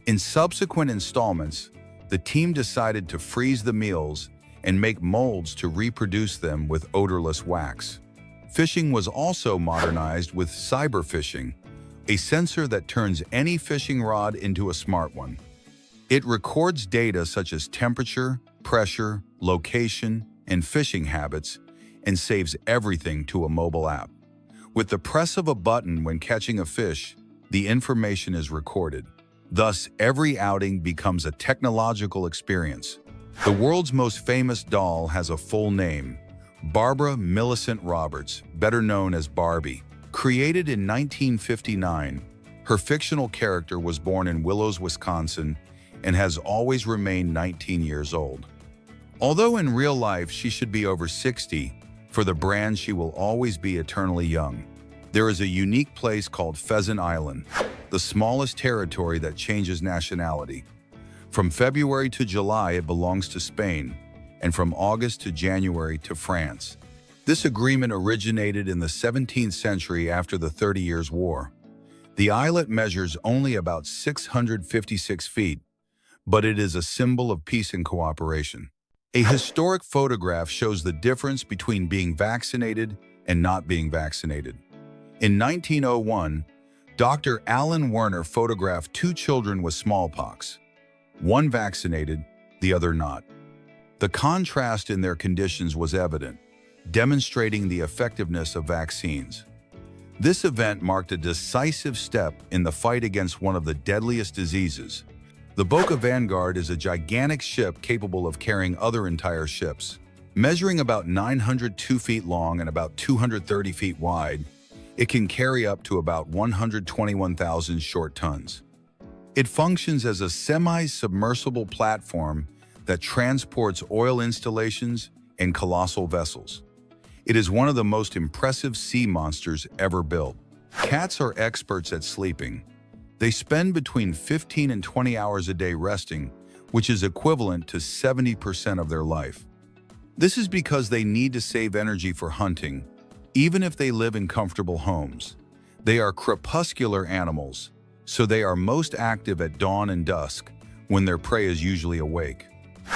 In subsequent installments, the team decided to freeze the meals and make molds to reproduce them with odorless wax. Fishing was also modernized with cyberfishing, a sensor that turns any fishing rod into a smart one. It records data such as temperature, pressure, location, and fishing habits, and saves everything to a mobile app. With the press of a button when catching a fish, the information is recorded. Thus, every outing becomes a technological experience. The world's most famous doll has a full name, Barbara Millicent Roberts, better known as Barbie. Created in 1959, her fictional character was born in Willows, Wisconsin, and has always remained 19 years old. Although in real life she should be over 60, for the brand she will always be eternally young. There is a unique place called Pheasant Island, the smallest territory that changes nationality. From February to July, it belongs to Spain, and from August to January to France. This agreement originated in the 17th century after the 30 Years' War. The islet measures only about 656 feet, but it is a symbol of peace and cooperation. A historic photograph shows the difference between being vaccinated and not being vaccinated. In 1901, Dr. Alan Werner photographed two children with smallpox, one vaccinated, the other not. The contrast in their conditions was evident, demonstrating the effectiveness of vaccines. This event marked a decisive step in the fight against one of the deadliest diseases. The Boca Vanguard is a gigantic ship capable of carrying other entire ships. Measuring about 902 feet long and about 230 feet wide, it can carry up to about 121,000 short tons. It functions as a semi-submersible platform that transports oil installations and colossal vessels. It is one of the most impressive sea monsters ever built. Cats are experts at sleeping. They spend between 15 and 20 hours a day resting, which is equivalent to 70% of their life. This is because they need to save energy for hunting, even if they live in comfortable homes. They are crepuscular animals, so they are most active at dawn and dusk, when their prey is usually awake.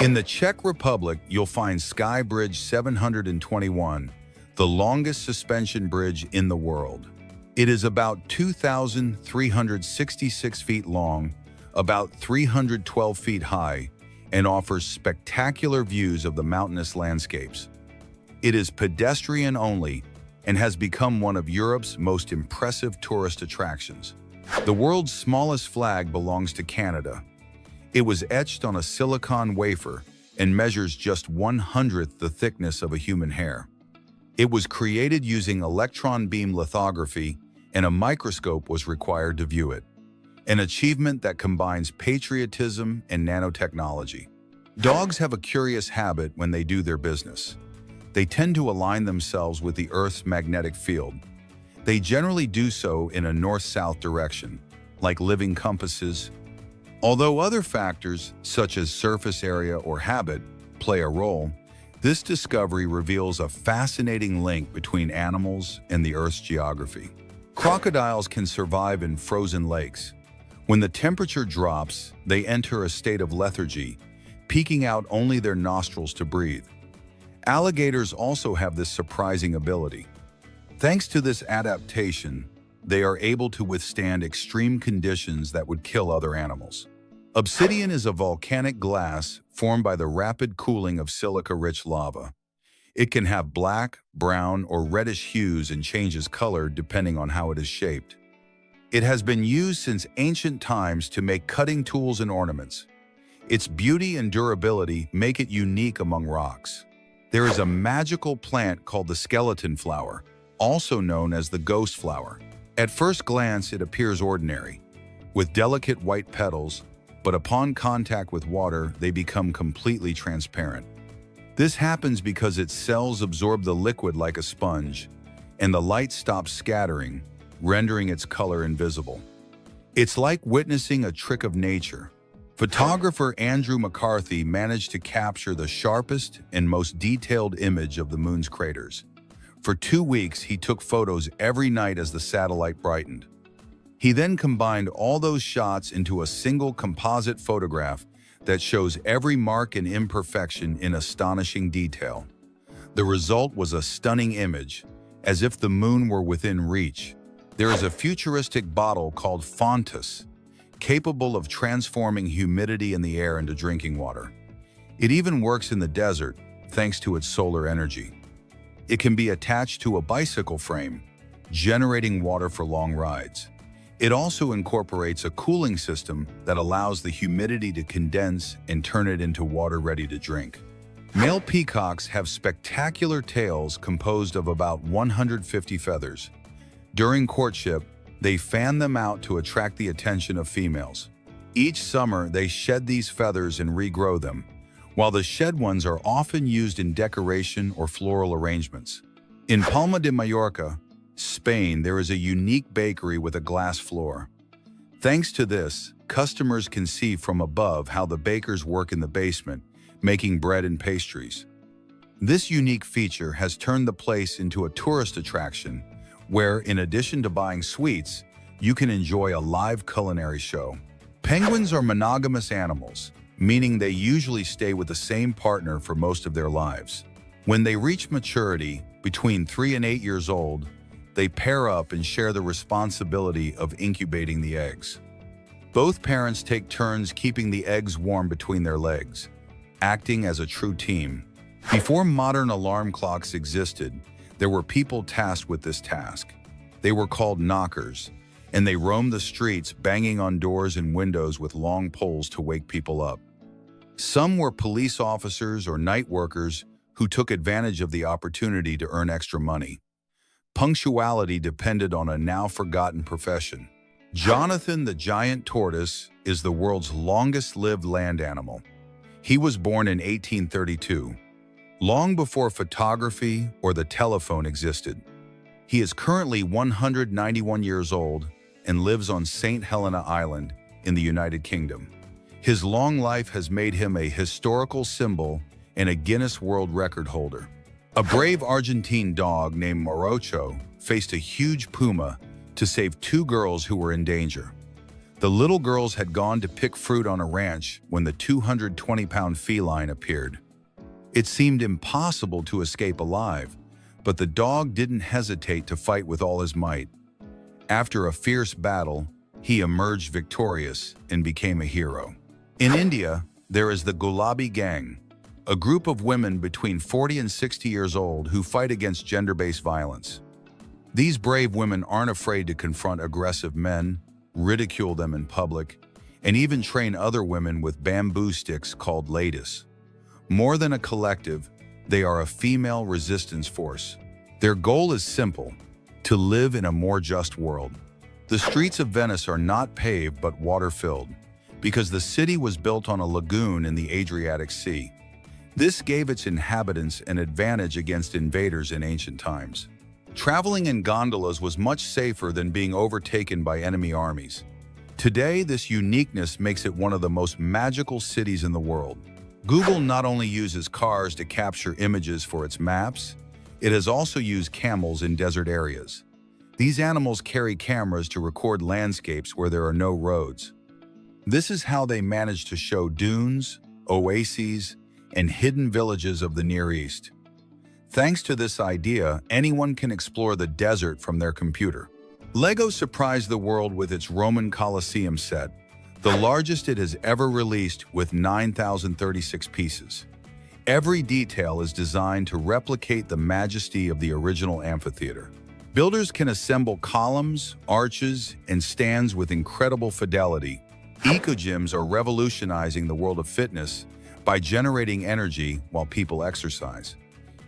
In the Czech Republic, you'll find Sky Bridge 721, the longest suspension bridge in the world. It is about 2,366 feet long, about 312 feet high, and offers spectacular views of the mountainous landscapes. It is pedestrian only and has become one of Europe's most impressive tourist attractions. The world's smallest flag belongs to Canada. It was etched on a silicon wafer and measures just 1/100th the thickness of a human hair. It was created using electron beam lithography, and a microscope was required to view it, an achievement that combines patriotism and nanotechnology. Dogs have a curious habit when they do their business. They tend to align themselves with the Earth's magnetic field. They generally do so in a north-south direction, like living compasses. Although other factors, such as surface area or habit, play a role, this discovery reveals a fascinating link between animals and the Earth's geography. Crocodiles can survive in frozen lakes, When the temperature drops, they enter a state of lethargy, peeking out only their nostrils to breathe. Alligators also have this surprising ability. Thanks to this adaptation, they are able to withstand extreme conditions that would kill other animals. Obsidian is a volcanic glass formed by the rapid cooling of silica-rich lava. It can have black, brown, or reddish hues and changes color depending on how it is shaped. It has been used since ancient times to make cutting tools and ornaments. Its beauty and durability make it unique among rocks. There is a magical plant called the skeleton flower, also known as the ghost flower. At first glance, it appears ordinary, with delicate white petals, but upon contact with water, they become completely transparent. This happens because its cells absorb the liquid like a sponge, and the light stops scattering, rendering its color invisible. It's like witnessing a trick of nature. Photographer Andrew McCarthy managed to capture the sharpest and most detailed image of the moon's craters. For 2 weeks, he took photos every night as the satellite brightened. He then combined all those shots into a single composite photograph that shows every mark and imperfection in astonishing detail. The result was a stunning image, as if the moon were within reach. There is a futuristic bottle called Fontus, capable of transforming humidity in the air into drinking water. It even works in the desert, thanks to its solar energy. It can be attached to a bicycle frame, generating water for long rides. It also incorporates a cooling system that allows the humidity to condense and turn it into water ready to drink. Male peacocks have spectacular tails composed of about 150 feathers. During courtship, they fan them out to attract the attention of females. Each summer, they shed these feathers and regrow them, while the shed ones are often used in decoration or floral arrangements. In Palma de Mallorca, Spain, there is a unique bakery with a glass floor. Thanks to this, customers can see from above how the bakers work in the basement, making bread and pastries. This unique feature has turned the place into a tourist attraction, where, in addition to buying sweets, you can enjoy a live culinary show. Penguins are monogamous animals, meaning they usually stay with the same partner for most of their lives. When they reach maturity, between 3 and 8 years old, they pair up and share the responsibility of incubating the eggs. Both parents take turns keeping the eggs warm between their legs, acting as a true team. Before modern alarm clocks existed, there were people tasked with this task. They were called knockers, and they roamed the streets banging on doors and windows with long poles to wake people up. Some were police officers or night workers who took advantage of the opportunity to earn extra money. Punctuality depended on a now-forgotten profession. Jonathan the giant tortoise is the world's longest-lived land animal. He was born in 1832, long before photography or the telephone existed. He is currently 191 years old and lives on St. Helena Island in the United Kingdom. His long life has made him a historical symbol and a Guinness World Record holder. A brave Argentine dog named Morocho faced a huge puma to save 2 girls who were in danger. The little girls had gone to pick fruit on a ranch when the 220-pound feline appeared. It seemed impossible to escape alive, but the dog didn't hesitate to fight with all his might. After a fierce battle, he emerged victorious and became a hero. In India, there is the Gulabi Gang, a group of women between 40 and 60 years old who fight against gender-based violence. These brave women aren't afraid to confront aggressive men, ridicule them in public, and even train other women with bamboo sticks called ladies. More than a collective, they are a female resistance force. Their goal is simple: to live in a more just world. The streets of Venice are not paved but water-filled, because the city was built on a lagoon in the Adriatic Sea. This gave its inhabitants an advantage against invaders in ancient times. Traveling in gondolas was much safer than being overtaken by enemy armies. Today, this uniqueness makes it one of the most magical cities in the world. Google not only uses cars to capture images for its maps, it has also used camels in desert areas. These animals carry cameras to record landscapes where there are no roads. This is how they manage to show dunes, oases, and hidden villages of the Near East. Thanks to this idea, anyone can explore the desert from their computer. LEGO surprised the world with its Roman Colosseum set, the largest it has ever released with 9,036 pieces. Every detail is designed to replicate the majesty of the original amphitheater. Builders can assemble columns, arches, and stands with incredible fidelity. Eco-gyms are revolutionizing the world of fitness by generating energy while people exercise.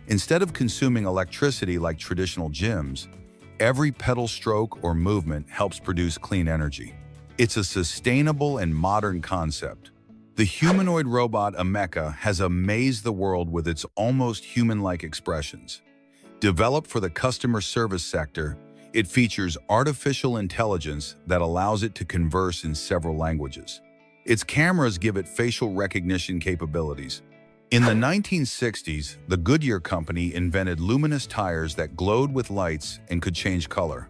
Instead of consuming electricity like traditional gyms, every pedal stroke or movement helps produce clean energy. It's a sustainable and modern concept. The humanoid robot Ameca has amazed the world with its almost human-like expressions. Developed for the customer service sector, it features artificial intelligence that allows it to converse in several languages. Its cameras give it facial recognition capabilities. In the 1960s, the Goodyear company invented luminous tires that glowed with lights and could change color.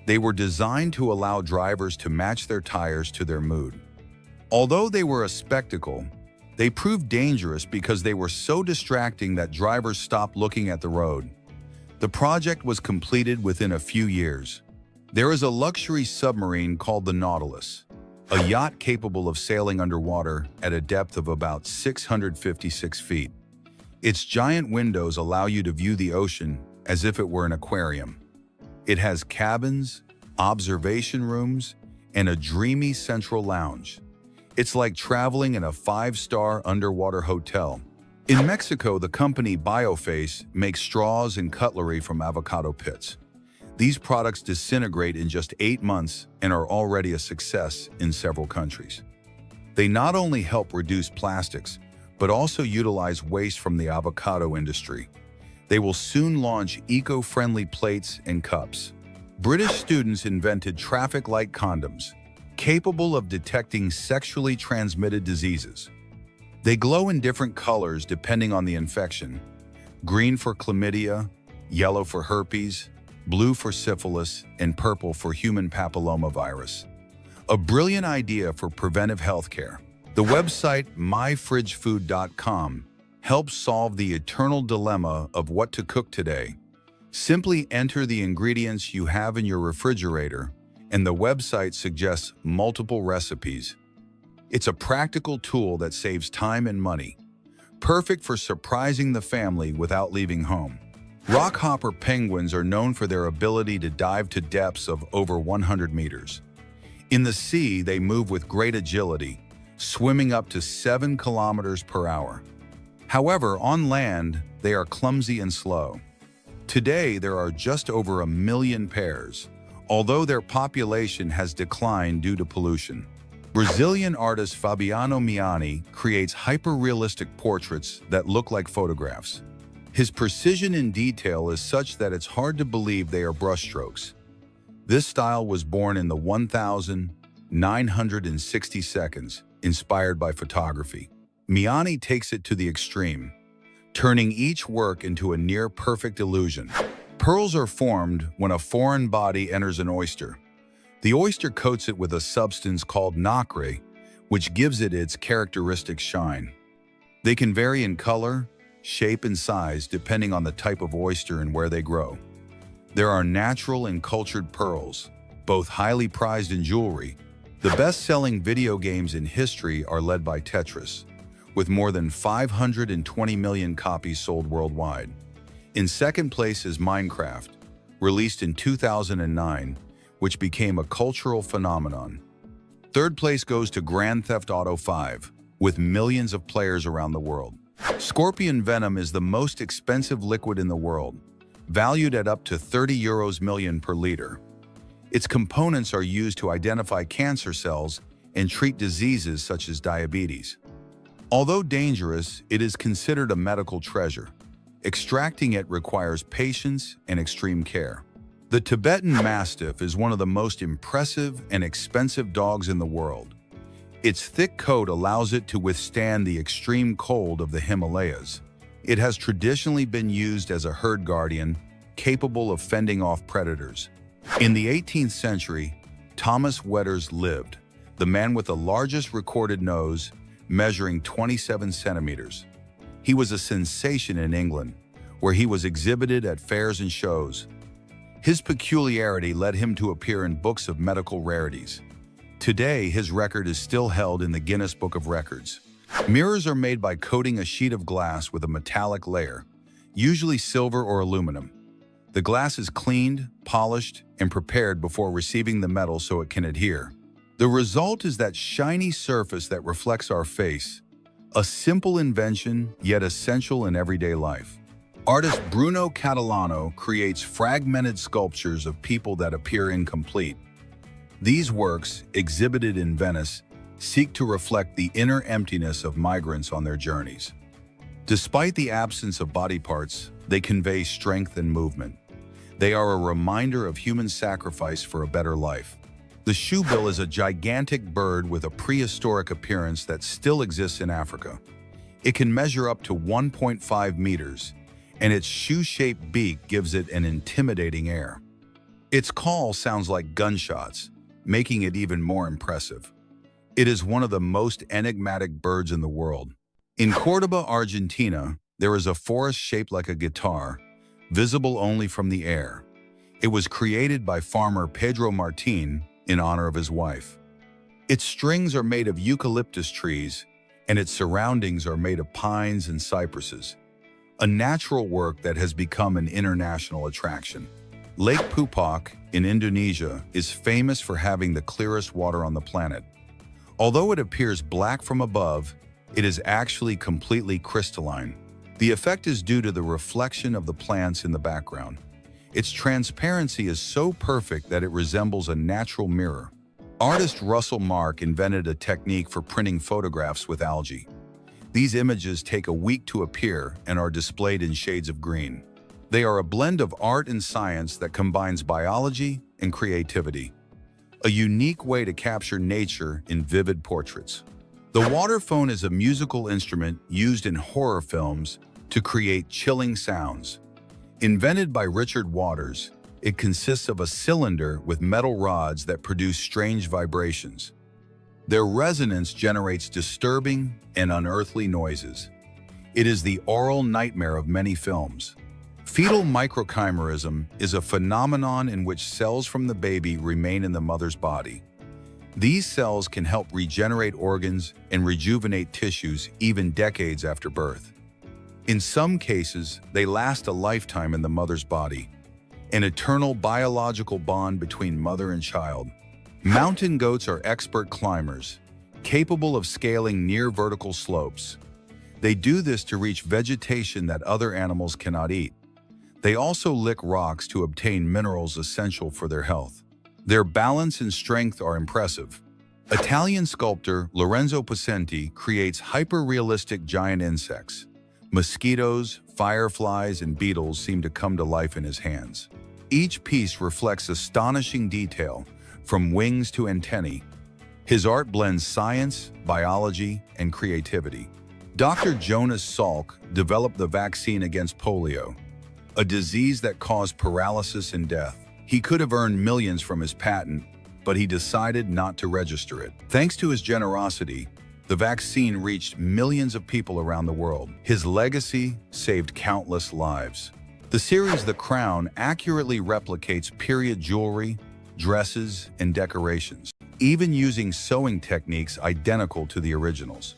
They were designed to allow drivers to match their tires to their mood. Although they were a spectacle, they proved dangerous because they were so distracting that drivers stopped looking at the road. The project was completed within a few years. There is a luxury submarine called the Nautilus, a yacht capable of sailing underwater at a depth of about 656 feet. Its giant windows allow you to view the ocean as if it were an aquarium. It has cabins, observation rooms, and a dreamy central lounge. It's like traveling in a 5-star underwater hotel. In Mexico, the company Bioface makes straws and cutlery from avocado pits. These products disintegrate in just 8 months and are already a success in several countries. They not only help reduce plastics, but also utilize waste from the avocado industry. They will soon launch eco-friendly plates and cups. British students invented traffic light condoms, capable of detecting sexually transmitted diseases. They glow in different colors depending on the infection: green for chlamydia, yellow for herpes, blue for syphilis, and purple for human papillomavirus. A brilliant idea for preventive healthcare. The website myfridgefood.com helps solve the eternal dilemma of what to cook today. Simply enter the ingredients you have in your refrigerator, and the website suggests multiple recipes. It's a practical tool that saves time and money, perfect for surprising the family without leaving home. Rockhopper penguins are known for their ability to dive to depths of over 100 meters. In the sea, they move with great agility, swimming up to 7 kilometers per hour. However, on land, they are clumsy and slow. Today, there are just over 1 million pairs, although their population has declined due to pollution. Brazilian artist Fabiano Miani creates hyper-realistic portraits that look like photographs. His precision in detail is such that it's hard to believe they are brushstrokes. This style was born in the 1960 seconds, inspired by photography. Miani takes it to the extreme, turning each work into a near-perfect illusion. Pearls are formed when a foreign body enters an oyster. The oyster coats it with a substance called nacre, which gives it its characteristic shine. They can vary in color, shape, and size depending on the type of oyster and where they grow. There are natural and cultured pearls, both highly prized in jewelry. The best-selling video games in history are led by Tetris, with more than 520 million copies sold worldwide. In second place is Minecraft, released in 2009, which became a cultural phenomenon. Third place goes to Grand Theft Auto 5, with millions of players around the world. Scorpion venom is the most expensive liquid in the world, valued at up to €30 million per liter. Its components are used to identify cancer cells and treat diseases such as diabetes. Although dangerous, it is considered a medical treasure. Extracting it requires patience and extreme care. The Tibetan Mastiff is one of the most impressive and expensive dogs in the world. Its thick coat allows it to withstand the extreme cold of the Himalayas. It has traditionally been used as a herd guardian, capable of fending off predators. In the 18th century, Thomas Wetters lived, the man with the largest recorded nose, measuring 27 centimeters. He was a sensation in England, where he was exhibited at fairs and shows. His peculiarity led him to appear in books of medical rarities. Today, his record is still held in the Guinness Book of Records. Mirrors are made by coating a sheet of glass with a metallic layer, usually silver or aluminum. The glass is cleaned, polished, and prepared before receiving the metal so it can adhere. The result is that shiny surface that reflects our face, a simple invention yet essential in everyday life. Artist Bruno Catalano creates fragmented sculptures of people that appear incomplete. These works, exhibited in Venice, seek to reflect the inner emptiness of migrants on their journeys. Despite the absence of body parts, they convey strength and movement. They are a reminder of human sacrifice for a better life. The shoebill is a gigantic bird with a prehistoric appearance that still exists in Africa. It can measure up to 1.5 meters, and its shoe-shaped beak gives it an intimidating air. Its call sounds like gunshots, making it even more impressive. It is one of the most enigmatic birds in the world. In Córdoba, Argentina, there is a forest shaped like a guitar, visible only from the air. It was created by farmer Pedro Martin in honor of his wife. Its strings are made of eucalyptus trees, and its surroundings are made of pines and cypresses, a natural work that has become an international attraction. Lake Pupak in Indonesia is famous for having the clearest water on the planet. Although it appears black from above, it is actually completely crystalline. The effect is due to the reflection of the plants in the background. Its transparency is so perfect that it resembles a natural mirror. Artist Russell Mark invented a technique for printing photographs with algae. These images take a week to appear and are displayed in shades of green. They are a blend of art and science that combines biology and creativity, a unique way to capture nature in vivid portraits. The waterphone is a musical instrument used in horror films to create chilling sounds. Invented by Richard Waters, it consists of a cylinder with metal rods that produce strange vibrations. Their resonance generates disturbing and unearthly noises. It is the oral nightmare of many films. Fetal microchimerism is a phenomenon in which cells from the baby remain in the mother's body. These cells can help regenerate organs and rejuvenate tissues even decades after birth. In some cases, they last a lifetime in the mother's body, an eternal biological bond between mother and child. Mountain goats are expert climbers, capable of scaling near vertical slopes. They do this to reach vegetation that other animals cannot eat. They also lick rocks to obtain minerals essential for their health. Their balance and strength are impressive. Italian sculptor Lorenzo Pacenti creates hyper-realistic giant insects. Mosquitoes, fireflies, and beetles seem to come to life in his hands. Each piece reflects astonishing detail, from wings to antennae. His art blends science, biology, and creativity. Dr. Jonas Salk developed the vaccine against polio, a disease that caused paralysis and death. He could have earned millions from his patent, but he decided not to register it. Thanks to his generosity, the vaccine reached millions of people around the world. His legacy saved countless lives. The series The Crown accurately replicates period jewelry, dresses, and decorations, even using sewing techniques identical to the originals.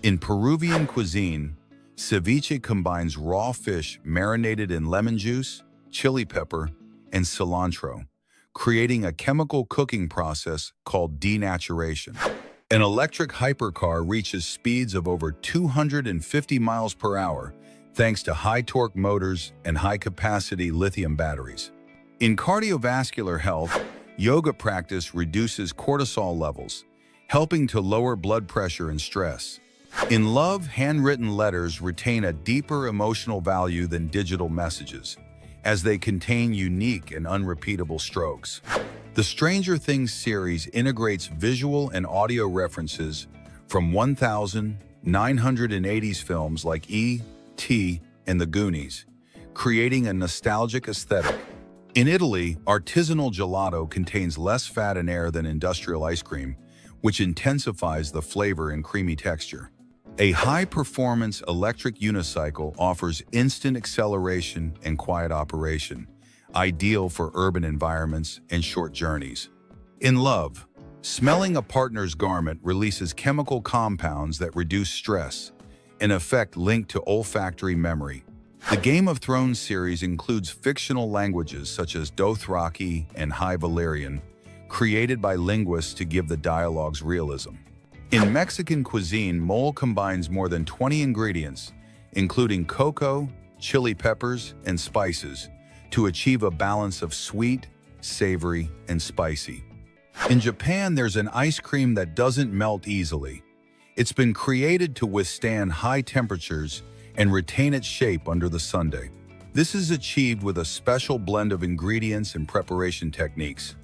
In Peruvian cuisine, ceviche combines raw fish marinated in lemon juice, chili pepper, and cilantro, creating a chemical cooking process called denaturation. An electric hypercar reaches speeds of over 250 miles per hour thanks to high-torque motors and high-capacity lithium batteries. In cardiovascular health, yoga practice reduces cortisol levels, helping to lower blood pressure and stress. In love, handwritten letters retain a deeper emotional value than digital messages, as they contain unique and unrepeatable strokes. The Stranger Things series integrates visual and audio references from 1980s films like E.T. and The Goonies, creating a nostalgic aesthetic. In Italy, artisanal gelato contains less fat and air than industrial ice cream, which intensifies the flavor and creamy texture. A high-performance electric unicycle offers instant acceleration and quiet operation, ideal for urban environments and short journeys. In love, smelling a partner's garment releases chemical compounds that reduce stress, an effect linked to olfactory memory. The Game of Thrones series includes fictional languages such as Dothraki and High Valyrian, created by linguists to give the dialogues realism. In Mexican cuisine, mole combines more than 20 ingredients, including cocoa, chili peppers, and spices, to achieve a balance of sweet, savory, and spicy. In Japan, there's an ice cream that doesn't melt easily. It's been created to withstand high temperatures and retain its shape under the sundae. This is achieved with a special blend of ingredients and preparation techniques.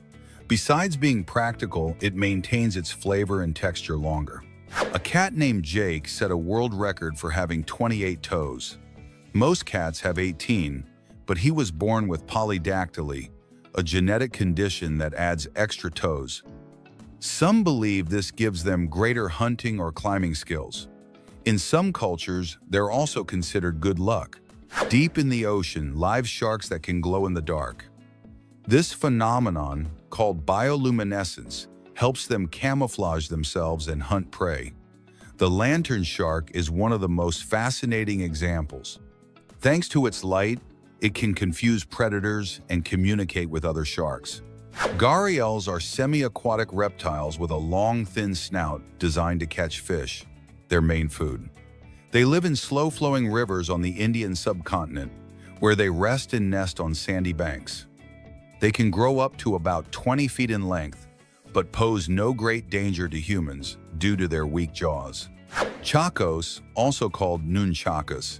Besides being practical, it maintains its flavor and texture longer. A cat named Jake set a world record for having 28 toes. Most cats have 18, but he was born with polydactyly, a genetic condition that adds extra toes. Some believe this gives them greater hunting or climbing skills. In some cultures, they're also considered good luck. Deep in the ocean, live sharks that can glow in the dark. This phenomenon, called bioluminescence, helps them camouflage themselves and hunt prey. The lantern shark is one of the most fascinating examples. Thanks to its light, it can confuse predators and communicate with other sharks. Gharials are semi-aquatic reptiles with a long, thin snout designed to catch fish, their main food. They live in slow-flowing rivers on the Indian subcontinent, where they rest and nest on sandy banks. They can grow up to about 20 feet in length, but pose no great danger to humans due to their weak jaws. Chacos, also called nunchakas,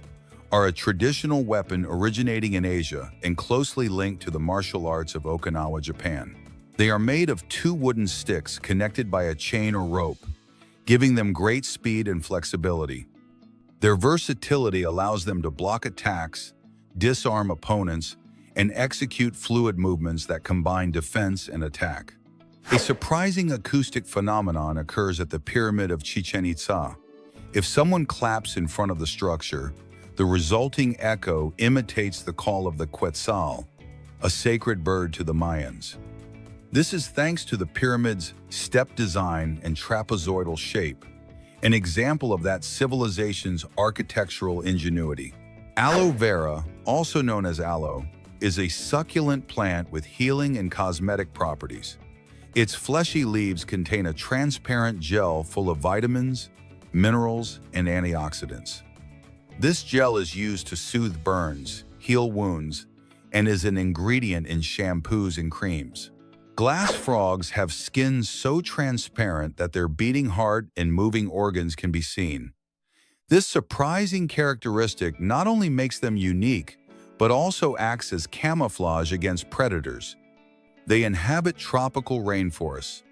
are a traditional weapon originating in Asia and closely linked to the martial arts of Okinawa, Japan. They are made of two wooden sticks connected by a chain or rope, giving them great speed and flexibility. Their versatility allows them to block attacks, disarm opponents, and execute fluid movements that combine defense and attack. A surprising acoustic phenomenon occurs at the Pyramid of Chichen Itza. If someone claps in front of the structure, the resulting echo imitates the call of the Quetzal, a sacred bird to the Mayans. This is thanks to the pyramid's step design and trapezoidal shape, an example of that civilization's architectural ingenuity. Aloe vera, also known as aloe, is a succulent plant with healing and cosmetic properties. Its fleshy leaves contain a transparent gel full of vitamins, minerals, and antioxidants. This gel is used to soothe burns, heal wounds, and is an ingredient in shampoos and creams. Glass frogs have skins so transparent that their beating heart and moving organs can be seen. This surprising characteristic not only makes them unique, but also acts as camouflage against predators. They inhabit tropical rainforests,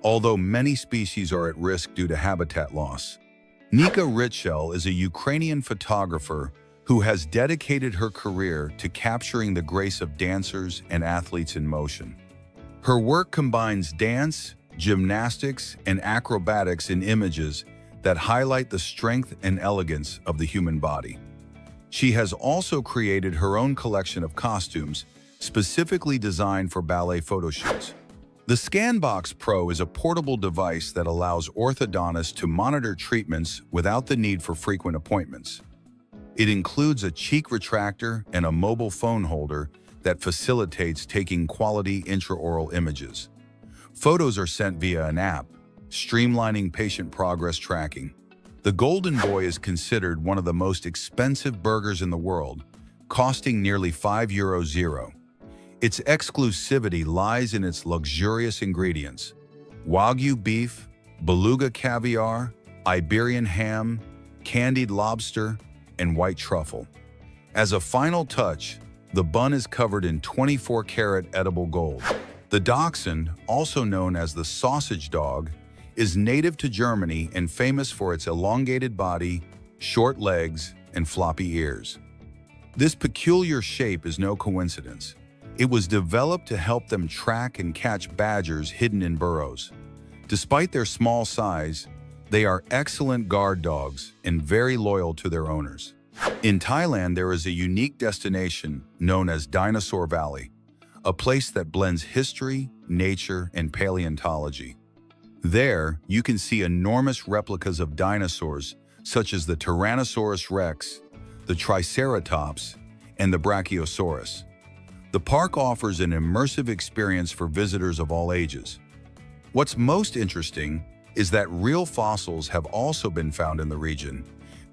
although many species are at risk due to habitat loss. Nika Ritschel is a Ukrainian photographer who has dedicated her career to capturing the grace of dancers and athletes in motion. Her work combines dance, gymnastics, and acrobatics in images that highlight the strength and elegance of the human body. She has also created her own collection of costumes specifically designed for ballet photo shoots. The ScanBox Pro is a portable device that allows orthodontists to monitor treatments without the need for frequent appointments. It includes a cheek retractor and a mobile phone holder that facilitates taking quality intraoral images. Photos are sent via an app, streamlining patient progress tracking. The Golden Boy is considered one of the most expensive burgers in the world, costing nearly €5. Its exclusivity lies in its luxurious ingredients: Wagyu beef, beluga caviar, Iberian ham, candied lobster, and white truffle. As a final touch, the bun is covered in 24-karat edible gold. The Dachshund, also known as the sausage dog, is native to Germany and famous for its elongated body, short legs, and floppy ears. This peculiar shape is no coincidence. It was developed to help them track and catch badgers hidden in burrows. Despite their small size, they are excellent guard dogs and very loyal to their owners. In Thailand, there is a unique destination known as Dinosaur Valley, a place that blends history, nature, and paleontology. There, you can see enormous replicas of dinosaurs such as the Tyrannosaurus rex, the Triceratops, and the Brachiosaurus. The park offers an immersive experience for visitors of all ages. What's most interesting is that real fossils have also been found in the region,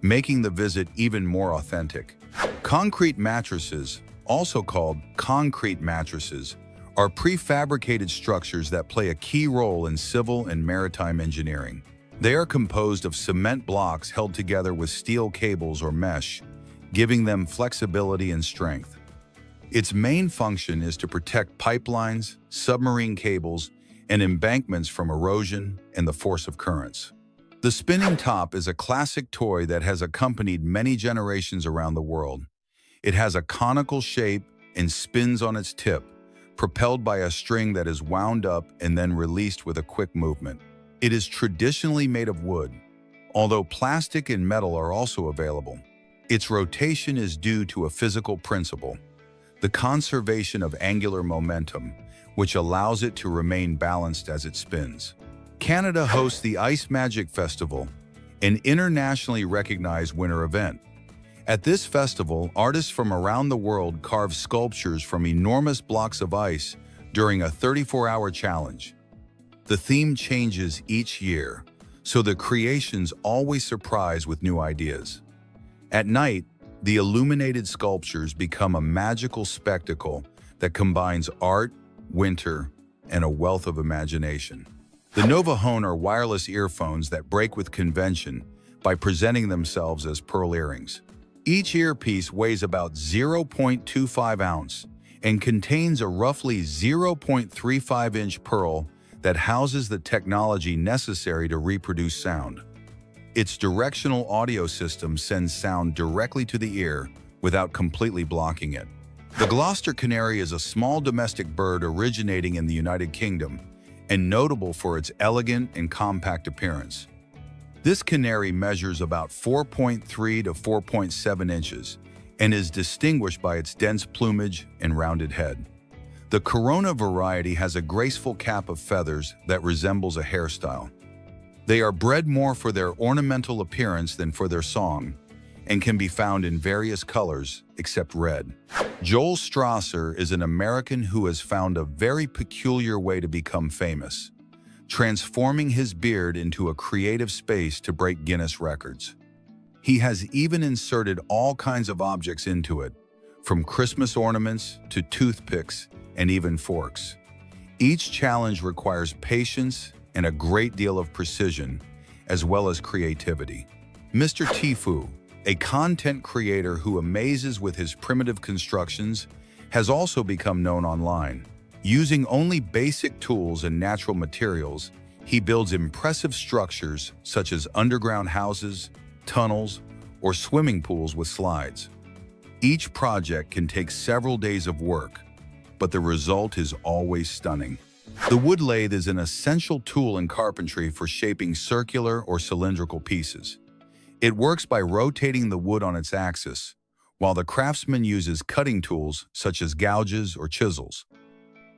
making the visit even more authentic. Concrete mattresses, also called concrete mattresses, are prefabricated structures that play a key role in civil and maritime engineering. They are composed of cement blocks held together with steel cables or mesh, giving them flexibility and strength. Its main function is to protect pipelines, submarine cables, and embankments from erosion and the force of currents. The spinning top is a classic toy that has accompanied many generations around the world. It has a conical shape and spins on its tip, propelled by a string that is wound up and then released with a quick movement. It is traditionally made of wood, although plastic and metal are also available. Its rotation is due to a physical principle, the conservation of angular momentum, which allows it to remain balanced as it spins. Canada hosts the Ice Magic Festival, an internationally recognized winter event. At this festival, artists from around the world carve sculptures from enormous blocks of ice during a 34-hour challenge. The theme changes each year, so the creations always surprise with new ideas. At night, the illuminated sculptures become a magical spectacle that combines art, winter, and a wealth of imagination. The Novahone are wireless earphones that break with convention by presenting themselves as pearl earrings. Each earpiece weighs about 0.25 ounce and contains a roughly 0.35-inch pearl that houses the technology necessary to reproduce sound. Its directional audio system sends sound directly to the ear without completely blocking it. The Gloucester canary is a small domestic bird originating in the United Kingdom and notable for its elegant and compact appearance. This canary measures about 4.3 to 4.7 inches and is distinguished by its dense plumage and rounded head. The Corona variety has a graceful cap of feathers that resembles a hairstyle. They are bred more for their ornamental appearance than for their song, and can be found in various colors except red. Joel Strasser is an American who has found a very peculiar way to become famous, transforming his beard into a creative space to break Guinness records. He has even inserted all kinds of objects into it, from Christmas ornaments to toothpicks and even forks. Each challenge requires patience and a great deal of precision, as well as creativity. Mr. Tifu, a content creator who amazes with his primitive constructions, has also become known online. Using only basic tools and natural materials, he builds impressive structures such as underground houses, tunnels, or swimming pools with slides. Each project can take several days of work, but the result is always stunning. The wood lathe is an essential tool in carpentry for shaping circular or cylindrical pieces. It works by rotating the wood on its axis, while the craftsman uses cutting tools such as gouges or chisels.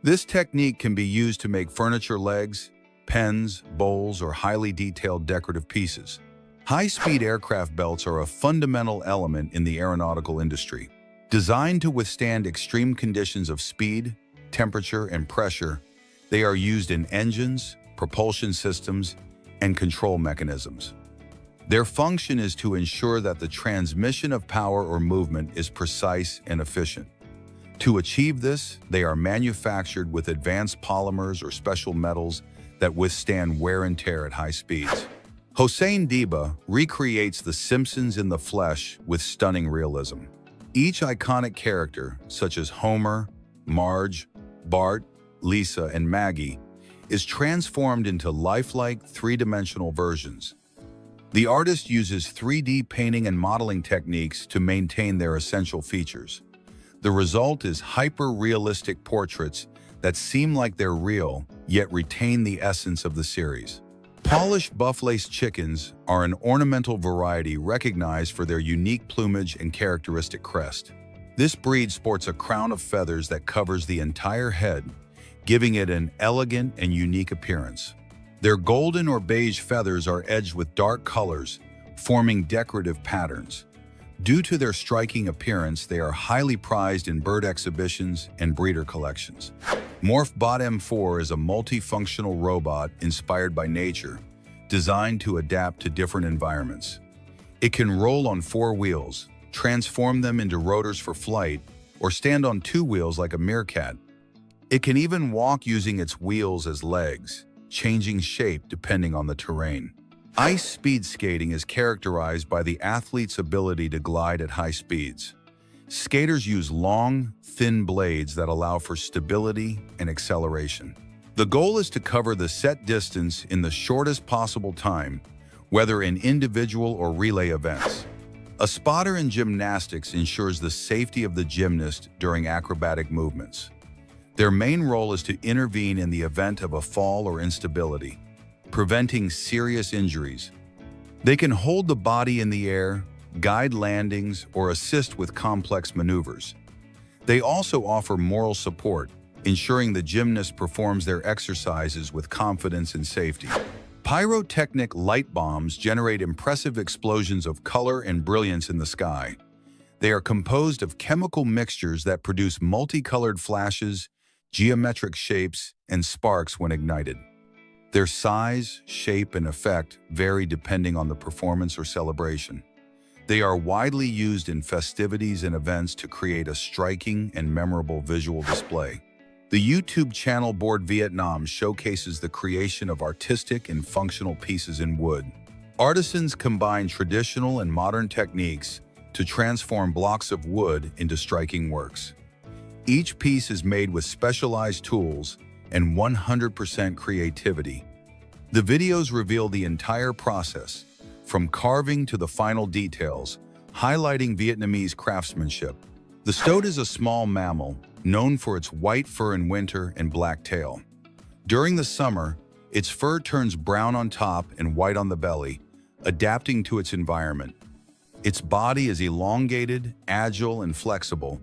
This technique can be used to make furniture legs, pens, bowls, or highly detailed decorative pieces. High-speed aircraft belts are a fundamental element in the aeronautical industry. Designed to withstand extreme conditions of speed, temperature, and pressure, they are used in engines, propulsion systems, and control mechanisms. Their function is to ensure that the transmission of power or movement is precise and efficient. To achieve this, they are manufactured with advanced polymers or special metals that withstand wear and tear at high speeds. Hossein Diba recreates The Simpsons in the flesh with stunning realism. Each iconic character, such as Homer, Marge, Bart, Lisa, and Maggie, is transformed into lifelike, three-dimensional versions. The artist uses 3D painting and modeling techniques to maintain their essential features. The result is hyper-realistic portraits that seem like they're real, yet retain the essence of the series. Polished buff-laced chickens are an ornamental variety recognized for their unique plumage and characteristic crest. This breed sports a crown of feathers that covers the entire head, giving it an elegant and unique appearance. Their golden or beige feathers are edged with dark colors, forming decorative patterns. Due to their striking appearance, they are highly prized in bird exhibitions and breeder collections. MorphBot M4 is a multifunctional robot inspired by nature, designed to adapt to different environments. It can roll on 4 wheels, transform them into rotors for flight, or stand on 2 wheels like a meerkat. It can even walk using its wheels as legs, changing shape depending on the terrain. Ice speed skating is characterized by the athlete's ability to glide at high speeds. Skaters use long, thin blades that allow for stability and acceleration. The goal is to cover the set distance in the shortest possible time, whether in individual or relay events. A spotter in gymnastics ensures the safety of the gymnast during acrobatic movements. Their main role is to intervene in the event of a fall or instability, preventing serious injuries. They can hold the body in the air, guide landings, or assist with complex maneuvers. They also offer moral support, ensuring the gymnast performs their exercises with confidence and safety. Pyrotechnic light bombs generate impressive explosions of color and brilliance in the sky. They are composed of chemical mixtures that produce multicolored flashes, geometric shapes, and sparks when ignited. Their size, shape, and effect vary depending on the performance or celebration. They are widely used in festivities and events to create a striking and memorable visual display. The YouTube channel Board Vietnam showcases the creation of artistic and functional pieces in wood. Artisans combine traditional and modern techniques to transform blocks of wood into striking works. Each piece is made with specialized tools and 100% creativity. The videos reveal the entire process, from carving to the final details, highlighting Vietnamese craftsmanship. The stoat is a small mammal, known for its white fur in winter and black tail. During the summer, its fur turns brown on top and white on the belly, adapting to its environment. Its body is elongated, agile, and flexible,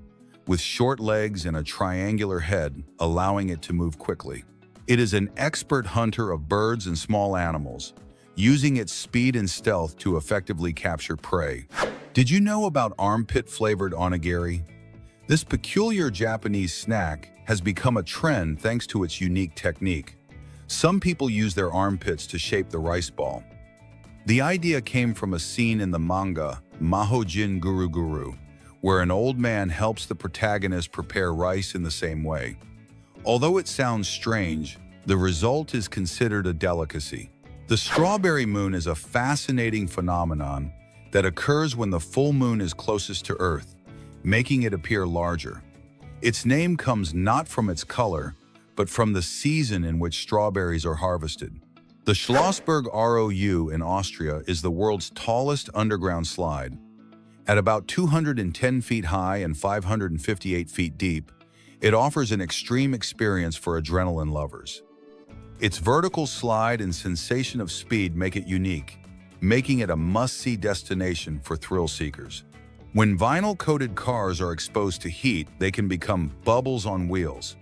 with short legs and a triangular head, allowing it to move quickly. It is an expert hunter of birds and small animals, using its speed and stealth to effectively capture prey. Did you know about armpit-flavored onigiri? This peculiar Japanese snack has become a trend thanks to its unique technique. Some people use their armpits to shape the rice ball. The idea came from a scene in the manga Mahojin Guru Guru, where an old man helps the protagonist prepare rice in the same way. Although it sounds strange, the result is considered a delicacy. The strawberry moon is a fascinating phenomenon that occurs when the full moon is closest to Earth, making it appear larger. Its name comes not from its color, but from the season in which strawberries are harvested. The Schlossberg ROU in Austria is the world's tallest underground slide. At about 210 feet high and 558 feet deep, it offers an extreme experience for adrenaline lovers. Its vertical slide and sensation of speed make it unique, making it a must-see destination for thrill seekers. When vinyl-coated cars are exposed to heat, they can become bubbles on wheels.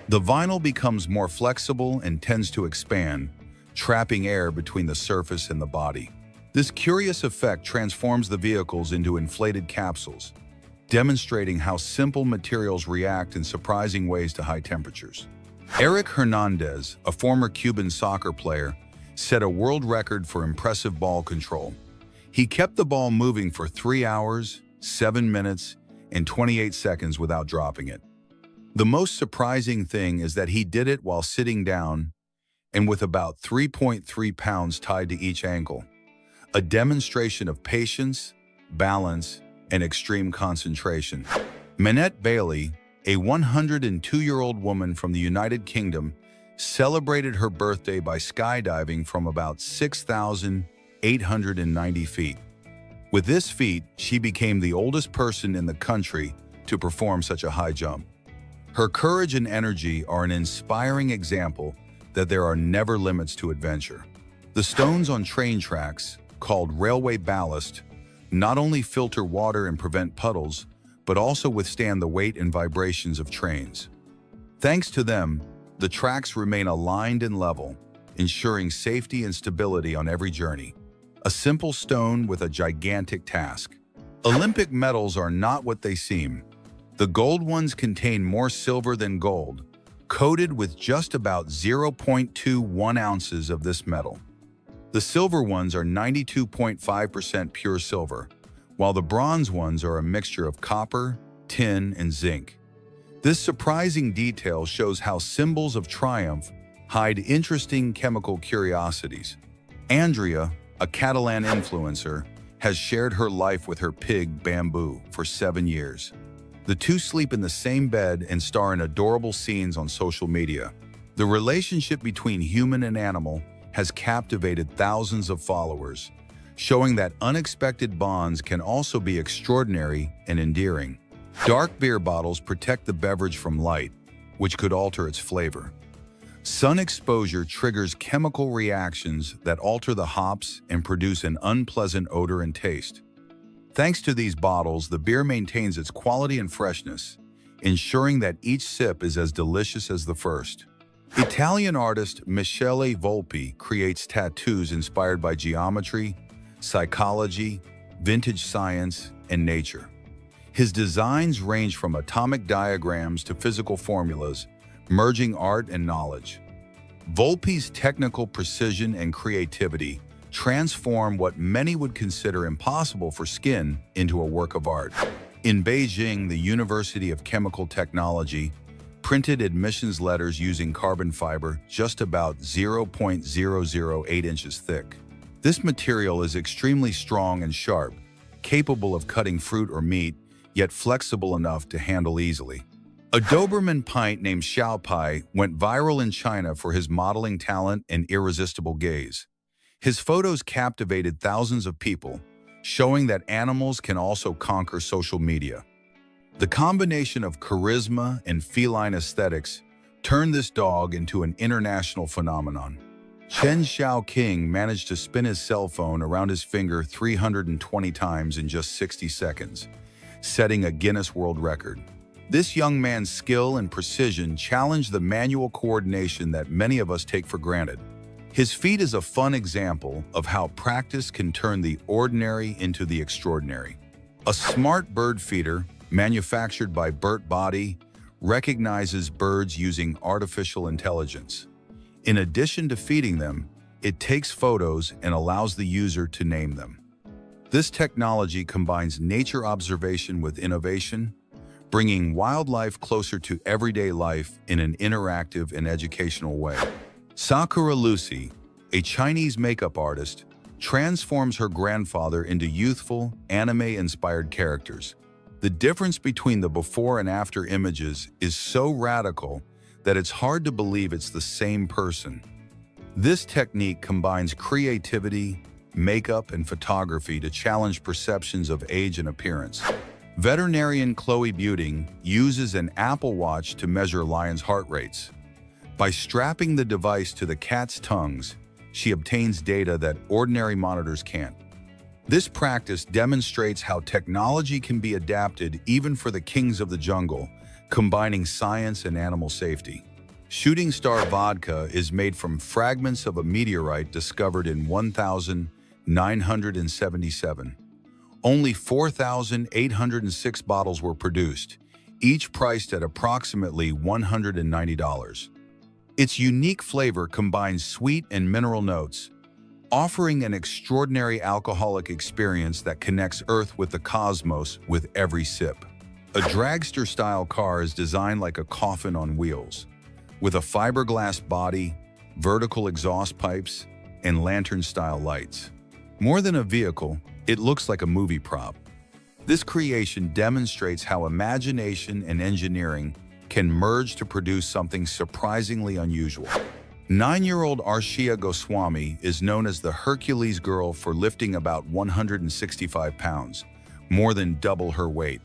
The vinyl becomes more flexible and tends to expand, trapping air between the surface and the body. This curious effect transforms the vehicles into inflated capsules, demonstrating how simple materials react in surprising ways to high temperatures. Eric Hernandez, a former Cuban soccer player, set a world record for impressive ball control. He kept the ball moving for 3 hours, 7 minutes, and 28 seconds without dropping it. The most surprising thing is that he did it while sitting down and with about 3.3 pounds tied to each ankle, a demonstration of patience, balance, and extreme concentration. Minette Bailey, a 102-year-old woman from the United Kingdom, celebrated her birthday by skydiving from about 6,890 feet. With this feat, she became the oldest person in the country to perform such a high jump. Her courage and energy are an inspiring example that there are never limits to adventure. The stones on train tracks, called railway ballast, not only filter water and prevent puddles, but also withstand the weight and vibrations of trains. Thanks to them, the tracks remain aligned and level, ensuring safety and stability on every journey. A simple stone with a gigantic task. Olympic medals are not what they seem. The gold ones contain more silver than gold, coated with just about 0.21 ounces of this metal. The silver ones are 92.5% pure silver, while the bronze ones are a mixture of copper, tin, and zinc. This surprising detail shows how symbols of triumph hide interesting chemical curiosities. Andrea, a Catalan influencer, has shared her life with her pig, Bamboo, for 7 years. The two sleep in the same bed and star in adorable scenes on social media. The relationship between human and animal has captivated thousands of followers, showing that unexpected bonds can also be extraordinary and endearing. Dark beer bottles protect the beverage from light, which could alter its flavor. Sun exposure triggers chemical reactions that alter the hops and produce an unpleasant odor and taste. Thanks to these bottles, the beer maintains its quality and freshness, ensuring that each sip is as delicious as the first. Italian artist Michele Volpi creates tattoos inspired by geometry, psychology, vintage science, and nature. His designs range from atomic diagrams to physical formulas, merging art and knowledge. Volpi's technical precision and creativity transform what many would consider impossible for skin into a work of art. In Beijing, the University of Chemical Technology printed admissions letters using carbon fiber just about 0.008 inches thick. This material is extremely strong and sharp, capable of cutting fruit or meat, yet flexible enough to handle easily. A Doberman pint named Xiao Pai went viral in China for his modeling talent and irresistible gaze. His photos captivated thousands of people, showing that animals can also conquer social media. The combination of charisma and feline aesthetics turned this dog into an international phenomenon. Chen Xiaoqing managed to spin his cell phone around his finger 320 times in just 60 seconds, setting a Guinness World Record. This young man's skill and precision challenged the manual coordination that many of us take for granted. His feat is a fun example of how practice can turn the ordinary into the extraordinary. A smart bird feeder, manufactured by Burt Body, recognizes birds using artificial intelligence. In addition to feeding them, it takes photos and allows the user to name them. This technology combines nature observation with innovation, bringing wildlife closer to everyday life in an interactive and educational way. Sakura Lucy, a Chinese makeup artist, transforms her grandfather into youthful, anime-inspired characters. The difference between the before and after images is so radical that it's hard to believe it's the same person. This technique combines creativity, makeup, and photography to challenge perceptions of age and appearance. Veterinarian Chloe Buting uses an Apple Watch to measure lions' heart rates. By strapping the device to the cat's tongues, she obtains data that ordinary monitors can't. This practice demonstrates how technology can be adapted even for the kings of the jungle, combining science and animal safety. Shooting Star Vodka is made from fragments of a meteorite discovered in 1977. Only 4,806 bottles were produced, each priced at approximately $190. Its unique flavor combines sweet and mineral notes, offering an extraordinary alcoholic experience that connects Earth with the cosmos with every sip. A dragster-style car is designed like a coffin on wheels, with a fiberglass body, vertical exhaust pipes, and lantern-style lights. More than a vehicle, it looks like a movie prop. This creation demonstrates how imagination and engineering can merge to produce something surprisingly unusual. 9-year-old Arshia Goswami is known as the Hercules girl for lifting about 165 pounds, more than double her weight.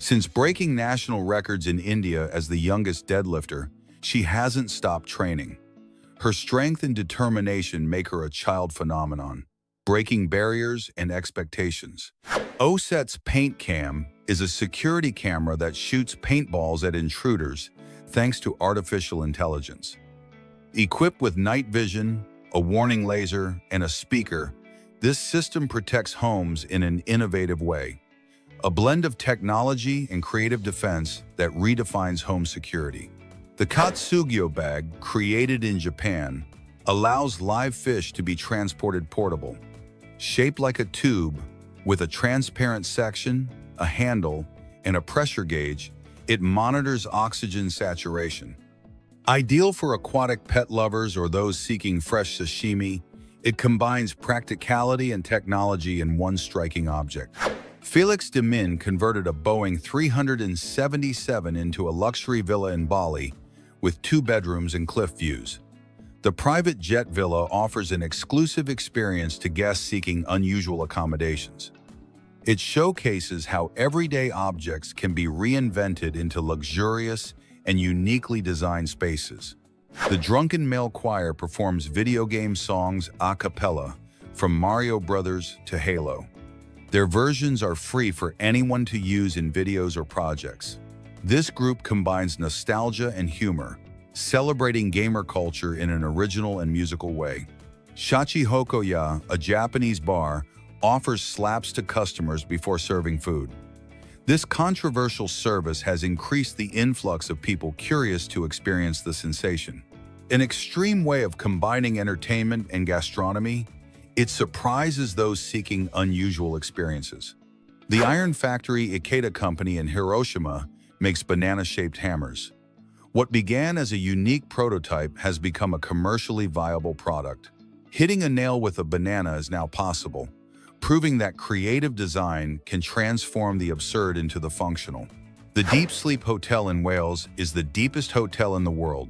Since breaking national records in India as the youngest deadlifter, she hasn't stopped training. Her strength and determination make her a child phenomenon, breaking barriers and expectations. OSET's Paint Cam is a security camera that shoots paintballs at intruders thanks to artificial intelligence. Equipped with night vision, a warning laser, and a speaker, this system protects homes in an innovative way. A blend of technology and creative defense that redefines home security. The Katsugyo bag, created in Japan, allows live fish to be transported portable. Shaped like a tube, with a transparent section, a handle, and a pressure gauge, it monitors oxygen saturation. Ideal for aquatic pet lovers or those seeking fresh sashimi, it combines practicality and technology in one striking object. Felix de Min converted a Boeing 377 into a luxury villa in Bali with 2 bedrooms and cliff views. The private jet villa offers an exclusive experience to guests seeking unusual accommodations. It showcases how everyday objects can be reinvented into luxurious and uniquely designed spaces. The Drunken Male Choir performs video game songs a cappella, from Mario Brothers to Halo. Their versions are free for anyone to use in videos or projects. This group combines nostalgia and humor, celebrating gamer culture in an original and musical way. Shachi Hokoya, a Japanese bar, offers slaps to customers before serving food. This controversial service has increased the influx of people curious to experience the sensation. An extreme way of combining entertainment and gastronomy, it surprises those seeking unusual experiences. The Iron Factory Ikeda Company in Hiroshima makes banana-shaped hammers. What began as a unique prototype has become a commercially viable product. Hitting a nail with a banana is now possible, proving that creative design can transform the absurd into the functional. The Deep Sleep Hotel in Wales is the deepest hotel in the world,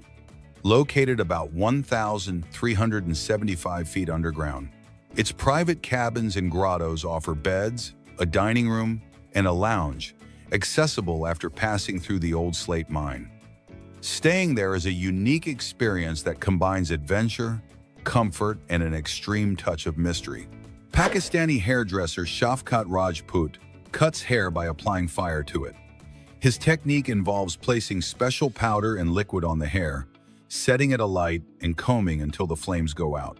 located about 1,375 feet underground. Its private cabins and grottos offer beds, a dining room, and a lounge, accessible after passing through the old slate mine. Staying there is a unique experience that combines adventure, comfort, and an extreme touch of mystery. Pakistani hairdresser Shafkat Rajput cuts hair by applying fire to it. His technique involves placing special powder and liquid on the hair, setting it alight, and combing until the flames go out.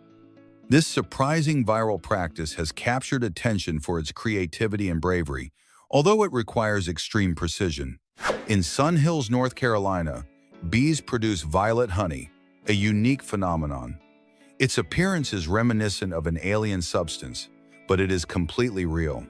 This surprising viral practice has captured attention for its creativity and bravery, although it requires extreme precision. In Sun Hills, North Carolina, bees produce violet honey, a unique phenomenon. Its appearance is reminiscent of an alien substance, but it is completely real.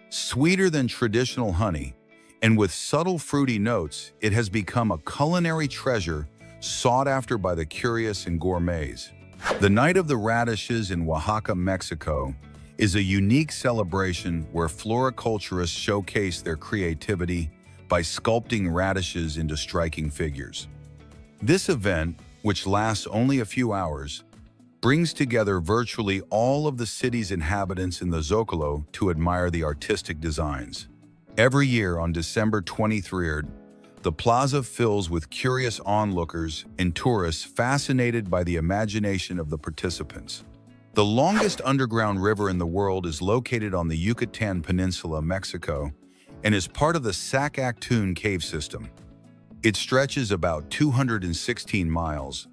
Sweeter than traditional honey, and with subtle fruity notes, it has become a culinary treasure sought after by the curious and gourmets. The Night of the Radishes in Oaxaca, Mexico, is a unique celebration where floriculturists showcase their creativity by sculpting radishes into striking figures. This event, which lasts only a few hours, brings together virtually all of the city's inhabitants in the Zocalo to admire the artistic designs. Every year on December 23rd, the plaza fills with curious onlookers and tourists fascinated by the imagination of the participants. The longest underground river in the world is located on the Yucatan Peninsula, Mexico, and is part of the Sac-Actun cave system. It stretches about 216 miles,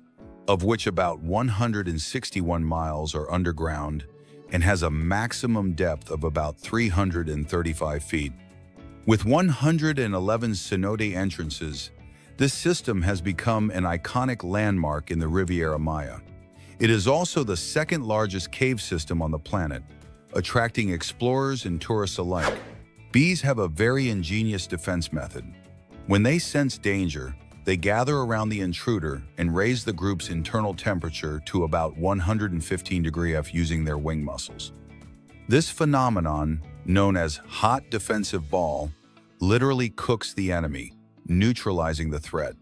of which about 161 miles are underground, and has a maximum depth of about 335 feet. With 111 cenote entrances, this system has become an iconic landmark in the Riviera Maya. It is also the second largest cave system on the planet, attracting explorers and tourists alike. Bees have a very ingenious defense method. When they sense danger, they gather around the intruder and raise the group's internal temperature to about 115 degrees F using their wing muscles. This phenomenon, known as hot defensive ball, literally cooks the enemy, neutralizing the threat.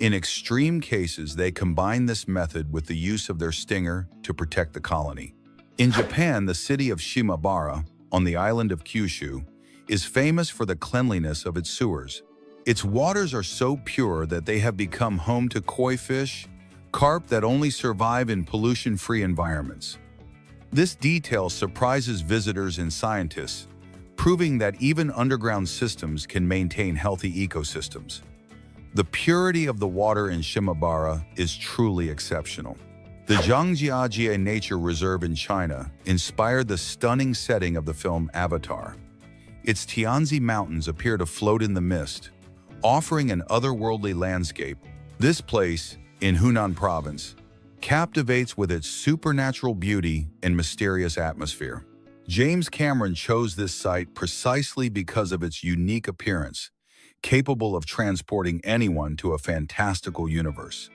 In extreme cases, they combine this method with the use of their stinger to protect the colony. In Japan, the city of Shimabara, on the island of Kyushu, is famous for the cleanliness of its sewers. Its waters are so pure that they have become home to koi fish, carp that only survive in pollution-free environments. This detail surprises visitors and scientists, proving that even underground systems can maintain healthy ecosystems. The purity of the water in Shimabara is truly exceptional. The Zhangjiajie Nature Reserve in China inspired the stunning setting of the film Avatar. Its Tianzi Mountains appear to float in the mist, offering an otherworldly landscape. This place, in Hunan Province, captivates with its supernatural beauty and mysterious atmosphere. James Cameron chose this site precisely because of its unique appearance, capable of transporting anyone to a fantastical universe.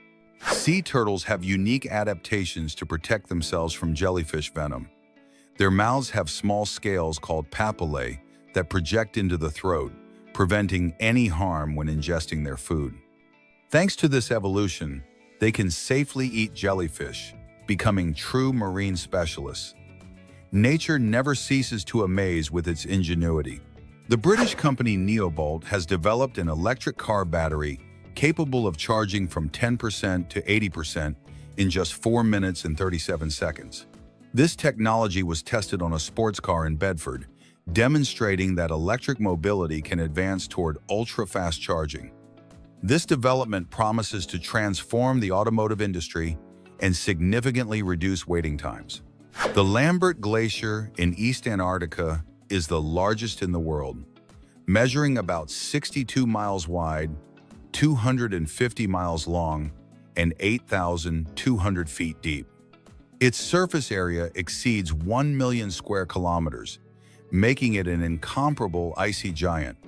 Sea turtles have unique adaptations to protect themselves from jellyfish venom. Their mouths have small scales called papillae that project into the throat, preventing any harm when ingesting their food. Thanks to this evolution, they can safely eat jellyfish, becoming true marine specialists. Nature never ceases to amaze with its ingenuity. The British company Neobolt has developed an electric car battery capable of charging from 10% to 80% in just 4 minutes and 37 seconds. This technology was tested on a sports car in Bedford, demonstrating that electric mobility can advance toward ultra-fast charging. This development promises to transform the automotive industry and significantly reduce waiting times. The Lambert Glacier in East Antarctica is the largest in the world, measuring about 62 miles wide, 250 miles long, and 8,200 feet deep. Its surface area exceeds 1 million square kilometers, making it an incomparable icy giant.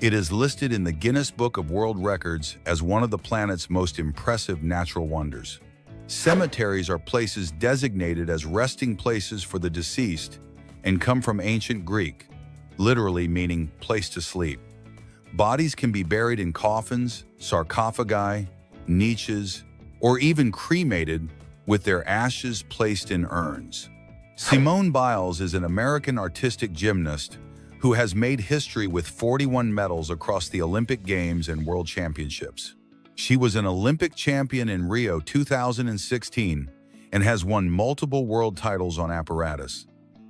It is listed in the Guinness Book of World Records as one of the planet's most impressive natural wonders. Cemeteries are places designated as resting places for the deceased and come from ancient Greek, literally meaning place to sleep. Bodies can be buried in coffins, sarcophagi, niches, or even cremated with their ashes placed in urns. Simone Biles is an American artistic gymnast who has made history with 41 medals across the Olympic Games and World Championships. She was an Olympic champion in Rio 2016 and has won multiple world titles on apparatus.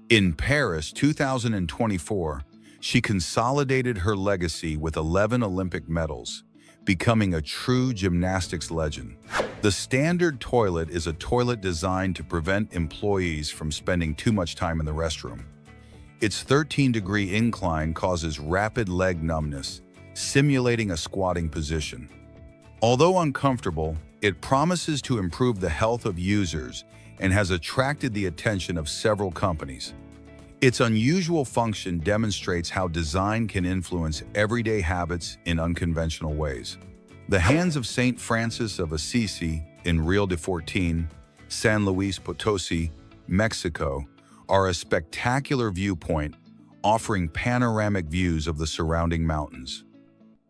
In Paris 2024, she consolidated her legacy with 11 Olympic medals, becoming a true gymnastics legend. The standard toilet is a toilet designed to prevent employees from spending too much time in the restroom. Its 13-degree incline causes rapid leg numbness, simulating a squatting position. Although uncomfortable, it promises to improve the health of users and has attracted the attention of several companies. Its unusual function demonstrates how design can influence everyday habits in unconventional ways. The Hands of St. Francis of Assisi in Rio de Fortín, San Luis Potosí, Mexico, are a spectacular viewpoint offering panoramic views of the surrounding mountains.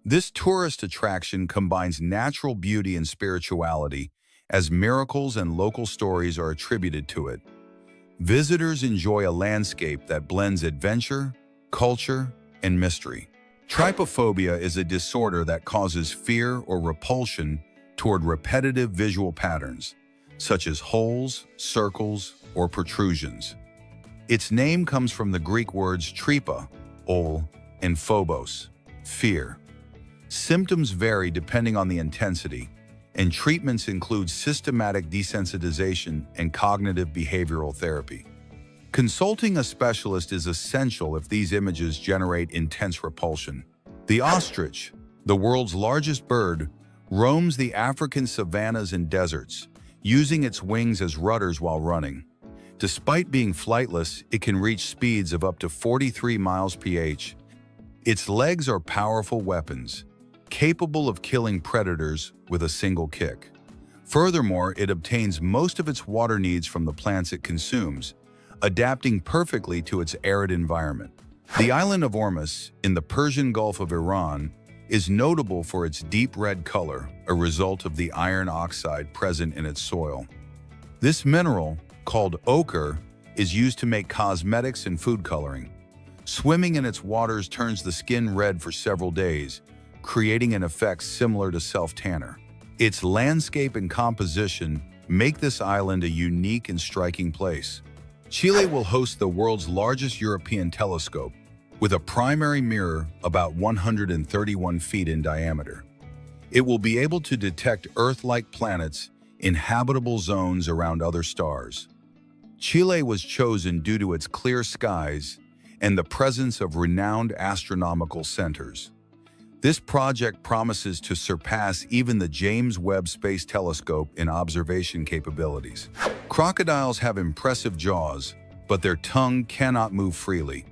This tourist attraction combines natural beauty and spirituality, as miracles and local stories are attributed to it. Visitors enjoy a landscape that blends adventure, culture, and mystery. Trypophobia is a disorder that causes fear or repulsion toward repetitive visual patterns, such as holes, circles, or protrusions. Its name comes from the Greek words trypa, hole, and phobos, fear. Symptoms vary depending on the intensity, and treatments include systematic desensitization and cognitive behavioral therapy. Consulting a specialist is essential if these images generate intense repulsion. The ostrich, the world's largest bird, roams the African savannas and deserts, using its wings as rudders while running. Despite being flightless, it can reach speeds of up to 43 miles per hour. Its legs are powerful weapons, capable of killing predators with a single kick. Furthermore, it obtains most of its water needs from the plants it consumes, adapting perfectly to its arid environment. The island of Ormus, in the Persian Gulf of Iran, is notable for its deep red color, a result of the iron oxide present in its soil. This mineral, called ochre, is used to make cosmetics and food coloring. Swimming in its waters turns the skin red for several days, creating an effect similar to self-tanner. Its landscape and composition make this island a unique and striking place. Chile will host the world's largest European telescope, with a primary mirror about 131 feet in diameter. It will be able to detect Earth-like planets in habitable zones around other stars. Chile was chosen due to its clear skies and the presence of renowned astronomical centers. This project promises to surpass even the James Webb Space Telescope in observation capabilities. Crocodiles have impressive jaws, but their tongue cannot move freely.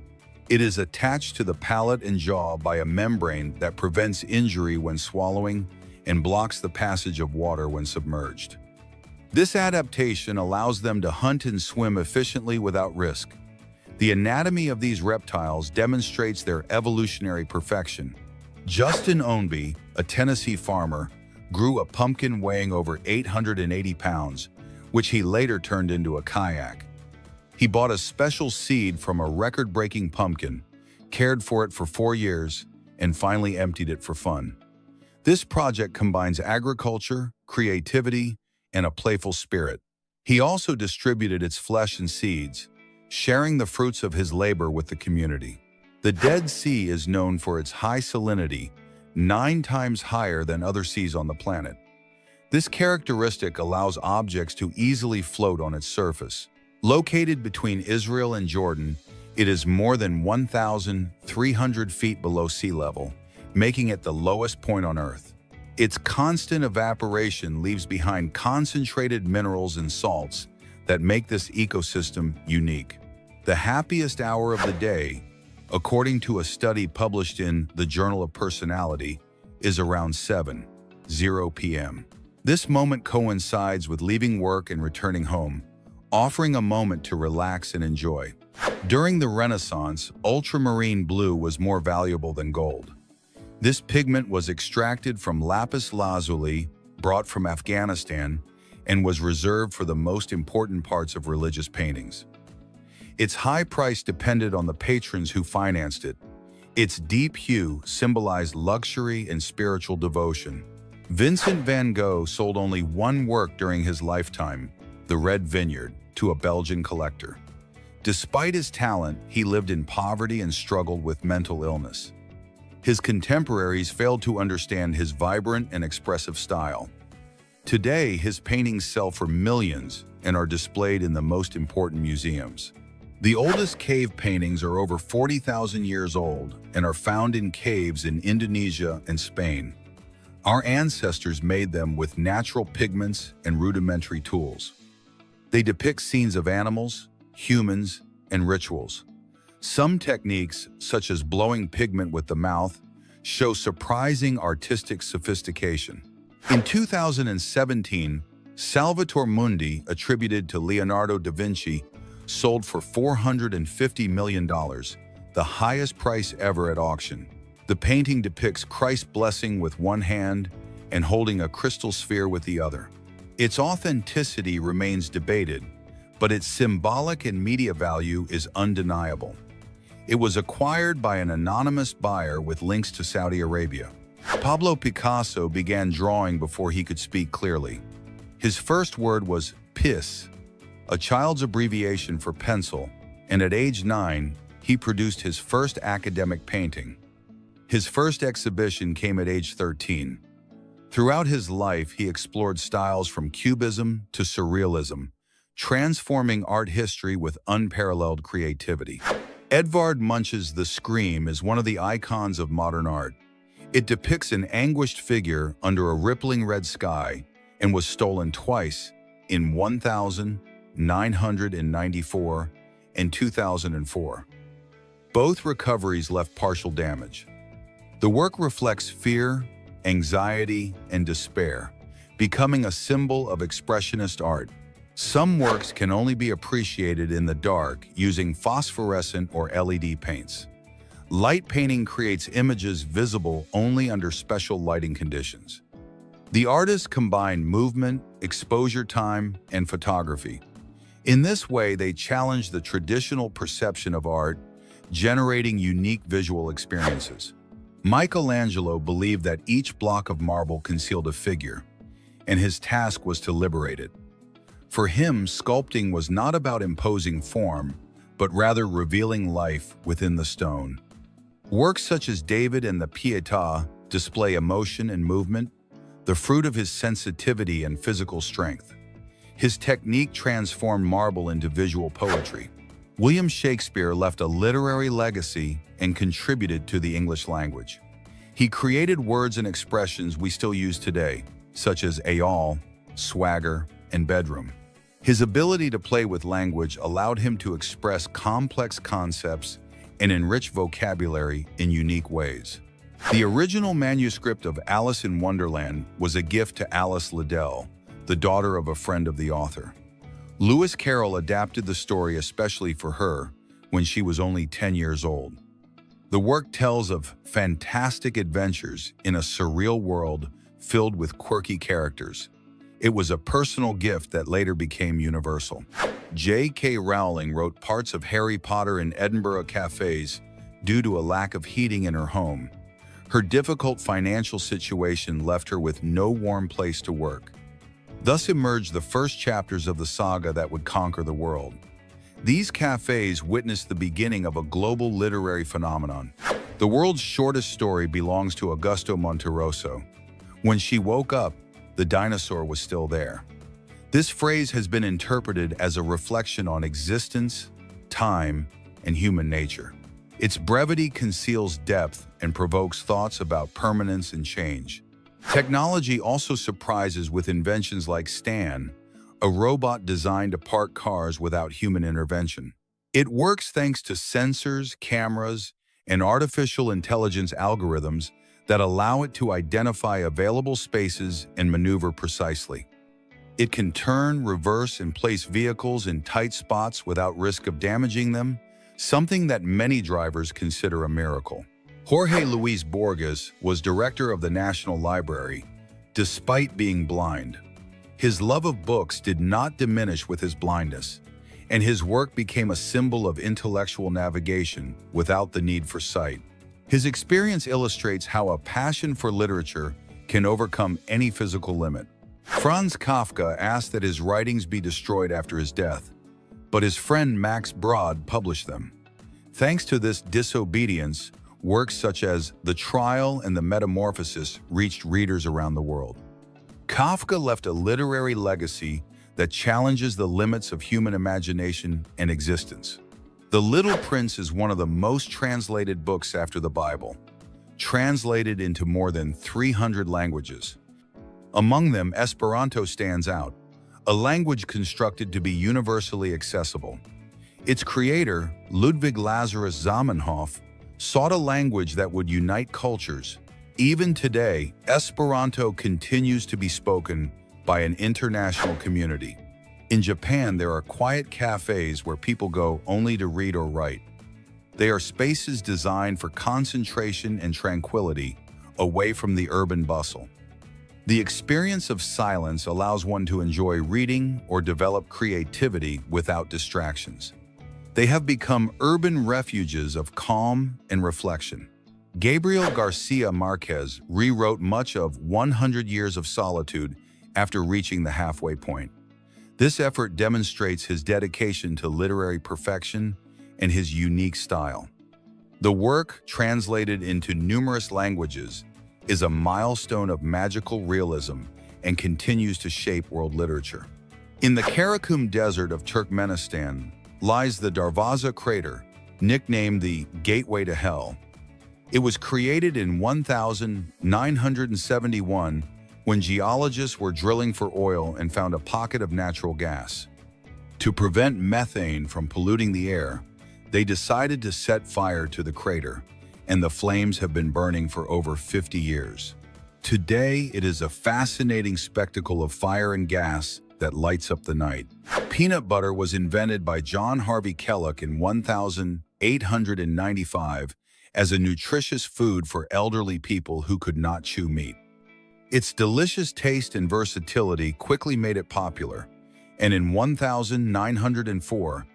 It is attached to the palate and jaw by a membrane that prevents injury when swallowing and blocks the passage of water when submerged. This adaptation allows them to hunt and swim efficiently without risk. The anatomy of these reptiles demonstrates their evolutionary perfection. Justin Ownby, a Tennessee farmer, grew a pumpkin weighing over 880 pounds, which he later turned into a kayak. He bought a special seed from a record-breaking pumpkin, cared for it for 4 years, and finally emptied it for fun. This project combines agriculture, creativity, and a playful spirit. He also distributed its flesh and seeds, sharing the fruits of his labor with the community. The Dead Sea is known for its high salinity, 9 times higher than other seas on the planet. This characteristic allows objects to easily float on its surface. Located between Israel and Jordan, it is more than 1,300 feet below sea level, making it the lowest point on Earth. Its constant evaporation leaves behind concentrated minerals and salts that make this ecosystem unique. The happiest hour of the day, according to a study published in the Journal of Personality, is around 7:00 p.m. This moment coincides with leaving work and returning home, offering a moment to relax and enjoy. During the Renaissance, ultramarine blue was more valuable than gold. This pigment was extracted from lapis lazuli, brought from Afghanistan, and was reserved for the most important parts of religious paintings. Its high price depended on the patrons who financed it. Its deep hue symbolized luxury and spiritual devotion. Vincent van Gogh sold only one work during his lifetime, The Red Vineyard, to a Belgian collector. Despite his talent, he lived in poverty and struggled with mental illness. His contemporaries failed to understand his vibrant and expressive style. Today, his paintings sell for millions and are displayed in the most important museums. The oldest cave paintings are over 40,000 years old and are found in caves in Indonesia and Spain. Our ancestors made them with natural pigments and rudimentary tools. They depict scenes of animals, humans, and rituals. Some techniques, such as blowing pigment with the mouth, show surprising artistic sophistication. In 2017, Salvator Mundi, attributed to Leonardo da Vinci, sold for $450 million, the highest price ever at auction. The painting depicts Christ blessing with one hand and holding a crystal sphere with the other. Its authenticity remains debated, but its symbolic and media value is undeniable. It was acquired by an anonymous buyer with links to Saudi Arabia. Pablo Picasso began drawing before he could speak clearly. His first word was pis, a child's abbreviation for pencil, and at age 9, he produced his first academic painting. His first exhibition came at age 13. Throughout his life, he explored styles from Cubism to Surrealism, transforming art history with unparalleled creativity. Edvard Munch's The Scream is one of the icons of modern art. It depicts an anguished figure under a rippling red sky and was stolen twice, in 1994 and 2004. Both recoveries left partial damage. The work reflects fear, anxiety, and despair, becoming a symbol of expressionist art. Some works can only be appreciated in the dark using phosphorescent or LED paints. Light painting creates images visible only under special lighting conditions. The artists combine movement, exposure time, and photography. In this way, they challenge the traditional perception of art, generating unique visual experiences. Michelangelo believed that each block of marble concealed a figure, and his task was to liberate it. For him, sculpting was not about imposing form, but rather revealing life within the stone. Works such as David and the Pietà display emotion and movement, the fruit of his sensitivity and physical strength. His technique transformed marble into visual poetry. William Shakespeare left a literary legacy and contributed to the English language. He created words and expressions we still use today, such as ayal, swagger, and bedroom. His ability to play with language allowed him to express complex concepts and enrich vocabulary in unique ways. The original manuscript of Alice in Wonderland was a gift to Alice Liddell, the daughter of a friend of the author. Lewis Carroll adapted the story especially for her when she was only 10 years old. The work tells of fantastic adventures in a surreal world filled with quirky characters. It was a personal gift that later became universal. J.K. Rowling wrote parts of Harry Potter in Edinburgh cafes due to a lack of heating in her home. Her difficult financial situation left her with no warm place to work. Thus emerged the first chapters of the saga that would conquer the world. These cafes witnessed the beginning of a global literary phenomenon. The world's shortest story belongs to Augusto Monterroso. When she woke up, the dinosaur was still there. This phrase has been interpreted as a reflection on existence, time, and human nature. Its brevity conceals depth and provokes thoughts about permanence and change. Technology also surprises with inventions like Stan, a robot designed to park cars without human intervention. It works thanks to sensors, cameras, and artificial intelligence algorithms that allow it to identify available spaces and maneuver precisely. It can turn, reverse, and place vehicles in tight spots without risk of damaging them, something that many drivers consider a miracle. Jorge Luis Borges was director of the National Library, despite being blind. His love of books did not diminish with his blindness, and his work became a symbol of intellectual navigation without the need for sight. His experience illustrates how a passion for literature can overcome any physical limit. Franz Kafka asked that his writings be destroyed after his death, but his friend Max Brod published them. Thanks to this disobedience, works such as The Trial and The Metamorphosis reached readers around the world. Kafka left a literary legacy that challenges the limits of human imagination and existence. The Little Prince is one of the most translated books after the Bible, translated into more than 300 languages. Among them, Esperanto stands out, a language constructed to be universally accessible. Its creator, Ludwig Lazarus Zamenhof, sought a language that would unite cultures. Even today, Esperanto continues to be spoken by an international community. In Japan, there are quiet cafes where people go only to read or write. They are spaces designed for concentration and tranquility, away from the urban bustle. The experience of silence allows one to enjoy reading or develop creativity without distractions. They have become urban refuges of calm and reflection. Gabriel Garcia Marquez rewrote much of 100 Years of Solitude after reaching the halfway point. This effort demonstrates his dedication to literary perfection and his unique style. The work, translated into numerous languages, is a milestone of magical realism and continues to shape world literature. In the Karakum Desert of Turkmenistan lies the Darvaza crater, nicknamed the Gateway to Hell. It was created in 1971 when geologists were drilling for oil and found a pocket of natural gas. To prevent methane from polluting the air, they decided to set fire to the crater, and the flames have been burning for over 50 years. Today, it is a fascinating spectacle of fire and gas that lights up the night. Peanut butter was invented by John Harvey Kellogg in 1895 as a nutritious food for elderly people who could not chew meat. Its delicious taste and versatility quickly made it popular, and in 1904,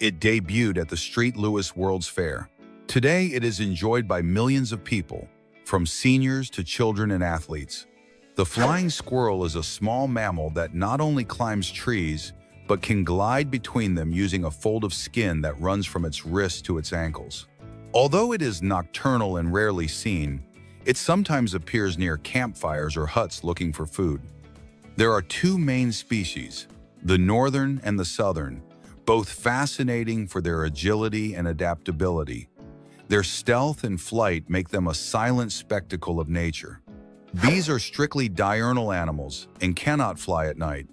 it debuted at the St. Louis World's Fair. Today, it is enjoyed by millions of people, from seniors to children and athletes. The flying squirrel is a small mammal that not only climbs trees, but can glide between them using a fold of skin that runs from its wrists to its ankles. Although it is nocturnal and rarely seen, it sometimes appears near campfires or huts looking for food. There are two main species, the northern and the southern, both fascinating for their agility and adaptability. Their stealth and flight make them a silent spectacle of nature. Bees are strictly diurnal animals and cannot fly at night.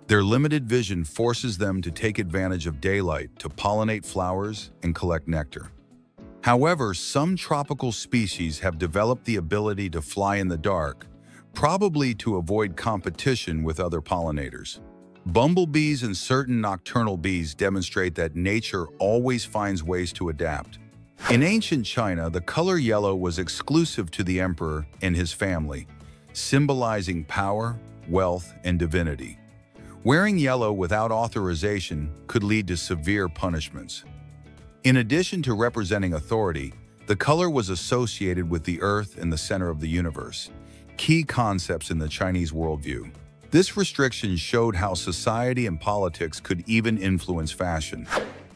Their limited vision forces them to take advantage of daylight to pollinate flowers and collect nectar. However, some tropical species have developed the ability to fly in the dark, probably to avoid competition with other pollinators. Bumblebees and certain nocturnal bees demonstrate that nature always finds ways to adapt. In ancient China, the color yellow was exclusive to the emperor and his family, symbolizing power, wealth, and divinity. Wearing yellow without authorization could lead to severe punishments. In addition to representing authority, the color was associated with the earth and the center of the universe, key concepts in the Chinese worldview. This restriction showed how society and politics could even influence fashion.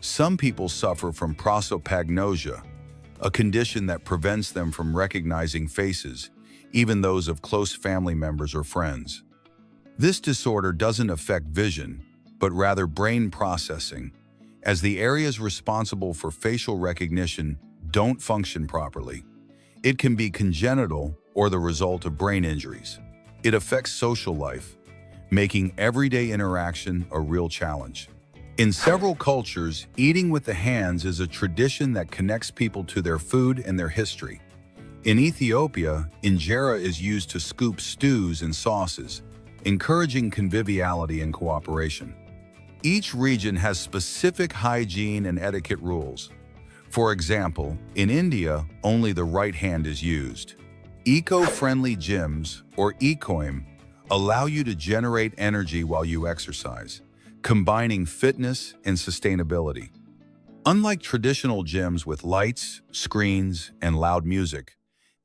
Some people suffer from prosopagnosia, a condition that prevents them from recognizing faces, even those of close family members or friends. This disorder doesn't affect vision, but rather brain processing, as the areas responsible for facial recognition don't function properly. It can be congenital or the result of brain injuries. It affects social life, making everyday interaction a real challenge. In several cultures, eating with the hands is a tradition that connects people to their food and their history. In Ethiopia, injera is used to scoop stews and sauces, encouraging conviviality and cooperation. Each region has specific hygiene and etiquette rules. For example, in India, only the right hand is used. Eco-friendly gyms, or ecoim, allow you to generate energy while you exercise, combining fitness and sustainability. Unlike traditional gyms with lights, screens, and loud music,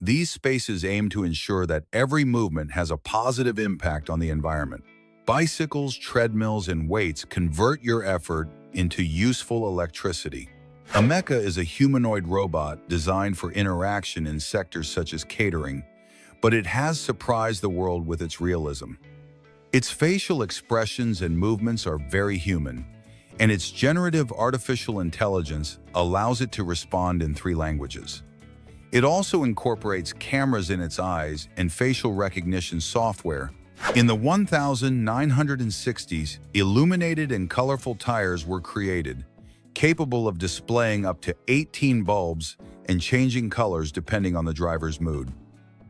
these spaces aim to ensure that every movement has a positive impact on the environment. Bicycles, treadmills, and weights convert your effort into useful electricity. A mecha is a humanoid robot designed for interaction in sectors such as catering, but it has surprised the world with its realism. Its facial expressions and movements are very human, and its generative artificial intelligence allows it to respond in 3 languages. It also incorporates cameras in its eyes and facial recognition software. In the 1960s, illuminated and colorful tires were created, capable of displaying up to 18 bulbs and changing colors depending on the driver's mood.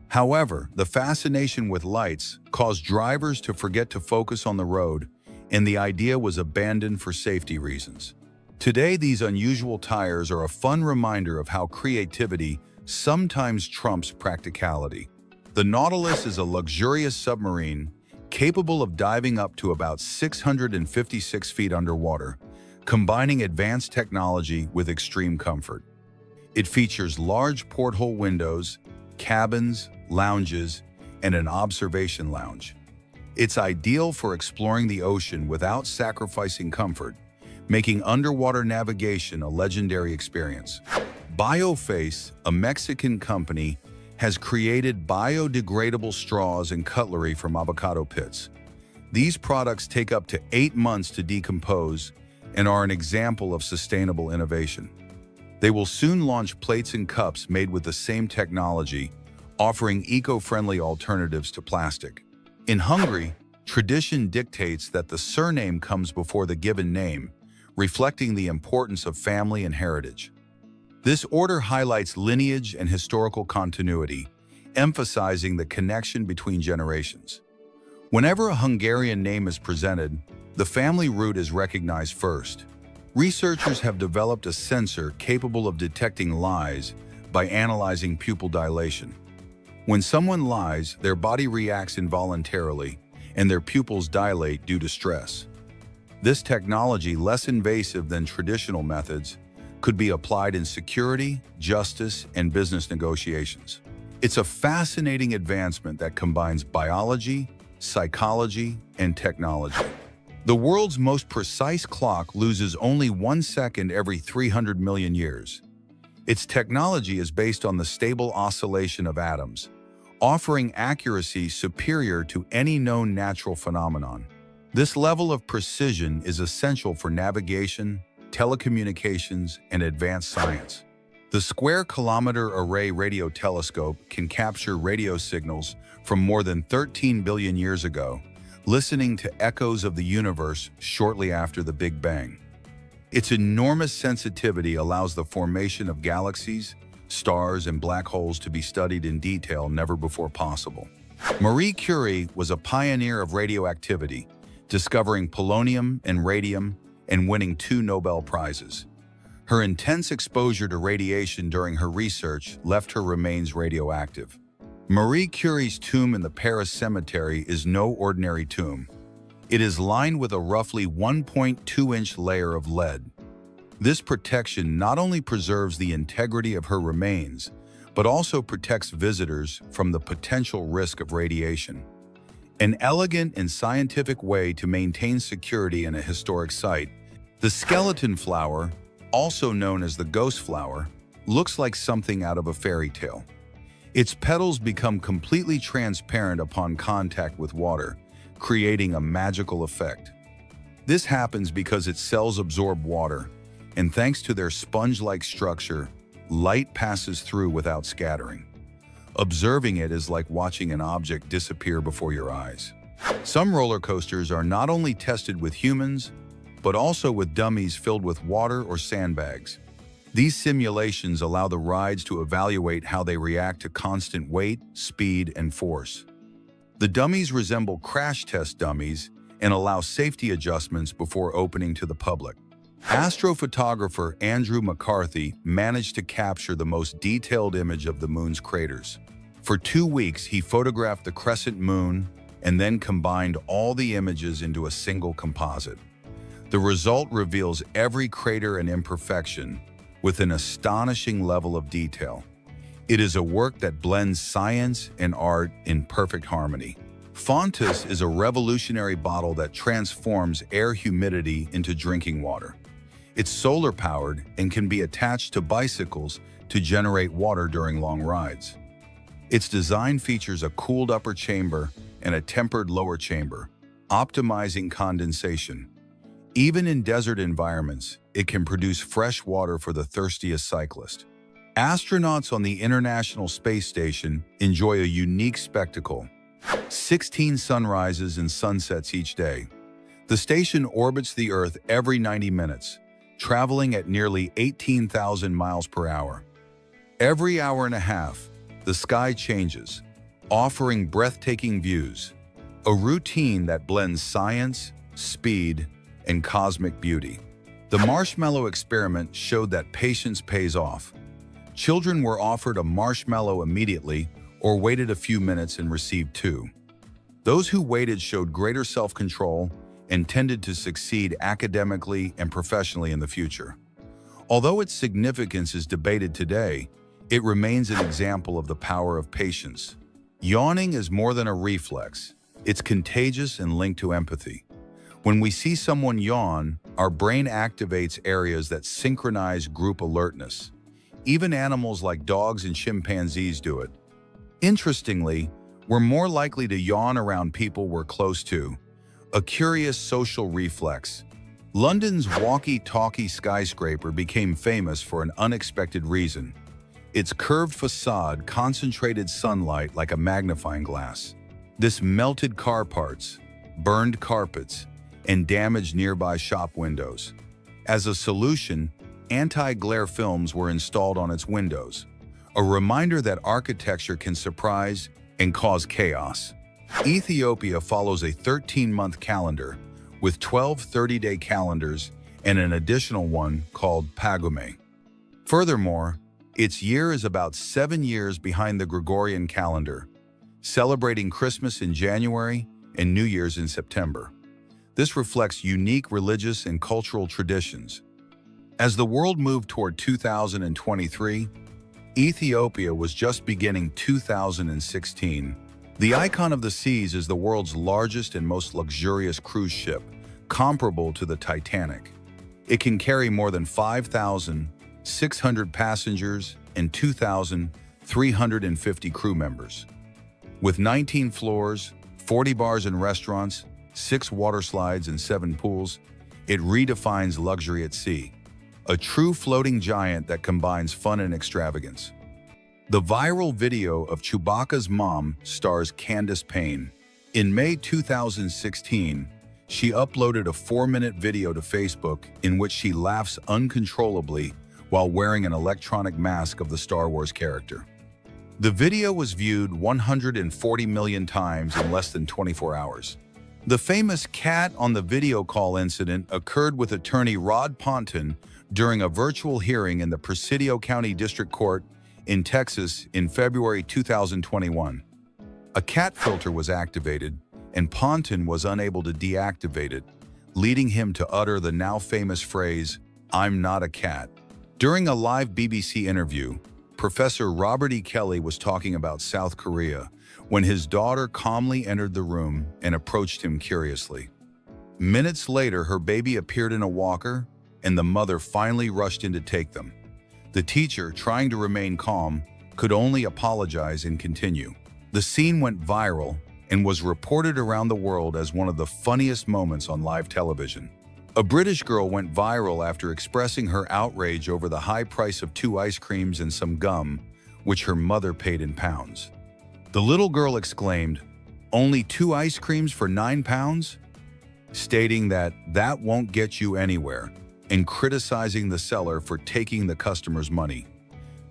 However, the fascination with lights caused drivers to forget to focus on the road, and the idea was abandoned for safety reasons. Today, these unusual tires are a fun reminder of how creativity sometimes trumps practicality. The Nautilus is a luxurious submarine capable of diving up to about 656 feet underwater, combining advanced technology with extreme comfort. It features large porthole windows, cabins, lounges, and an observation lounge. It's ideal for exploring the ocean without sacrificing comfort, making underwater navigation a legendary experience. BioFace, a Mexican company, has created biodegradable straws and cutlery from avocado pits. These products take up to 8 months to decompose and are an example of sustainable innovation. They will soon launch plates and cups made with the same technology, offering eco-friendly alternatives to plastic. In Hungary, tradition dictates that the surname comes before the given name, reflecting the importance of family and heritage. This order highlights lineage and historical continuity, emphasizing the connection between generations. Whenever a Hungarian name is presented, the family root is recognized first. Researchers have developed a sensor capable of detecting lies by analyzing pupil dilation. When someone lies, their body reacts involuntarily, and their pupils dilate due to stress. This technology, less invasive than traditional methods, could be applied in security, justice, and business negotiations. It's a fascinating advancement that combines biology, psychology, and technology. The world's most precise clock loses only 1 second every 300 million years. Its technology is based on the stable oscillation of atoms, offering accuracy superior to any known natural phenomenon. This level of precision is essential for navigation, telecommunications, and advanced science. The Square Kilometer Array radio telescope can capture radio signals from more than 13 billion years ago, listening to echoes of the universe shortly after the Big Bang. Its enormous sensitivity allows the formation of galaxies, stars, and black holes to be studied in detail never before possible. Marie Curie was a pioneer of radioactivity, discovering polonium and radium and winning 2 Nobel Prizes. Her intense exposure to radiation during her research left her remains radioactive. Marie Curie's tomb in the Paris cemetery is no ordinary tomb. It is lined with a roughly 1.2-inch layer of lead. This protection not only preserves the integrity of her remains, but also protects visitors from the potential risk of radiation. An elegant and scientific way to maintain security in a historic site. The skeleton flower, also known as the ghost flower, looks like something out of a fairy tale. Its petals become completely transparent upon contact with water, creating a magical effect. This happens because its cells absorb water, and thanks to their sponge-like structure, light passes through without scattering. Observing it is like watching an object disappear before your eyes. Some roller coasters are not only tested with humans, but also with dummies filled with water or sandbags. These simulations allow the rides to evaluate how they react to constant weight, speed, and force. The dummies resemble crash test dummies and allow safety adjustments before opening to the public. Astrophotographer Andrew McCarthy managed to capture the most detailed image of the moon's craters. For 2 weeks, he photographed the crescent moon and then combined all the images into a single composite. The result reveals every crater and imperfection with an astonishing level of detail. It is a work that blends science and art in perfect harmony. Fontus is a revolutionary bottle that transforms air humidity into drinking water. It's solar-powered and can be attached to bicycles to generate water during long rides. Its design features a cooled upper chamber and a tempered lower chamber, optimizing condensation. Even in desert environments, it can produce fresh water for the thirstiest cyclist. Astronauts on the International Space Station enjoy a unique spectacle: 16 sunrises and sunsets each day. The station orbits the Earth every 90 minutes, traveling at nearly 18,000 miles per hour. Every hour and a half, the sky changes, offering breathtaking views, a routine that blends science, speed, and cosmic beauty. The marshmallow experiment showed that patience pays off. Children were offered a marshmallow immediately or waited a few minutes and received 2. Those who waited showed greater self-control and tended to succeed academically and professionally in the future. Although its significance is debated today, it remains an example of the power of patience. Yawning is more than a reflex. It's contagious and linked to empathy. When we see someone yawn, our brain activates areas that synchronize group alertness. Even animals like dogs and chimpanzees do it. Interestingly, we're more likely to yawn around people we're close to, a curious social reflex. London's walkie-talkie skyscraper became famous for an unexpected reason. Its curved facade concentrated sunlight like a magnifying glass. This melted car parts, burned carpets, and damaged nearby shop windows. As a solution, anti-glare films were installed on its windows, a reminder that architecture can surprise and cause chaos. Ethiopia follows a 13-month calendar with 12 30-day calendars and an additional one called Pagume. Furthermore, its year is about 7 years behind the Gregorian calendar, celebrating Christmas in January and New Year's in September. This reflects unique religious and cultural traditions. As the world moved toward 2023, Ethiopia was just beginning 2016. The Icon of the Seas is the world's largest and most luxurious cruise ship, comparable to the Titanic. It can carry more than 5,600 passengers and 2,350 crew members. With 19 floors, 40 bars and restaurants, 6 water slides and 7 pools, it redefines luxury at sea. A true floating giant that combines fun and extravagance. The viral video of Chewbacca's mom stars Candace Payne. In May 2016, she uploaded a 4-minute video to Facebook in which she laughs uncontrollably while wearing an electronic mask of the Star Wars character. The video was viewed 140 million times in less than 24 hours. The famous cat on the video call incident occurred with attorney Rod Ponton during a virtual hearing in the Presidio County District Court in Texas in February 2021. A cat filter was activated, and Ponton was unable to deactivate it, leading him to utter the now famous phrase, "I'm not a cat." During a live BBC interview, Professor Robert E. Kelly was talking about South Korea when his daughter calmly entered the room and approached him curiously. Minutes later, her baby appeared in a walker, and the mother finally rushed in to take them. The teacher, trying to remain calm, could only apologize and continue. The scene went viral and was reported around the world as one of the funniest moments on live television. A British girl went viral after expressing her outrage over the high price of 2 ice creams and some gum, which her mother paid in pounds. The little girl exclaimed, "Only 2 ice creams for £9?" stating that won't get you anywhere, and criticizing the seller for taking the customer's money.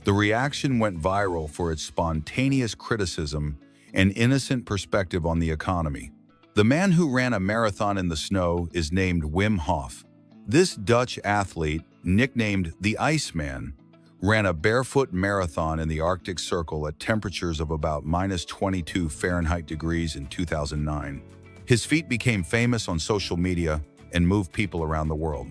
The reaction went viral for its spontaneous criticism and innocent perspective on the economy. The man who ran a marathon in the snow is named Wim Hof. This Dutch athlete, nicknamed the Iceman, ran a barefoot marathon in the Arctic Circle at temperatures of about -22 Fahrenheit degrees in 2009. His feat became famous on social media and moved people around the world.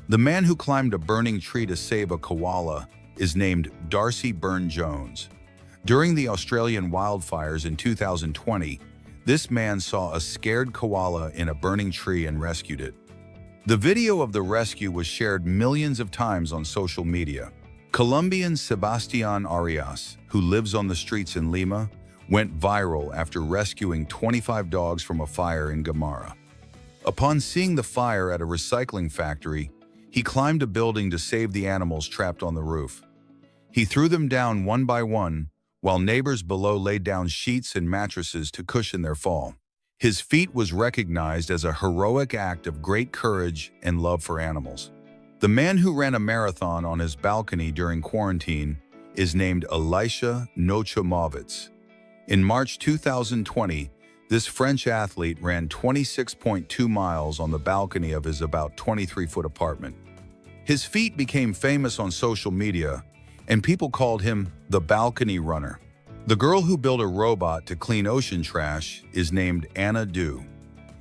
The man who climbed a burning tree to save a koala is named Darcy Burne-Jones. During the Australian wildfires in 2020, this man saw a scared koala in a burning tree and rescued it. The video of the rescue was shared millions of times on social media. Colombian Sebastián Arias, who lives on the streets in Lima, went viral after rescuing 25 dogs from a fire in Gamara. Upon seeing the fire at a recycling factory, he climbed a building to save the animals trapped on the roof. He threw them down one by one, while neighbors below laid down sheets and mattresses to cushion their fall. His feat was recognized as a heroic act of great courage and love for animals. The man who ran a marathon on his balcony during quarantine is named Elisha Nochomovitz. In March 2020, this French athlete ran 26.2 miles on the balcony of his about 23-foot apartment. His feat became famous on social media, and people called him the balcony runner. The girl who built a robot to clean ocean trash is named Anna Du.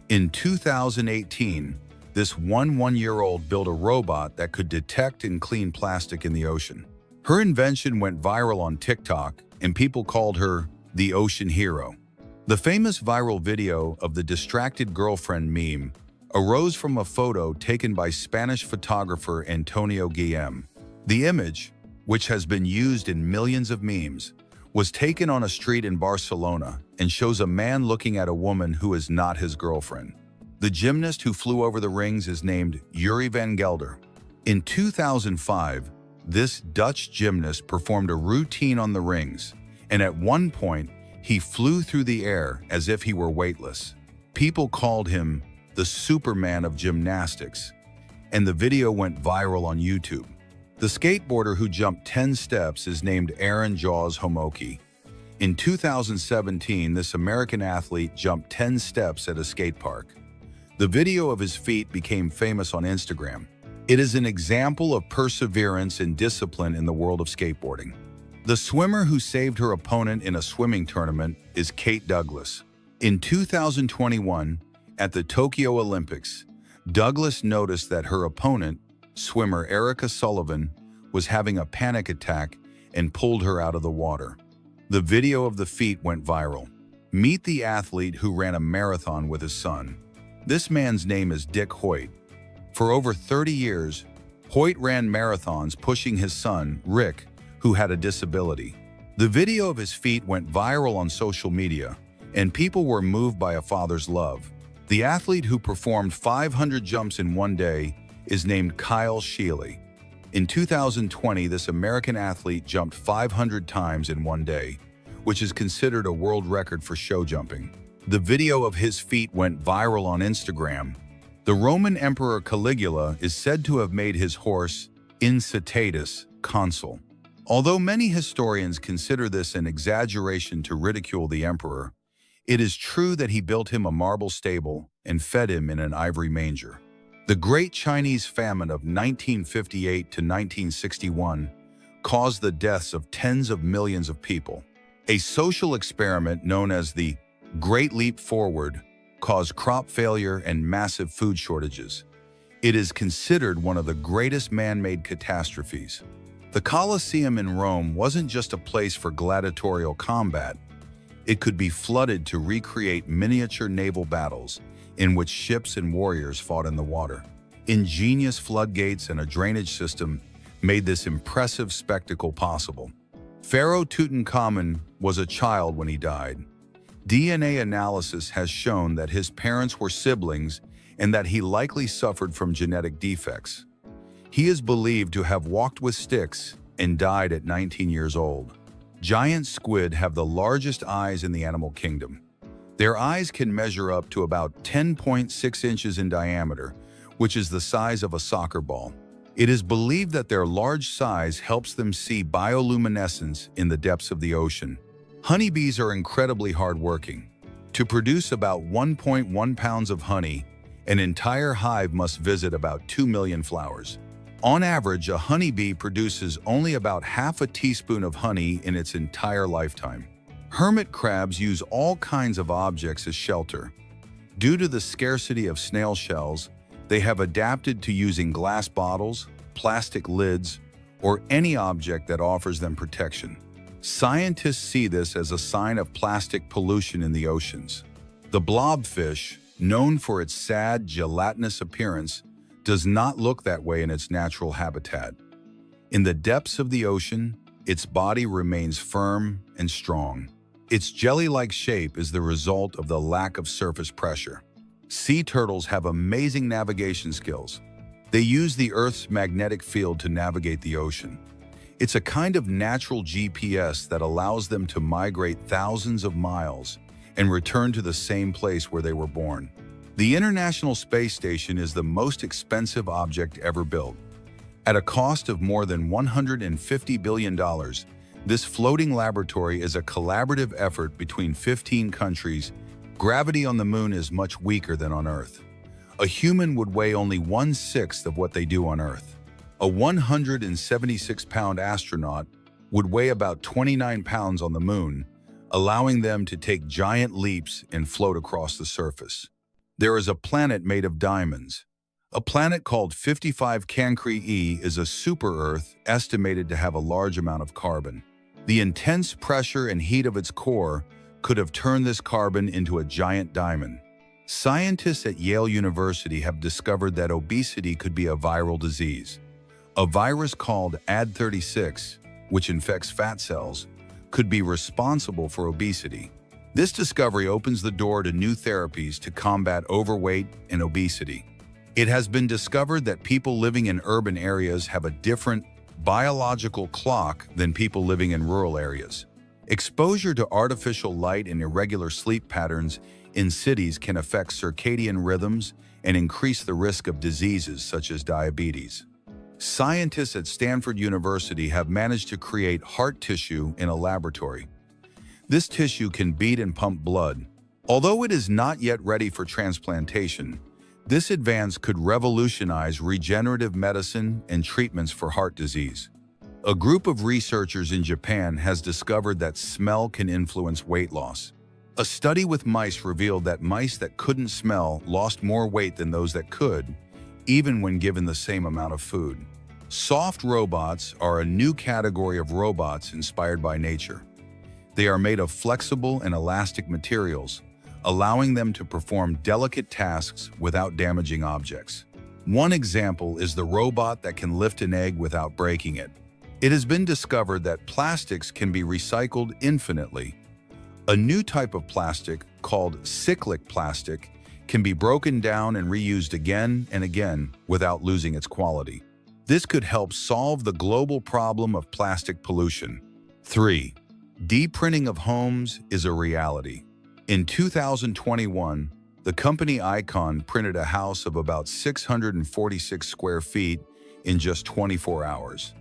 In 2018, this one-year-old built a robot that could detect and clean plastic in the ocean. Her invention went viral on TikTok, and people called her the ocean hero. The famous viral video of the distracted girlfriend meme arose from a photo taken by Spanish photographer Antonio Guillem. The image, which has been used in millions of memes, was taken on a street in Barcelona and shows a man looking at a woman who is not his girlfriend. The gymnast who flew over the rings is named Yuri van Gelder. In 2005, this Dutch gymnast performed a routine on the rings, and at one point, he flew through the air as if he were weightless. People called him the Superman of gymnastics, and the video went viral on YouTube. The skateboarder who jumped 10 steps is named Aaron Jaws Homoki. In 2017, this American athlete jumped 10 steps at a skate park. The video of his feat became famous on Instagram. It is an example of perseverance and discipline in the world of skateboarding. The swimmer who saved her opponent in a swimming tournament is Kate Douglas. In 2021, at the Tokyo Olympics, Douglas noticed that her opponent, swimmer Erica Sullivan was having a panic attack and pulled her out of the water. The video of the feat went viral. Meet the athlete who ran a marathon with his son. This man's name is Dick Hoyt. For over 30 years, Hoyt ran marathons pushing his son, Rick, who had a disability. The video of his feat went viral on social media, and people were moved by a father's love. The athlete who performed 500 jumps in one day is named Kyle Sheely. In 2020, this American athlete jumped 500 times in one day, which is considered a world record for show jumping. The video of his feat went viral on Instagram. The Roman Emperor Caligula is said to have made his horse Incitatus consul. Although many historians consider this an exaggeration to ridicule the emperor, it is true that he built him a marble stable and fed him in an ivory manger. The Great Chinese Famine of 1958 to 1961 caused the deaths of tens of millions of people. A social experiment known as the Great Leap Forward caused crop failure and massive food shortages. It is considered one of the greatest man-made catastrophes. The Colosseum in Rome wasn't just a place for gladiatorial combat. It could be flooded to recreate miniature naval battles in which ships and warriors fought in the water. Ingenious floodgates and a drainage system made this impressive spectacle possible. Pharaoh Tutankhamun was a child when he died. DNA analysis has shown that his parents were siblings and that he likely suffered from genetic defects. He is believed to have walked with sticks and died at 19 years old. Giant squid have the largest eyes in the animal kingdom. Their eyes can measure up to about 10.6 inches in diameter, which is the size of a soccer ball. It is believed that their large size helps them see bioluminescence in the depths of the ocean. Honeybees are incredibly hardworking. To produce about 1.1 pounds of honey, an entire hive must visit about 2 million flowers. On average, a honeybee produces only about half a teaspoon of honey in its entire lifetime. Hermit crabs use all kinds of objects as shelter. Due to the scarcity of snail shells, they have adapted to using glass bottles, plastic lids, or any object that offers them protection. Scientists see this as a sign of plastic pollution in the oceans. The blobfish, known for its sad, gelatinous appearance, does not look that way in its natural habitat. In the depths of the ocean, its body remains firm and strong. Its jelly-like shape is the result of the lack of surface pressure. Sea turtles have amazing navigation skills. They use the Earth's magnetic field to navigate the ocean. It's a kind of natural GPS that allows them to migrate thousands of miles and return to the same place where they were born. The International Space Station is the most expensive object ever built. At a cost of more than $150 billion, this floating laboratory is a collaborative effort between 15 countries. Gravity on the moon is much weaker than on Earth. A human would weigh only 1/6 of what they do on Earth. A 176-pound astronaut would weigh about 29 pounds on the moon, allowing them to take giant leaps and float across the surface. There is a planet made of diamonds. A planet called 55 Cancri E is a super-Earth estimated to have a large amount of carbon. The intense pressure and heat of its core could have turned this carbon into a giant diamond. Scientists at Yale University have discovered that obesity could be a viral disease. A virus called AD36, which infects fat cells, could be responsible for obesity. This discovery opens the door to new therapies to combat overweight and obesity. It has been discovered that people living in urban areas have a different biological clock than people living in rural areas. Exposure to artificial light and irregular sleep patterns in cities can affect circadian rhythms and increase the risk of diseases such as diabetes. Scientists at Stanford University have managed to create heart tissue in a laboratory. This tissue can beat and pump blood. Although it is not yet ready for transplantation, this advance could revolutionize regenerative medicine and treatments for heart disease. A group of researchers in Japan has discovered that smell can influence weight loss. A study with mice revealed that mice that couldn't smell lost more weight than those that could, even when given the same amount of food. Soft robots are a new category of robots inspired by nature. They are made of flexible and elastic materials, allowing them to perform delicate tasks without damaging objects. One example is the robot that can lift an egg without breaking it. It has been discovered that plastics can be recycled infinitely. A new type of plastic, called cyclic plastic, can be broken down and reused again and again without losing its quality. This could help solve the global problem of plastic pollution. 3. Deep printing of homes is a reality. In 2021, the company Icon printed a house of about 646 square feet in just 24 hours.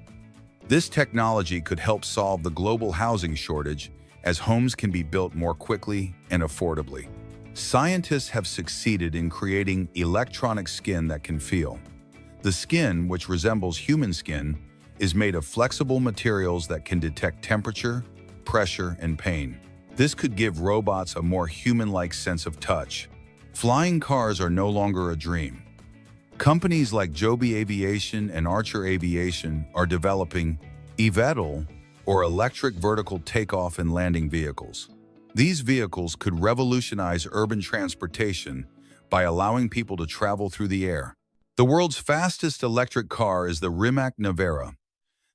This technology could help solve the global housing shortage, as homes can be built more quickly and affordably. Scientists have succeeded in creating electronic skin that can feel. The skin, which resembles human skin, is made of flexible materials that can detect temperature, pressure, and pain. This could give robots a more human-like sense of touch. Flying cars are no longer a dream. Companies like Joby Aviation and Archer Aviation are developing eVTOL, or electric vertical takeoff and landing vehicles. These vehicles could revolutionize urban transportation by allowing people to travel through the air. The world's fastest electric car is the Rimac Nevera.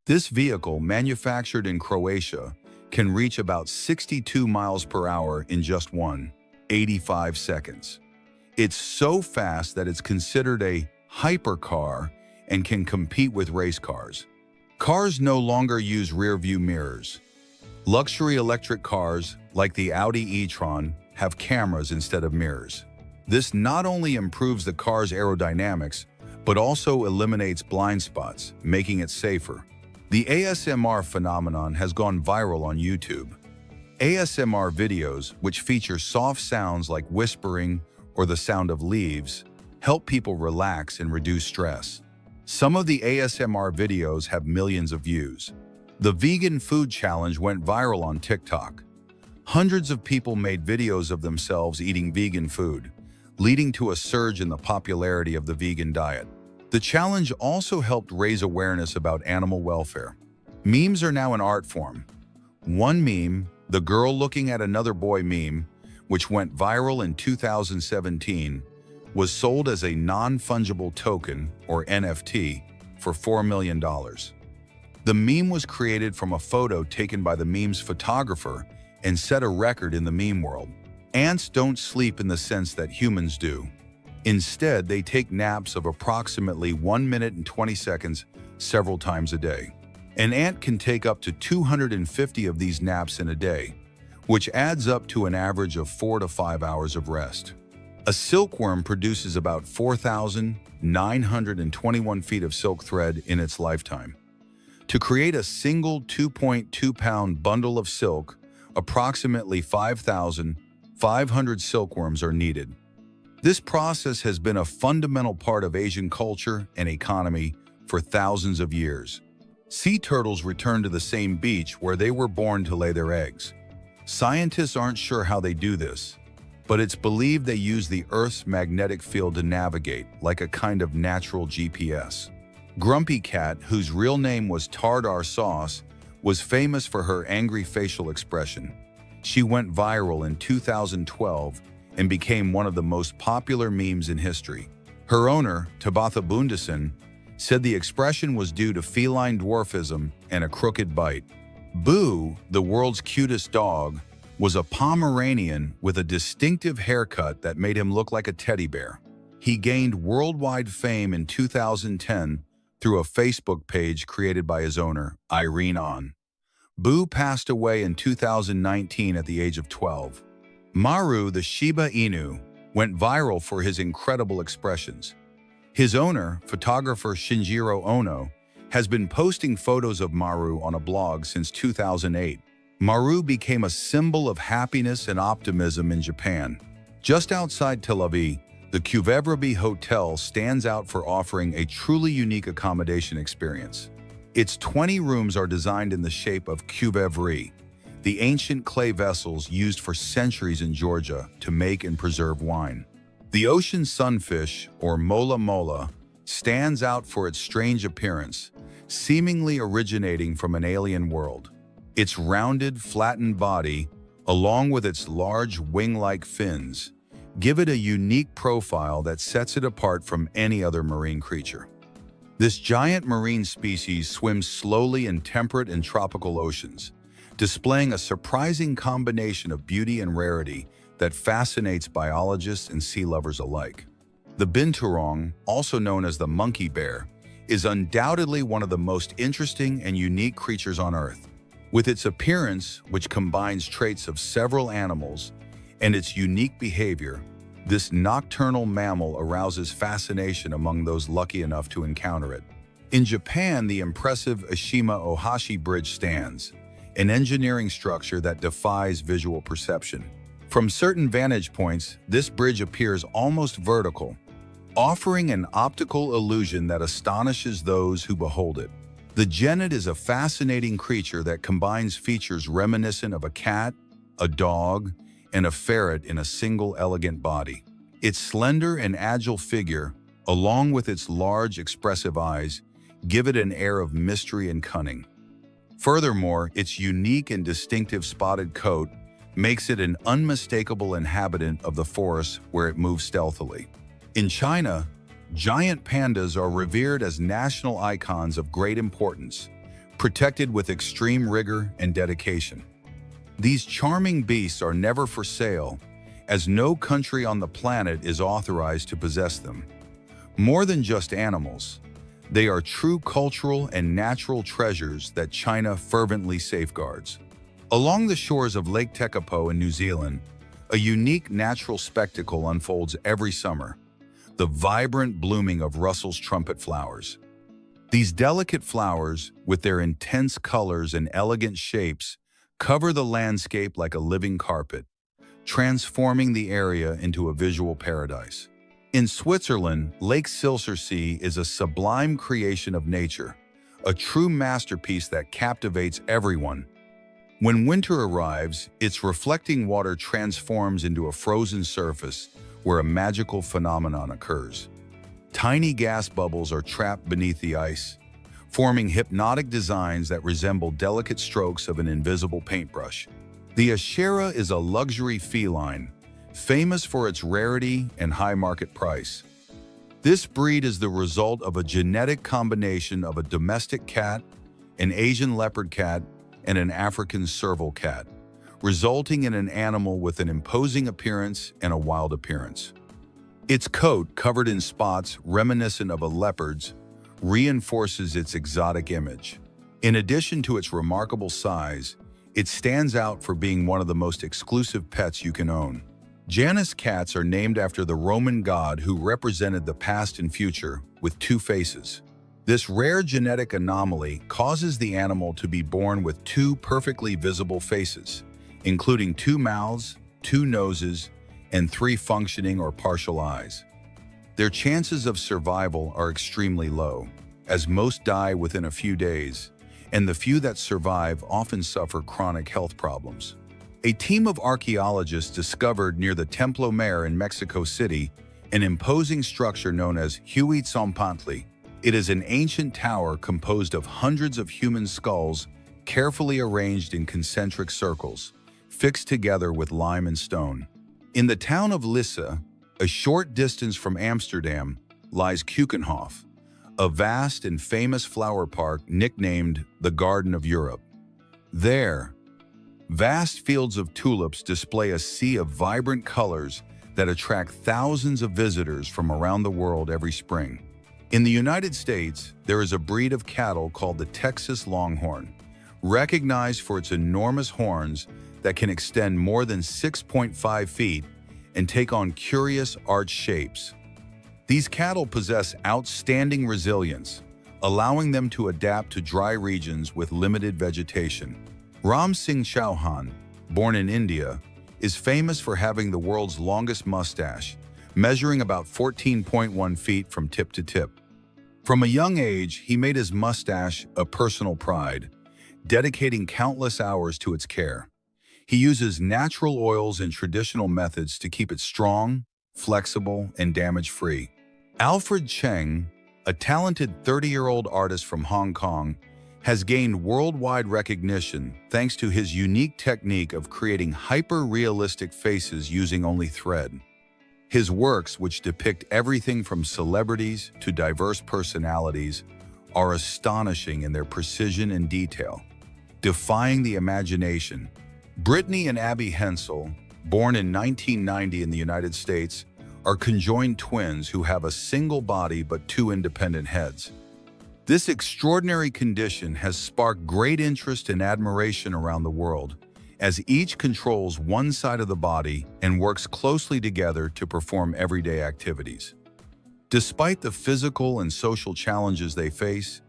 This vehicle, manufactured in Croatia, can reach about 62 miles per hour in just 85 seconds. It's so fast that it's considered a hypercar and can compete with race cars. Cars no longer use rear-view mirrors. Luxury electric cars, like the Audi e-tron, have cameras instead of mirrors. This not only improves the car's aerodynamics, but also eliminates blind spots, making it safer. The ASMR phenomenon has gone viral on YouTube. ASMR videos, which feature soft sounds like whispering or the sound of leaves, help people relax and reduce stress. Some of the ASMR videos have millions of views. The vegan food challenge went viral on TikTok. Hundreds of people made videos of themselves eating vegan food, leading to a surge in the popularity of the vegan diet. The challenge also helped raise awareness about animal welfare. Memes are now an art form. One meme, the girl looking at another boy meme, which went viral in 2017, was sold as a non-fungible token, or NFT, for $4 million. The meme was created from a photo taken by the meme's photographer and set a record in the meme world. Ants don't sleep in the sense that humans do. Instead, they take naps of approximately 1 minute and 20 seconds several times a day. An ant can take up to 250 of these naps in a day, which adds up to an average of 4 to 5 hours of rest. A silkworm produces about 4,921 feet of silk thread in its lifetime. To create a single 2.2-pound bundle of silk, approximately 5,500 silkworms are needed. This process has been a fundamental part of Asian culture and economy for thousands of years. Sea turtles return to the same beach where they were born to lay their eggs. Scientists aren't sure how they do this, but it's believed they use the Earth's magnetic field to navigate, like a kind of natural GPS. Grumpy Cat, whose real name was Tartar Sauce, was famous for her angry facial expression. She went viral in 2012 and became one of the most popular memes in history. Her owner, Tabitha Bundesen, said the expression was due to feline dwarfism and a crooked bite. Boo, the world's cutest dog, was a Pomeranian with a distinctive haircut that made him look like a teddy bear. He gained worldwide fame in 2010 through a Facebook page created by his owner, Irene On. Boo passed away in 2019 at the age of 12. Maru, the Shiba Inu, went viral for his incredible expressions. His owner, photographer Shinjiro Ono, has been posting photos of Maru on a blog since 2008. Maru became a symbol of happiness and optimism in Japan. Just outside Tel Aviv, the Qvevrebi Hotel stands out for offering a truly unique accommodation experience. Its 20 rooms are designed in the shape of Qvevri, the ancient clay vessels used for centuries in Georgia to make and preserve wine. The ocean sunfish, or mola mola, stands out for its strange appearance, seemingly originating from an alien world. Its rounded, flattened body, along with its large wing-like fins, give it a unique profile that sets it apart from any other marine creature. This giant marine species swims slowly in temperate and tropical oceans, displaying a surprising combination of beauty and rarity that fascinates biologists and sea lovers alike. The binturong, also known as the monkey bear, is undoubtedly one of the most interesting and unique creatures on Earth. With its appearance, which combines traits of several animals, and its unique behavior, this nocturnal mammal arouses fascination among those lucky enough to encounter it. In Japan, the impressive Ashima Ohashi Bridge stands, an engineering structure that defies visual perception. From certain vantage points, this bridge appears almost vertical, offering an optical illusion that astonishes those who behold it. The genet is a fascinating creature that combines features reminiscent of a cat, a dog, and a ferret in a single elegant body. Its slender and agile figure, along with its large, expressive eyes, give it an air of mystery and cunning. Furthermore, its unique and distinctive spotted coat makes it an unmistakable inhabitant of the forest where it moves stealthily. In China, giant pandas are revered as national icons of great importance, protected with extreme rigor and dedication. These charming beasts are never for sale, as no country on the planet is authorized to possess them. More than just animals, they are true cultural and natural treasures that China fervently safeguards. Along the shores of Lake Tekapo in New Zealand, a unique natural spectacle unfolds every summer: the vibrant blooming of Russell's trumpet flowers. These delicate flowers, with their intense colors and elegant shapes, cover the landscape like a living carpet, transforming the area into a visual paradise. In Switzerland, Lake Silsersee is a sublime creation of nature, a true masterpiece that captivates everyone. When winter arrives, its reflecting water transforms into a frozen surface where a magical phenomenon occurs. Tiny gas bubbles are trapped beneath the ice, forming hypnotic designs that resemble delicate strokes of an invisible paintbrush. The Ashera is a luxury feline, famous for its rarity and high market price. This breed is the result of a genetic combination of a domestic cat, an Asian leopard cat, and an African serval cat, resulting in an animal with an imposing appearance and a wild appearance. Its coat, covered in spots reminiscent of a leopard's, reinforces its exotic image. In addition to its remarkable size, it stands out for being one of the most exclusive pets you can own. Janus cats are named after the Roman god who represented the past and future with two faces. This rare genetic anomaly causes the animal to be born with two perfectly visible faces, including two mouths, two noses, and three functioning or partial eyes. Their chances of survival are extremely low, as most die within a few days, and the few that survive often suffer chronic health problems. A team of archaeologists discovered near the Templo Mayor in Mexico City an imposing structure known as Huitzilopochtli. It is an ancient tower composed of hundreds of human skulls carefully arranged in concentric circles, fixed together with lime and stone. In the town of Lisse, a short distance from Amsterdam, lies Keukenhof, a vast and famous flower park nicknamed the Garden of Europe. There, vast fields of tulips display a sea of vibrant colors that attract thousands of visitors from around the world every spring. In the United States, there is a breed of cattle called the Texas Longhorn, recognized for its enormous horns that can extend more than 6.5 feet and take on curious arched shapes. These cattle possess outstanding resilience, allowing them to adapt to dry regions with limited vegetation. Ram Singh Chauhan, born in India, is famous for having the world's longest mustache, measuring about 14.1 feet from tip to tip. From a young age, he made his mustache a personal pride, dedicating countless hours to its care. He uses natural oils and traditional methods to keep it strong, flexible, and damage-free. Alfred Cheng, a talented 30-year-old artist from Hong Kong, has gained worldwide recognition thanks to his unique technique of creating hyper-realistic faces using only thread. His works, which depict everything from celebrities to diverse personalities, are astonishing in their precision and detail, defying the imagination. Brittany and Abby Hensel, born in 1990 in the United States, are conjoined twins who have a single body but two independent heads. This extraordinary condition has sparked great interest and admiration around the world, as each controls one side of the body and works closely together to perform everyday activities. Despite the physical and social challenges they face,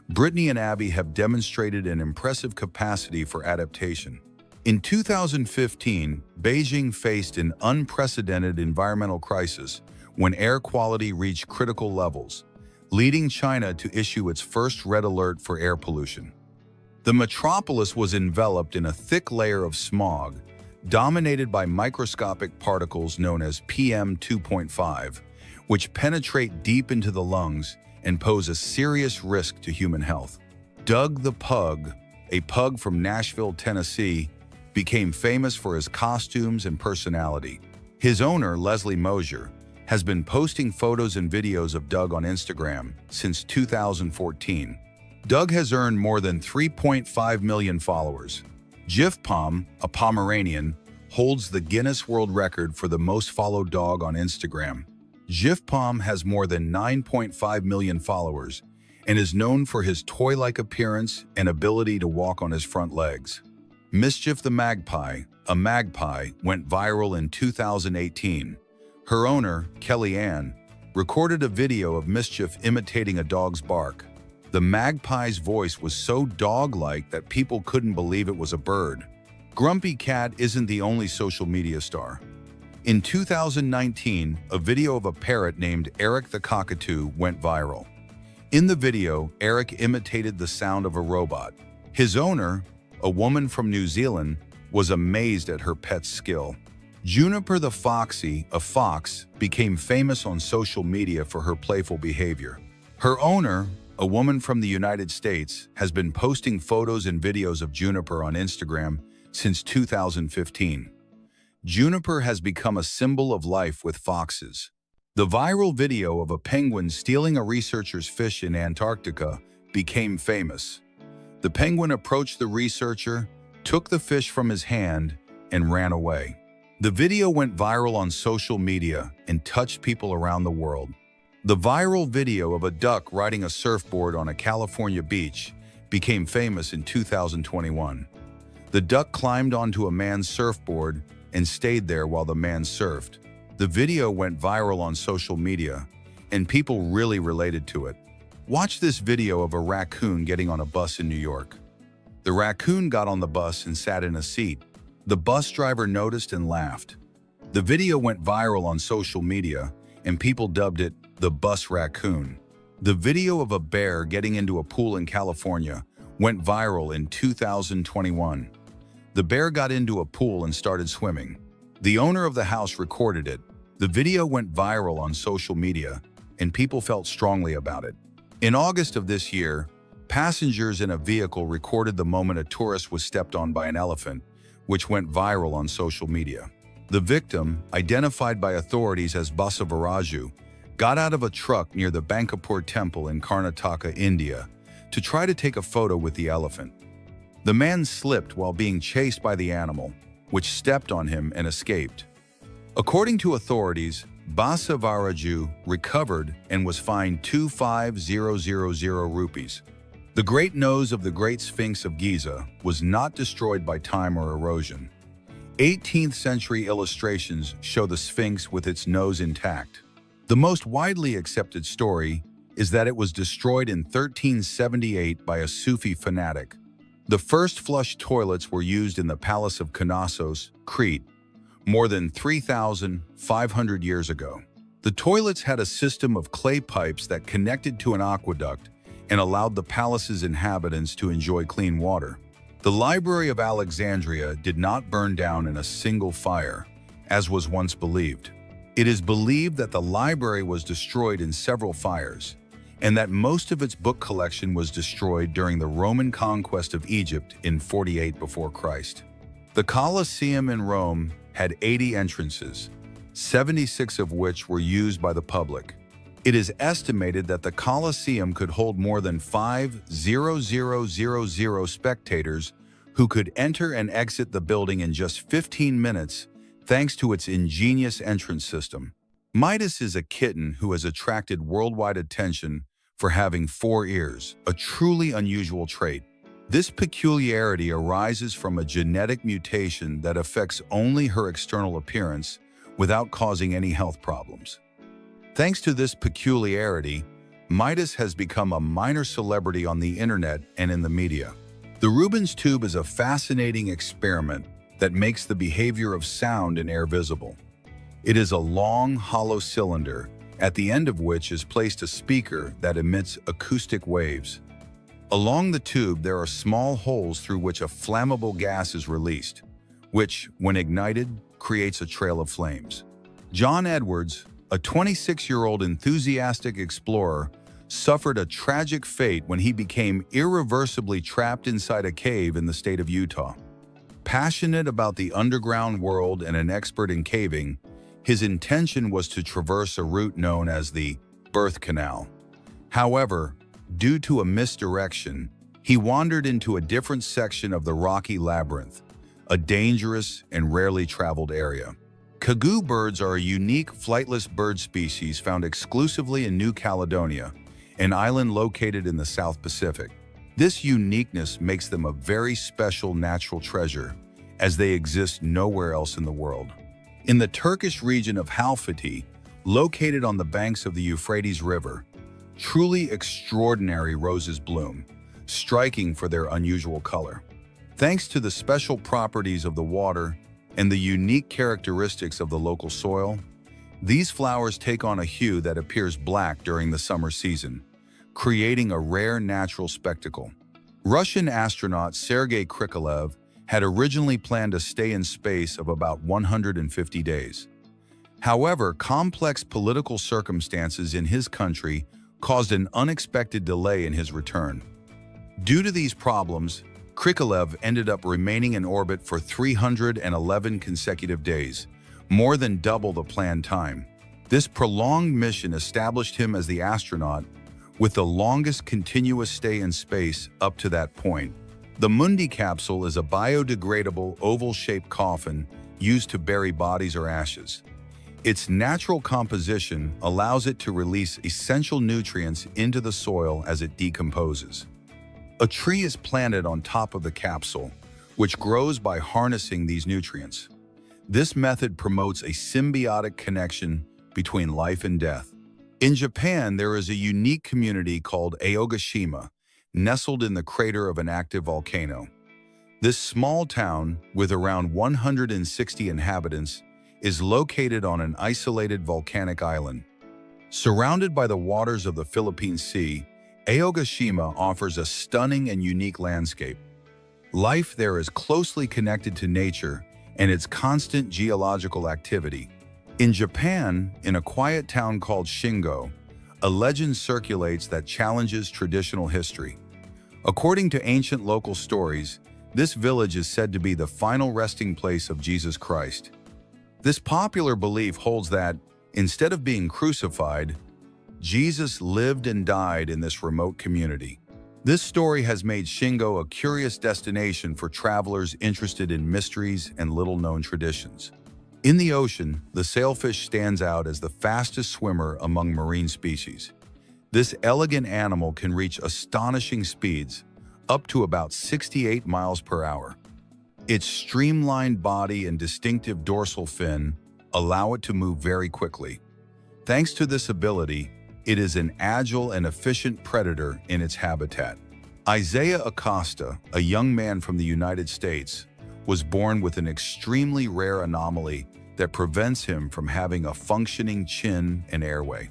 Brittany and Abby have demonstrated an impressive capacity for adaptation. In 2015, Beijing faced an unprecedented environmental crisis when air quality reached critical levels, leading China to issue its first red alert for air pollution. The metropolis was enveloped in a thick layer of smog, dominated by microscopic particles known as PM 2.5, which penetrate deep into the lungs and pose a serious risk to human health. Doug the Pug, a pug from Nashville, Tennessee, became famous for his costumes and personality. His owner, Leslie Mosier, has been posting photos and videos of Doug on Instagram since 2014. Doug has earned more than 3.5 million followers. Jif-Pom, a Pomeranian, holds the Guinness World Record for the most followed dog on Instagram. Jif-Pom has more than 9.5 million followers and is known for his toy-like appearance and ability to walk on his front legs. Mischief the Magpie, a magpie, went viral in 2018. Her owner, Kellyanne, recorded a video of Mischief imitating a dog's bark. The magpie's voice was so dog-like that people couldn't believe it was a bird. Grumpy Cat isn't the only social media star. In 2019, a video of a parrot named Eric the Cockatoo went viral. In the video, Eric imitated the sound of a robot. His owner, a woman from New Zealand, was amazed at her pet's skill. Juniper the Foxy, a fox, became famous on social media for her playful behavior. Her owner, a woman from the United States, has been posting photos and videos of Juniper on Instagram since 2015. Juniper has become a symbol of life with foxes. The viral video of a penguin stealing a researcher's fish in Antarctica became famous. The penguin approached the researcher, took the fish from his hand, and ran away. The video went viral on social media and touched people around the world. The viral video of a duck riding a surfboard on a California beach became famous in 2021. The duck climbed onto a man's surfboard and stayed there while the man surfed. The video went viral on social media, and people really related to it. Watch this video of a raccoon getting on a bus in New York. The raccoon got on the bus and sat in a seat. The bus driver noticed and laughed. The video went viral on social media, and people dubbed it the bus raccoon. The video of a bear getting into a pool in California went viral in 2021. The bear got into a pool and started swimming. The owner of the house recorded it. The video went viral on social media, and people felt strongly about it. In August of this year, passengers in a vehicle recorded the moment a tourist was stepped on by an elephant, which went viral on social media. The victim, identified by authorities as Basavaraju, got out of a truck near the Bankapur temple in Karnataka, India, to try to take a photo with the elephant. The man slipped while being chased by the animal, which stepped on him and escaped. According to authorities, Basavaraju recovered and was fined 25,000 rupees. The great nose of the Great Sphinx of Giza was not destroyed by time or erosion. 18th century illustrations show the Sphinx with its nose intact. The most widely accepted story is that it was destroyed in 1378 by a Sufi fanatic. The first flush toilets were used in the Palace of Knossos, Crete, more than 3,500 years ago. The toilets had a system of clay pipes that connected to an aqueduct and allowed the palace's inhabitants to enjoy clean water. The Library of Alexandria did not burn down in a single fire, as was once believed. It is believed that the library was destroyed in several fires, and that most of its book collection was destroyed during the Roman conquest of Egypt in 48 before Christ. The Colosseum in Rome had 80 entrances, 76 of which were used by the public. It is estimated that the Colosseum could hold more than 5,000 spectators who could enter and exit the building in just 15 minutes thanks to its ingenious entrance system. Midas is a kitten who has attracted worldwide attention for having 4 ears, a truly unusual trait. This peculiarity arises from a genetic mutation that affects only her external appearance without causing any health problems. Thanks to this peculiarity, Midas has become a minor celebrity on the internet and in the media. The Rubens tube is a fascinating experiment that makes the behavior of sound in air visible. It is a long, hollow cylinder, at the end of which is placed a speaker that emits acoustic waves. Along the tube, there are small holes through which a flammable gas is released, which, when ignited, creates a trail of flames. John Edwards, a 26-year-old enthusiastic explorer, suffered a tragic fate when he became irreversibly trapped inside a cave in the state of Utah. Passionate about the underground world and an expert in caving, his intention was to traverse a route known as the Birth Canal. However, due to a misdirection, he wandered into a different section of the rocky labyrinth, a dangerous and rarely traveled area. Kagoo birds are a unique flightless bird species found exclusively in New Caledonia, an island located in the South Pacific. This uniqueness makes them a very special natural treasure, as they exist nowhere else in the world. In the Turkish region of Halfeti, located on the banks of the Euphrates River, truly extraordinary roses bloom, striking for their unusual color. Thanks to the special properties of the water and the unique characteristics of the local soil, these flowers take on a hue that appears black during the summer season, creating a rare natural spectacle. Russian astronaut Sergei Krikalev had originally planned a stay in space of about 150 days. However, complex political circumstances in his country caused an unexpected delay in his return. Due to these problems, Krikalev ended up remaining in orbit for 311 consecutive days, more than double the planned time. This prolonged mission established him as the astronaut with the longest continuous stay in space up to that point. The Mundi capsule is a biodegradable oval-shaped coffin used to bury bodies or ashes. Its natural composition allows it to release essential nutrients into the soil as it decomposes. A tree is planted on top of the capsule, which grows by harnessing these nutrients. This method promotes a symbiotic connection between life and death. In Japan, there is a unique community called Aogashima, nestled in the crater of an active volcano. This small town, with around 160 inhabitants, is located on an isolated volcanic island. Surrounded by the waters of the Philippine Sea, Aogashima offers a stunning and unique landscape. Life there is closely connected to nature and its constant geological activity. In Japan, in a quiet town called Shingo, a legend circulates that challenges traditional history. According to ancient local stories, this village is said to be the final resting place of Jesus Christ. This popular belief holds that, instead of being crucified, Jesus lived and died in this remote community. This story has made Shingo a curious destination for travelers interested in mysteries and little-known traditions. In the ocean, the sailfish stands out as the fastest swimmer among marine species. This elegant animal can reach astonishing speeds, up to about 68 miles per hour. Its streamlined body and distinctive dorsal fin allow it to move very quickly. Thanks to this ability, it is an agile and efficient predator in its habitat. Isaiah Acosta, a young man from the United States, was born with an extremely rare anomaly that prevents him from having a functioning chin and airway.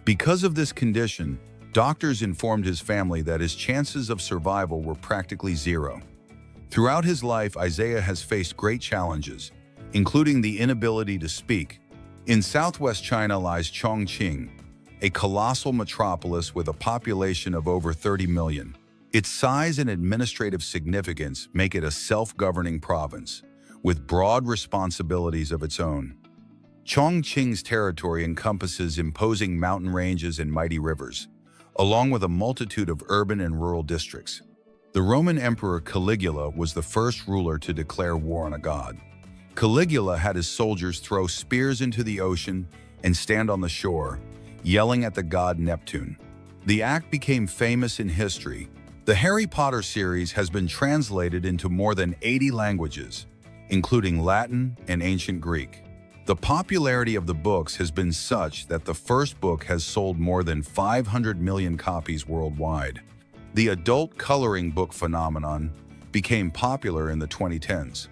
Because of this condition, doctors informed his family that his chances of survival were practically zero. Throughout his life, Isaiah has faced great challenges, including the inability to speak. In southwest China lies Chongqing, a colossal metropolis with a population of over 30 million. Its size and administrative significance make it a self-governing province, with broad responsibilities of its own. Chongqing's territory encompasses imposing mountain ranges and mighty rivers, along with a multitude of urban and rural districts. The Roman Emperor Caligula was the first ruler to declare war on a god. Caligula had his soldiers throw spears into the ocean and stand on the shore, yelling at the god Neptune. The act became famous in history. The Harry Potter series has been translated into more than 80 languages, including Latin and Ancient Greek. The popularity of the books has been such that the first book has sold more than 500 million copies worldwide. The adult coloring book phenomenon became popular in the 2010s.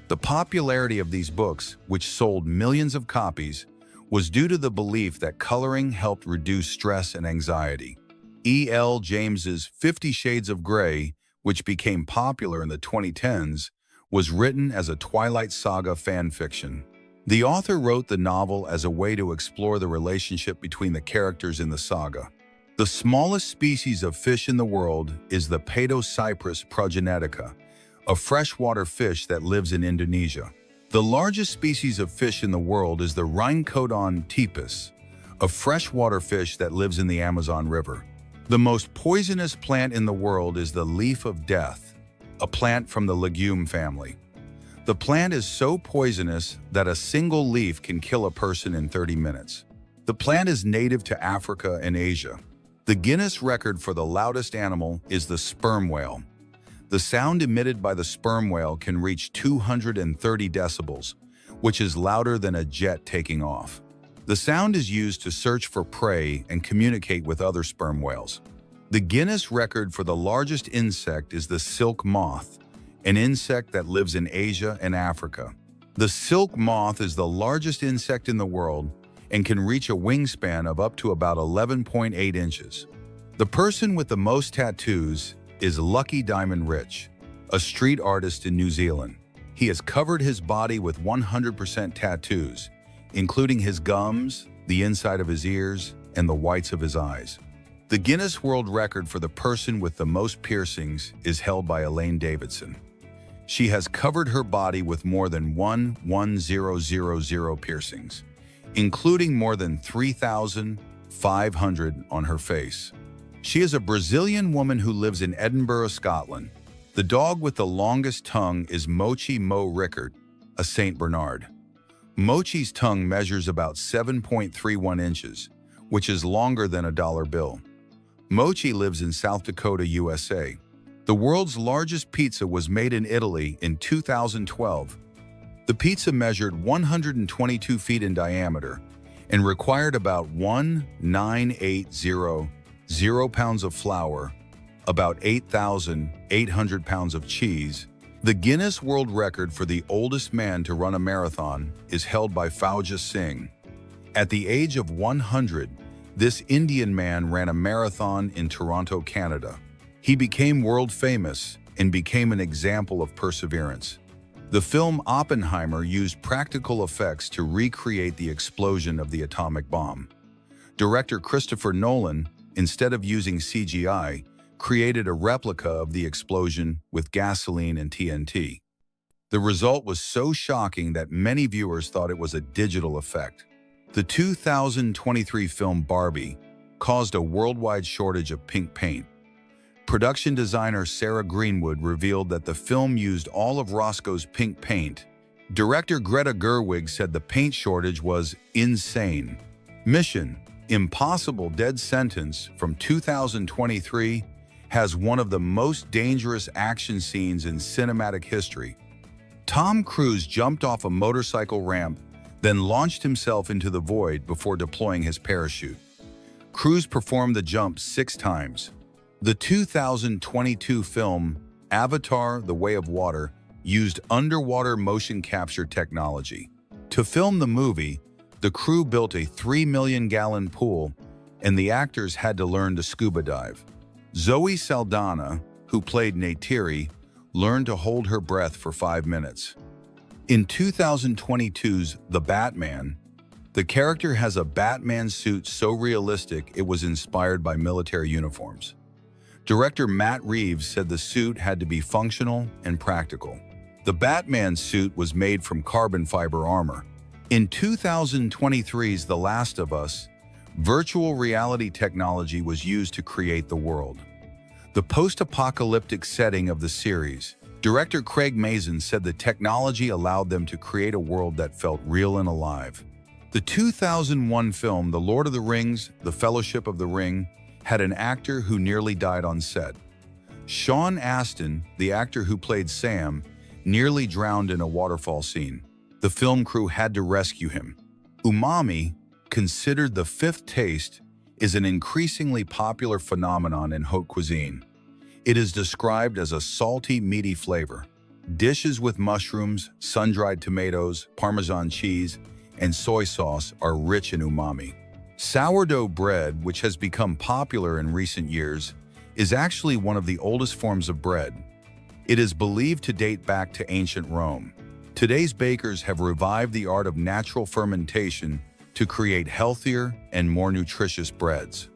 The popularity of these books, which sold millions of copies, was due to the belief that coloring helped reduce stress and anxiety. E.L. James's 50 Shades of Grey, which became popular in the 2010s, was written as a Twilight Saga fan fiction. The author wrote the novel as a way to explore the relationship between the characters in the saga. The smallest species of fish in the world is the Paedocyprus progenetica, a freshwater fish that lives in Indonesia. The largest species of fish in the world is the Rhincodon tipis, a freshwater fish that lives in the Amazon River. The most poisonous plant in the world is the leaf of death, a plant from the legume family. The plant is so poisonous that a single leaf can kill a person in 30 minutes. The plant is native to Africa and Asia. The Guinness record for the loudest animal is the sperm whale. The sound emitted by the sperm whale can reach 230 decibels, which is louder than a jet taking off. The sound is used to search for prey and communicate with other sperm whales. The Guinness record for the largest insect is the silk moth, an insect that lives in Asia and Africa. The silk moth is the largest insect in the world and can reach a wingspan of up to about 11.8 inches. The person with the most tattoos is Lucky Diamond Rich, a street artist in New Zealand. He has covered his body with 100% tattoos, including his gums, the inside of his ears, and the whites of his eyes. The Guinness World Record for the person with the most piercings is held by Elaine Davidson. She has covered her body with more than 1,000 piercings, including more than 3,500 on her face. She is a Brazilian woman who lives in Edinburgh, Scotland. The dog with the longest tongue is Mochi Mo Rickard, a Saint Bernard. Mochi's tongue measures about 7.31 inches, which is longer than a dollar bill. Mochi lives in South Dakota, USA. The world's largest pizza was made in Italy in 2012. The pizza measured 122 feet in diameter and required about 1,980 pounds of flour, about 8,800 pounds of cheese. The Guinness World Record for the oldest man to run a marathon is held by Fauja Singh. At the age of 100, this Indian man ran a marathon in Toronto, Canada. He became world famous and became an example of perseverance. The film Oppenheimer used practical effects to recreate the explosion of the atomic bomb. Director Christopher Nolan, instead of using CGI, created a replica of the explosion with gasoline and TNT. The result was so shocking that many viewers thought it was a digital effect. The 2023 film Barbie caused a worldwide shortage of pink paint. Production designer Sarah Greenwood revealed that the film used all of Roscoe's pink paint. Director Greta Gerwig said the paint shortage was insane. Mission: Impossible Dead Sentence from 2023 has one of the most dangerous action scenes in cinematic history. Tom Cruise jumped off a motorcycle ramp, then launched himself into the void before deploying his parachute. Cruise performed the jump 6 times. The 2022 film Avatar: The Way of Water used underwater motion capture technology. To film the movie, the crew built a 3 million-gallon pool, and the actors had to learn to scuba dive. Zoe Saldana, who played Neytiri, learned to hold her breath for 5 minutes. In 2022's The Batman, The character has a Batman suit so realistic it was inspired by military uniforms. Director Matt Reeves said the suit had to be functional and practical. The Batman suit was made from carbon fiber armor. In 2023's The Last of Us, virtual reality technology was used to create the world. The post-apocalyptic setting of the series, director Craig Mazin said the technology allowed them to create a world that felt real and alive. The 2001 film The Lord of the Rings, The Fellowship of the Ring, had an actor who nearly died on set. Sean Astin, the actor who played Sam, nearly drowned in a waterfall scene. The film crew had to rescue him. Umami, considered the fifth taste, is an increasingly popular phenomenon in haute cuisine. It is described as a salty, meaty flavor. Dishes with mushrooms, sun-dried tomatoes, Parmesan cheese, and soy sauce are rich in umami. Sourdough bread, which has become popular in recent years, is actually one of the oldest forms of bread. It is believed to date back to ancient Rome. Today's bakers have revived the art of natural fermentation to create healthier and more nutritious breads.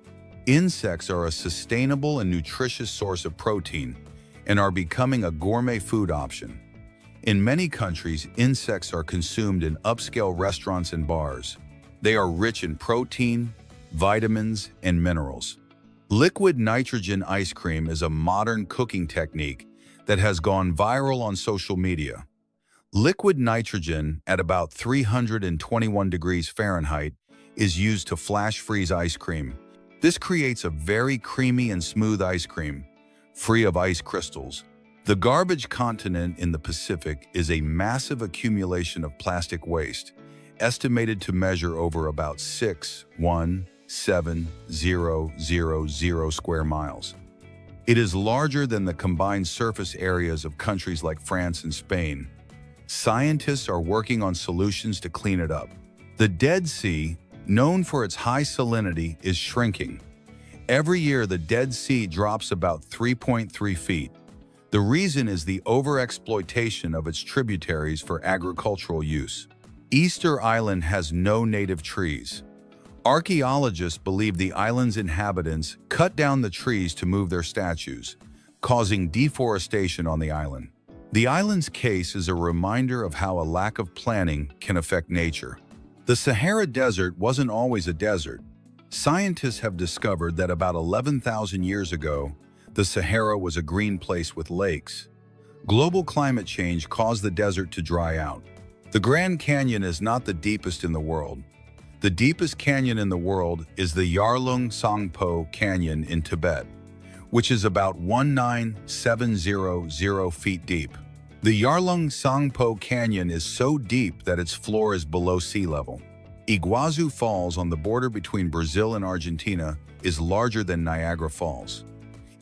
Insects are a sustainable and nutritious source of protein and are becoming a gourmet food option. In many countries, insects are consumed in upscale restaurants and bars. They are rich in protein, vitamins, and minerals. Liquid nitrogen ice cream is a modern cooking technique that has gone viral on social media. Liquid nitrogen at about 321 degrees Fahrenheit is used to flash freeze ice cream. This creates a very creamy and smooth ice cream, free of ice crystals. The garbage continent in the Pacific is a massive accumulation of plastic waste, estimated to measure over about 6,170,000 square miles. It is larger than the combined surface areas of countries like France and Spain. Scientists are working on solutions to clean it up. The Dead Sea, known for its high salinity, is shrinking. Every year, the Dead Sea drops about 3.3 feet. The reason is the overexploitation of its tributaries for agricultural use. Easter Island has no native trees. Archaeologists believe the island's inhabitants cut down the trees to move their statues, causing deforestation on the island. The island's case is a reminder of how a lack of planning can affect nature. The Sahara Desert wasn't always a desert. Scientists have discovered that about 11,000 years ago, the Sahara was a green place with lakes. Global climate change caused the desert to dry out. The Grand Canyon is not the deepest in the world. The deepest canyon in the world is the Yarlung Tsangpo Canyon in Tibet, which is about 19,700 feet deep. The Yarlung Tsangpo Canyon is so deep that its floor is below sea level. Iguazu Falls on the border between Brazil and Argentina is larger than Niagara Falls.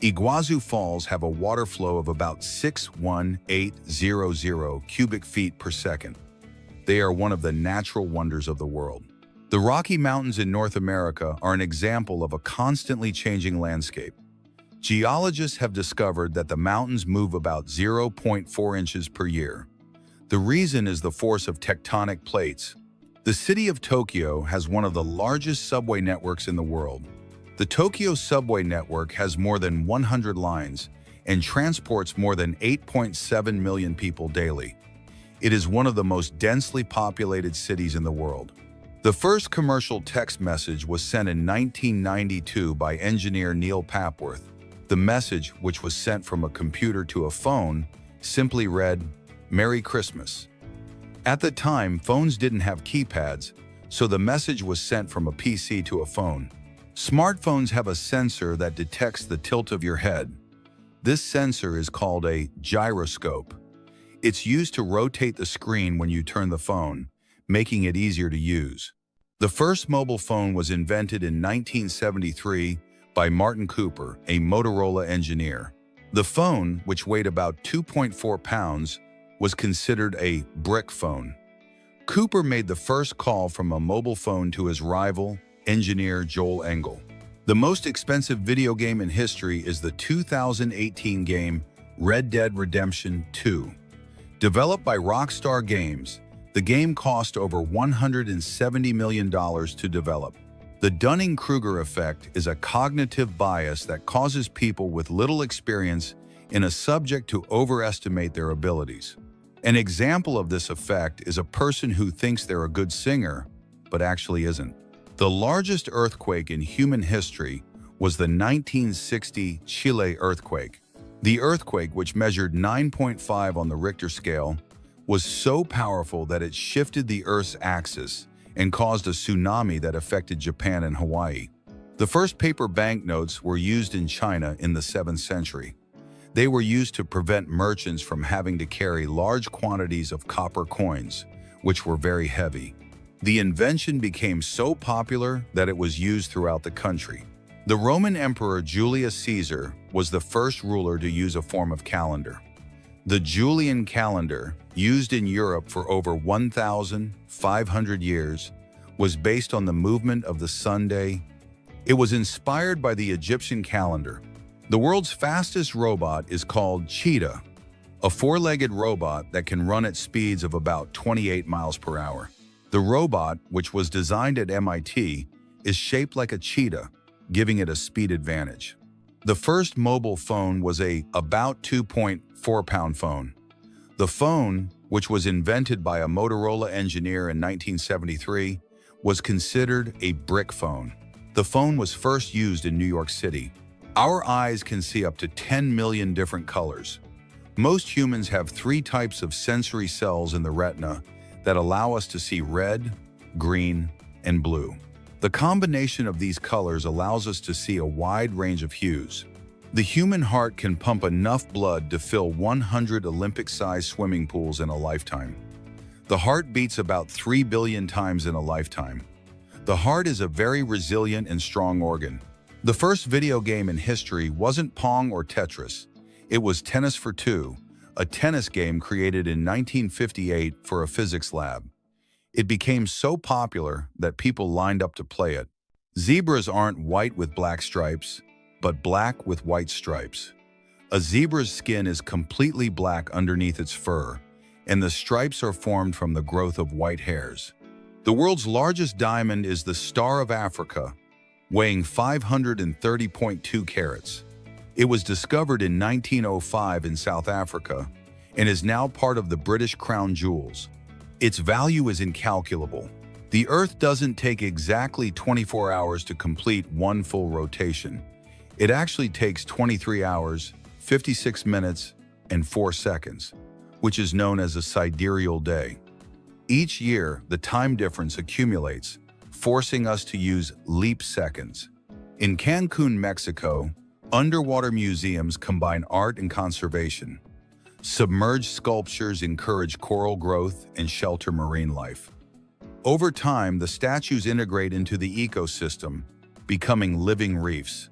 Iguazu Falls have a water flow of about 61800 cubic feet per second. They are one of the natural wonders of the world. The Rocky Mountains in North America are an example of a constantly changing landscape. Geologists have discovered that the mountains move about 0.4 inches per year. The reason is the force of tectonic plates. The city of Tokyo has one of the largest subway networks in the world. The Tokyo subway network has more than 100 lines and transports more than 8.7 million people daily. It is one of the most densely populated cities in the world. The first commercial text message was sent in 1992 by engineer Neil Papworth. The message, which was sent from a computer to a phone, simply read, "Merry Christmas." At the time, phones didn't have keypads, so the message was sent from a PC to a phone. Smartphones have a sensor that detects the tilt of your head. This sensor is called a gyroscope. It's used to rotate the screen when you turn the phone, making it easier to use. The first mobile phone was invented in 1973 by Martin Cooper, a Motorola engineer. The phone, which weighed about 2.4 pounds, was considered a brick phone. Cooper made the first call from a mobile phone to his rival, engineer Joel Engel. The most expensive video game in history is the 2018 game Red Dead Redemption 2. Developed by Rockstar Games, The game cost over $170 million to develop. The Dunning-Kruger effect is a cognitive bias that causes people with little experience in a subject to overestimate their abilities. An example of this effect is a person who thinks they're a good singer, but actually isn't. The largest earthquake in human history was the 1960 Chile earthquake. The earthquake, which measured 9.5 on the Richter scale, was so powerful that it shifted the Earth's axis and caused a tsunami that affected Japan and Hawaii. The first paper banknotes were used in China in the 7th century. They were used to prevent merchants from having to carry large quantities of copper coins, which were very heavy. The invention became so popular that it was used throughout the country. The Roman Emperor Julius Caesar was the first ruler to use a form of calendar. The Julian calendar, used in Europe for over 1,500 years, was based on the movement of the Sunday. It was inspired by the Egyptian calendar. The world's fastest robot is called Cheetah, a four-legged robot that can run at speeds of about 28 miles per hour. The robot, which was designed at MIT, is shaped like a cheetah, giving it a speed advantage. The first mobile phone was about 2.4-pound phone. The phone, which was invented by a Motorola engineer in 1973, was considered a brick phone. The phone was first used in New York City. Our eyes can see up to 10 million different colors. Most humans have 3 types of sensory cells in the retina that allow us to see red, green, and blue. The combination of these colors allows us to see a wide range of hues. The human heart can pump enough blood to fill 100 Olympic-sized swimming pools in a lifetime. The heart beats about 3 billion times in a lifetime. The heart is a very resilient and strong organ. The first video game in history wasn't Pong or Tetris. It was Tennis for Two, a tennis game created in 1958 for a physics lab. It became so popular that people lined up to play it. Zebras aren't white with black stripes, but black with white stripes. A zebra's skin is completely black underneath its fur, and the stripes are formed from the growth of white hairs. The world's largest diamond is the Star of Africa, weighing 530.2 carats. It was discovered in 1905 in South Africa and is now part of the British Crown Jewels. Its value is incalculable. The Earth doesn't take exactly 24 hours to complete one full rotation. It actually takes 23 hours, 56 minutes, and 4 seconds, which is known as a sidereal day. Each year, the time difference accumulates, forcing us to use leap seconds. In Cancun, Mexico, underwater museums combine art and conservation. Submerged sculptures encourage coral growth and shelter marine life. Over time, the statues integrate into the ecosystem, becoming living reefs.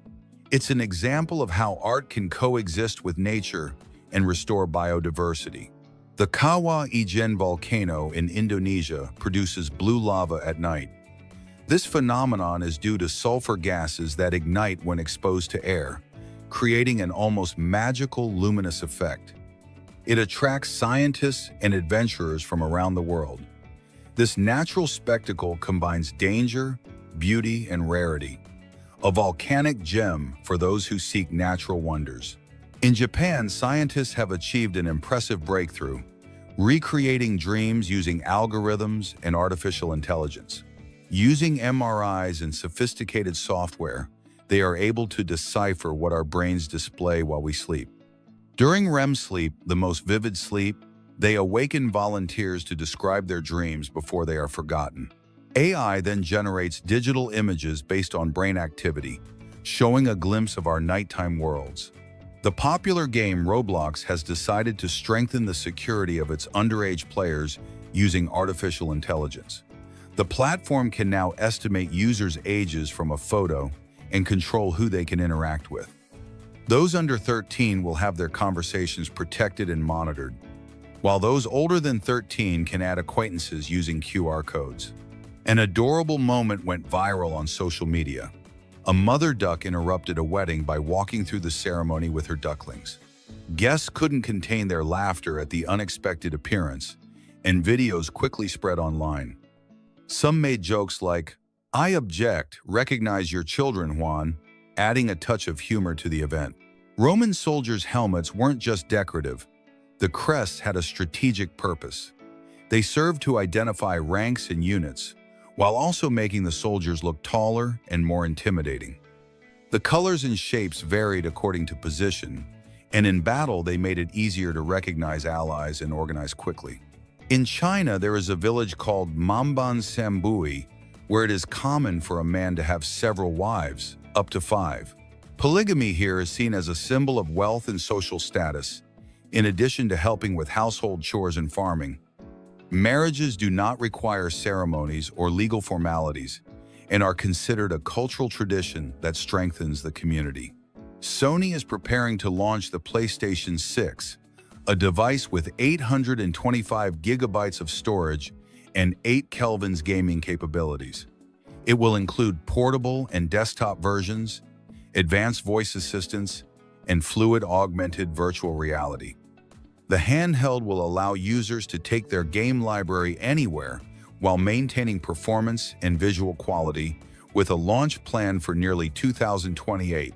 It's an example of how art can coexist with nature and restore biodiversity. The Kawah Ijen volcano in Indonesia produces blue lava at night. This phenomenon is due to sulfur gases that ignite when exposed to air, creating an almost magical luminous effect. It attracts scientists and adventurers from around the world. This natural spectacle combines danger, beauty, and rarity, a volcanic gem for those who seek natural wonders. In Japan, scientists have achieved an impressive breakthrough, recreating dreams using algorithms and artificial intelligence. Using MRIs and sophisticated software, they are able to decipher what our brains display while we sleep. During REM sleep, the most vivid sleep, they awaken volunteers to describe their dreams before they are forgotten. AI then generates digital images based on brain activity, showing a glimpse of our nighttime worlds. The popular game Roblox has decided to strengthen the security of its underage players using artificial intelligence. The platform can now estimate users' ages from a photo and control who they can interact with. Those under 13 will have their conversations protected and monitored, while those older than 13 can add acquaintances using QR codes. An adorable moment went viral on social media. A mother duck interrupted a wedding by walking through the ceremony with her ducklings. Guests couldn't contain their laughter at the unexpected appearance, and videos quickly spread online. Some made jokes like, "I object, recognize your children, Juan," adding a touch of humor to the event. Roman soldiers' helmets weren't just decorative. The crests had a strategic purpose. They served to identify ranks and units, while also making the soldiers look taller and more intimidating. The colors and shapes varied according to position, and in battle they made it easier to recognize allies and organize quickly. In China, there is a village called Mamban Sambui, where it is common for a man to have several wives, up to 5. Polygamy here is seen as a symbol of wealth and social status, in addition to helping with household chores and farming. Marriages do not require ceremonies or legal formalities and are considered a cultural tradition that strengthens the community. Sony is preparing to launch the PlayStation 6, a device with 825 gigabytes of storage and 8 Kelvin's gaming capabilities. It will include portable and desktop versions, advanced voice assistants, and fluid augmented virtual reality. The handheld will allow users to take their game library anywhere while maintaining performance and visual quality, with a launch plan for nearly 2028.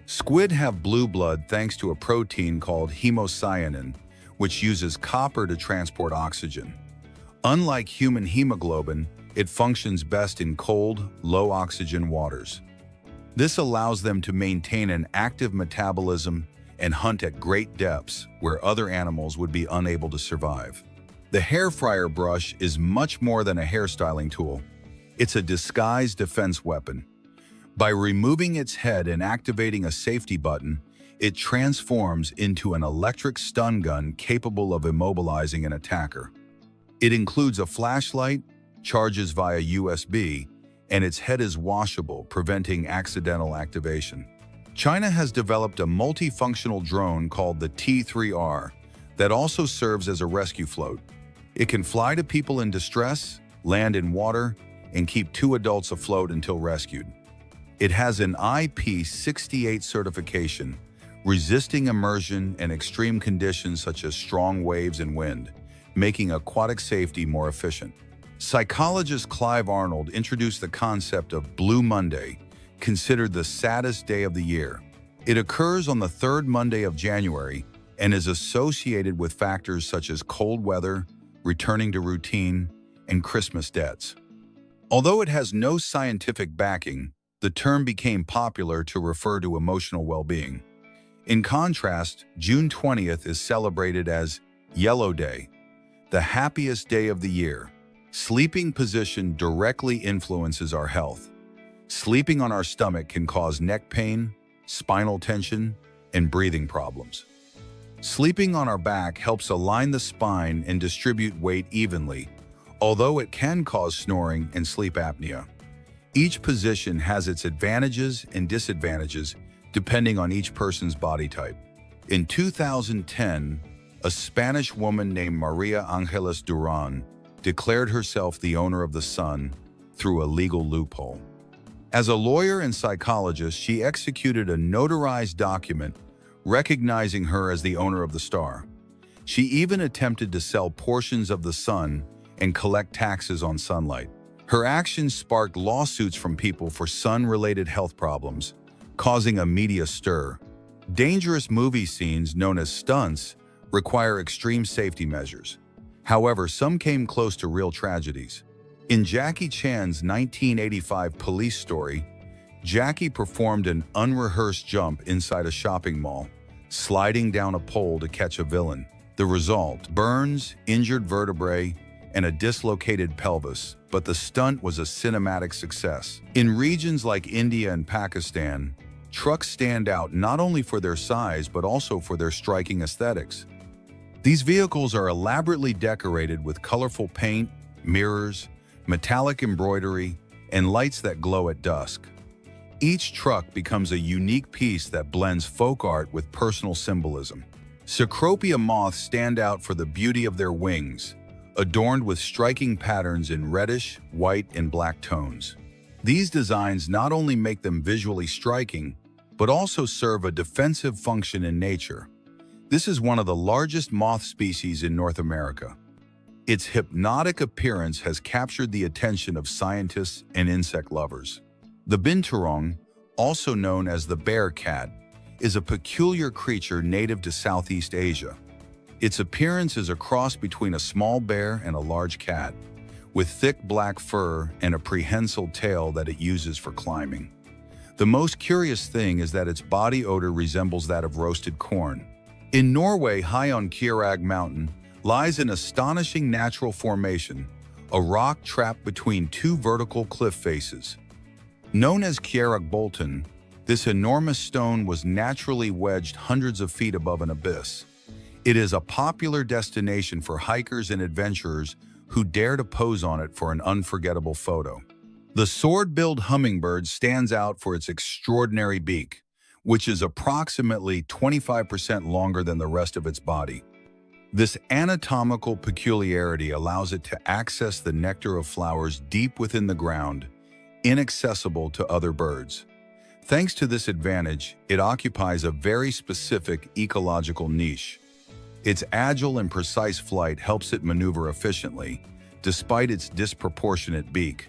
Squid have blue blood thanks to a protein called hemocyanin, which uses copper to transport oxygen. Unlike human hemoglobin, it functions best in cold, low-oxygen waters. This allows them to maintain an active metabolism and hunt at great depths where other animals would be unable to survive. The hair fryer brush is much more than a hairstyling tool. It's a disguised defense weapon. By removing its head and activating a safety button, it transforms into an electric stun gun capable of immobilizing an attacker. It includes a flashlight, charges via USB, and its head is washable, preventing accidental activation. China has developed a multifunctional drone called the T-3R that also serves as a rescue float. It can fly to people in distress, land in water, and keep 2 adults afloat until rescued. It has an IP68 certification, resisting immersion and extreme conditions such as strong waves and wind, making aquatic safety more efficient. Psychologist Clive Arnold introduced the concept of Blue Monday, considered the saddest day of the year. It occurs on the 3rd Monday of January and is associated with factors such as cold weather, returning to routine, and Christmas debts. Although it has no scientific backing, the term became popular to refer to emotional well-being. In contrast, June 20th is celebrated as Yellow Day, the happiest day of the year. Sleeping position directly influences our health. Sleeping on our stomach can cause neck pain, spinal tension, and breathing problems. Sleeping on our back helps align the spine and distribute weight evenly, although it can cause snoring and sleep apnea. Each position has its advantages and disadvantages depending on each person's body type. In 2010, a Spanish woman named Maria Angeles Duran declared herself the owner of the sun through a legal loophole. As a lawyer and psychologist, she executed a notarized document recognizing her as the owner of the star. She even attempted to sell portions of the sun and collect taxes on sunlight. Her actions sparked lawsuits from people for sun-related health problems, causing a media stir. Dangerous movie scenes, known as stunts, require extreme safety measures. However, some came close to real tragedies. In Jackie Chan's 1985 Police Story, Jackie performed an unrehearsed jump inside a shopping mall, sliding down a pole to catch a villain. The result: burns, injured vertebrae, and a dislocated pelvis, but the stunt was a cinematic success. In regions like India and Pakistan, trucks stand out not only for their size but also for their striking aesthetics. These vehicles are elaborately decorated with colorful paint, mirrors, metallic embroidery, and lights that glow at dusk. Each truck becomes a unique piece that blends folk art with personal symbolism. Cecropia moths stand out for the beauty of their wings, adorned with striking patterns in reddish, white, and black tones. These designs not only make them visually striking, but also serve a defensive function in nature. This is one of the largest moth species in North America. Its hypnotic appearance has captured the attention of scientists and insect lovers. The binturong, also known as the bear cat, is a peculiar creature native to Southeast Asia. Its appearance is a cross between a small bear and a large cat, with thick black fur and a prehensile tail that it uses for climbing. The most curious thing is that its body odor resembles that of roasted corn. In Norway, high on Kjerag Mountain, lies an astonishing natural formation, a rock trapped between two vertical cliff faces. Known as Kjeragbolten, this enormous stone was naturally wedged hundreds of feet above an abyss. It is a popular destination for hikers and adventurers who dare to pose on it for an unforgettable photo. The sword-billed hummingbird stands out for its extraordinary beak, which is approximately 25% longer than the rest of its body. This anatomical peculiarity allows it to access the nectar of flowers deep within the ground, inaccessible to other birds. Thanks to this advantage, it occupies a very specific ecological niche. Its agile and precise flight helps it maneuver efficiently, despite its disproportionate beak.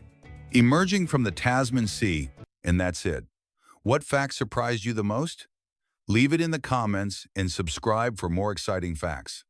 Emerging from the Tasman Sea, and that's it. What fact surprised you the most? Leave it in the comments and subscribe for more exciting facts.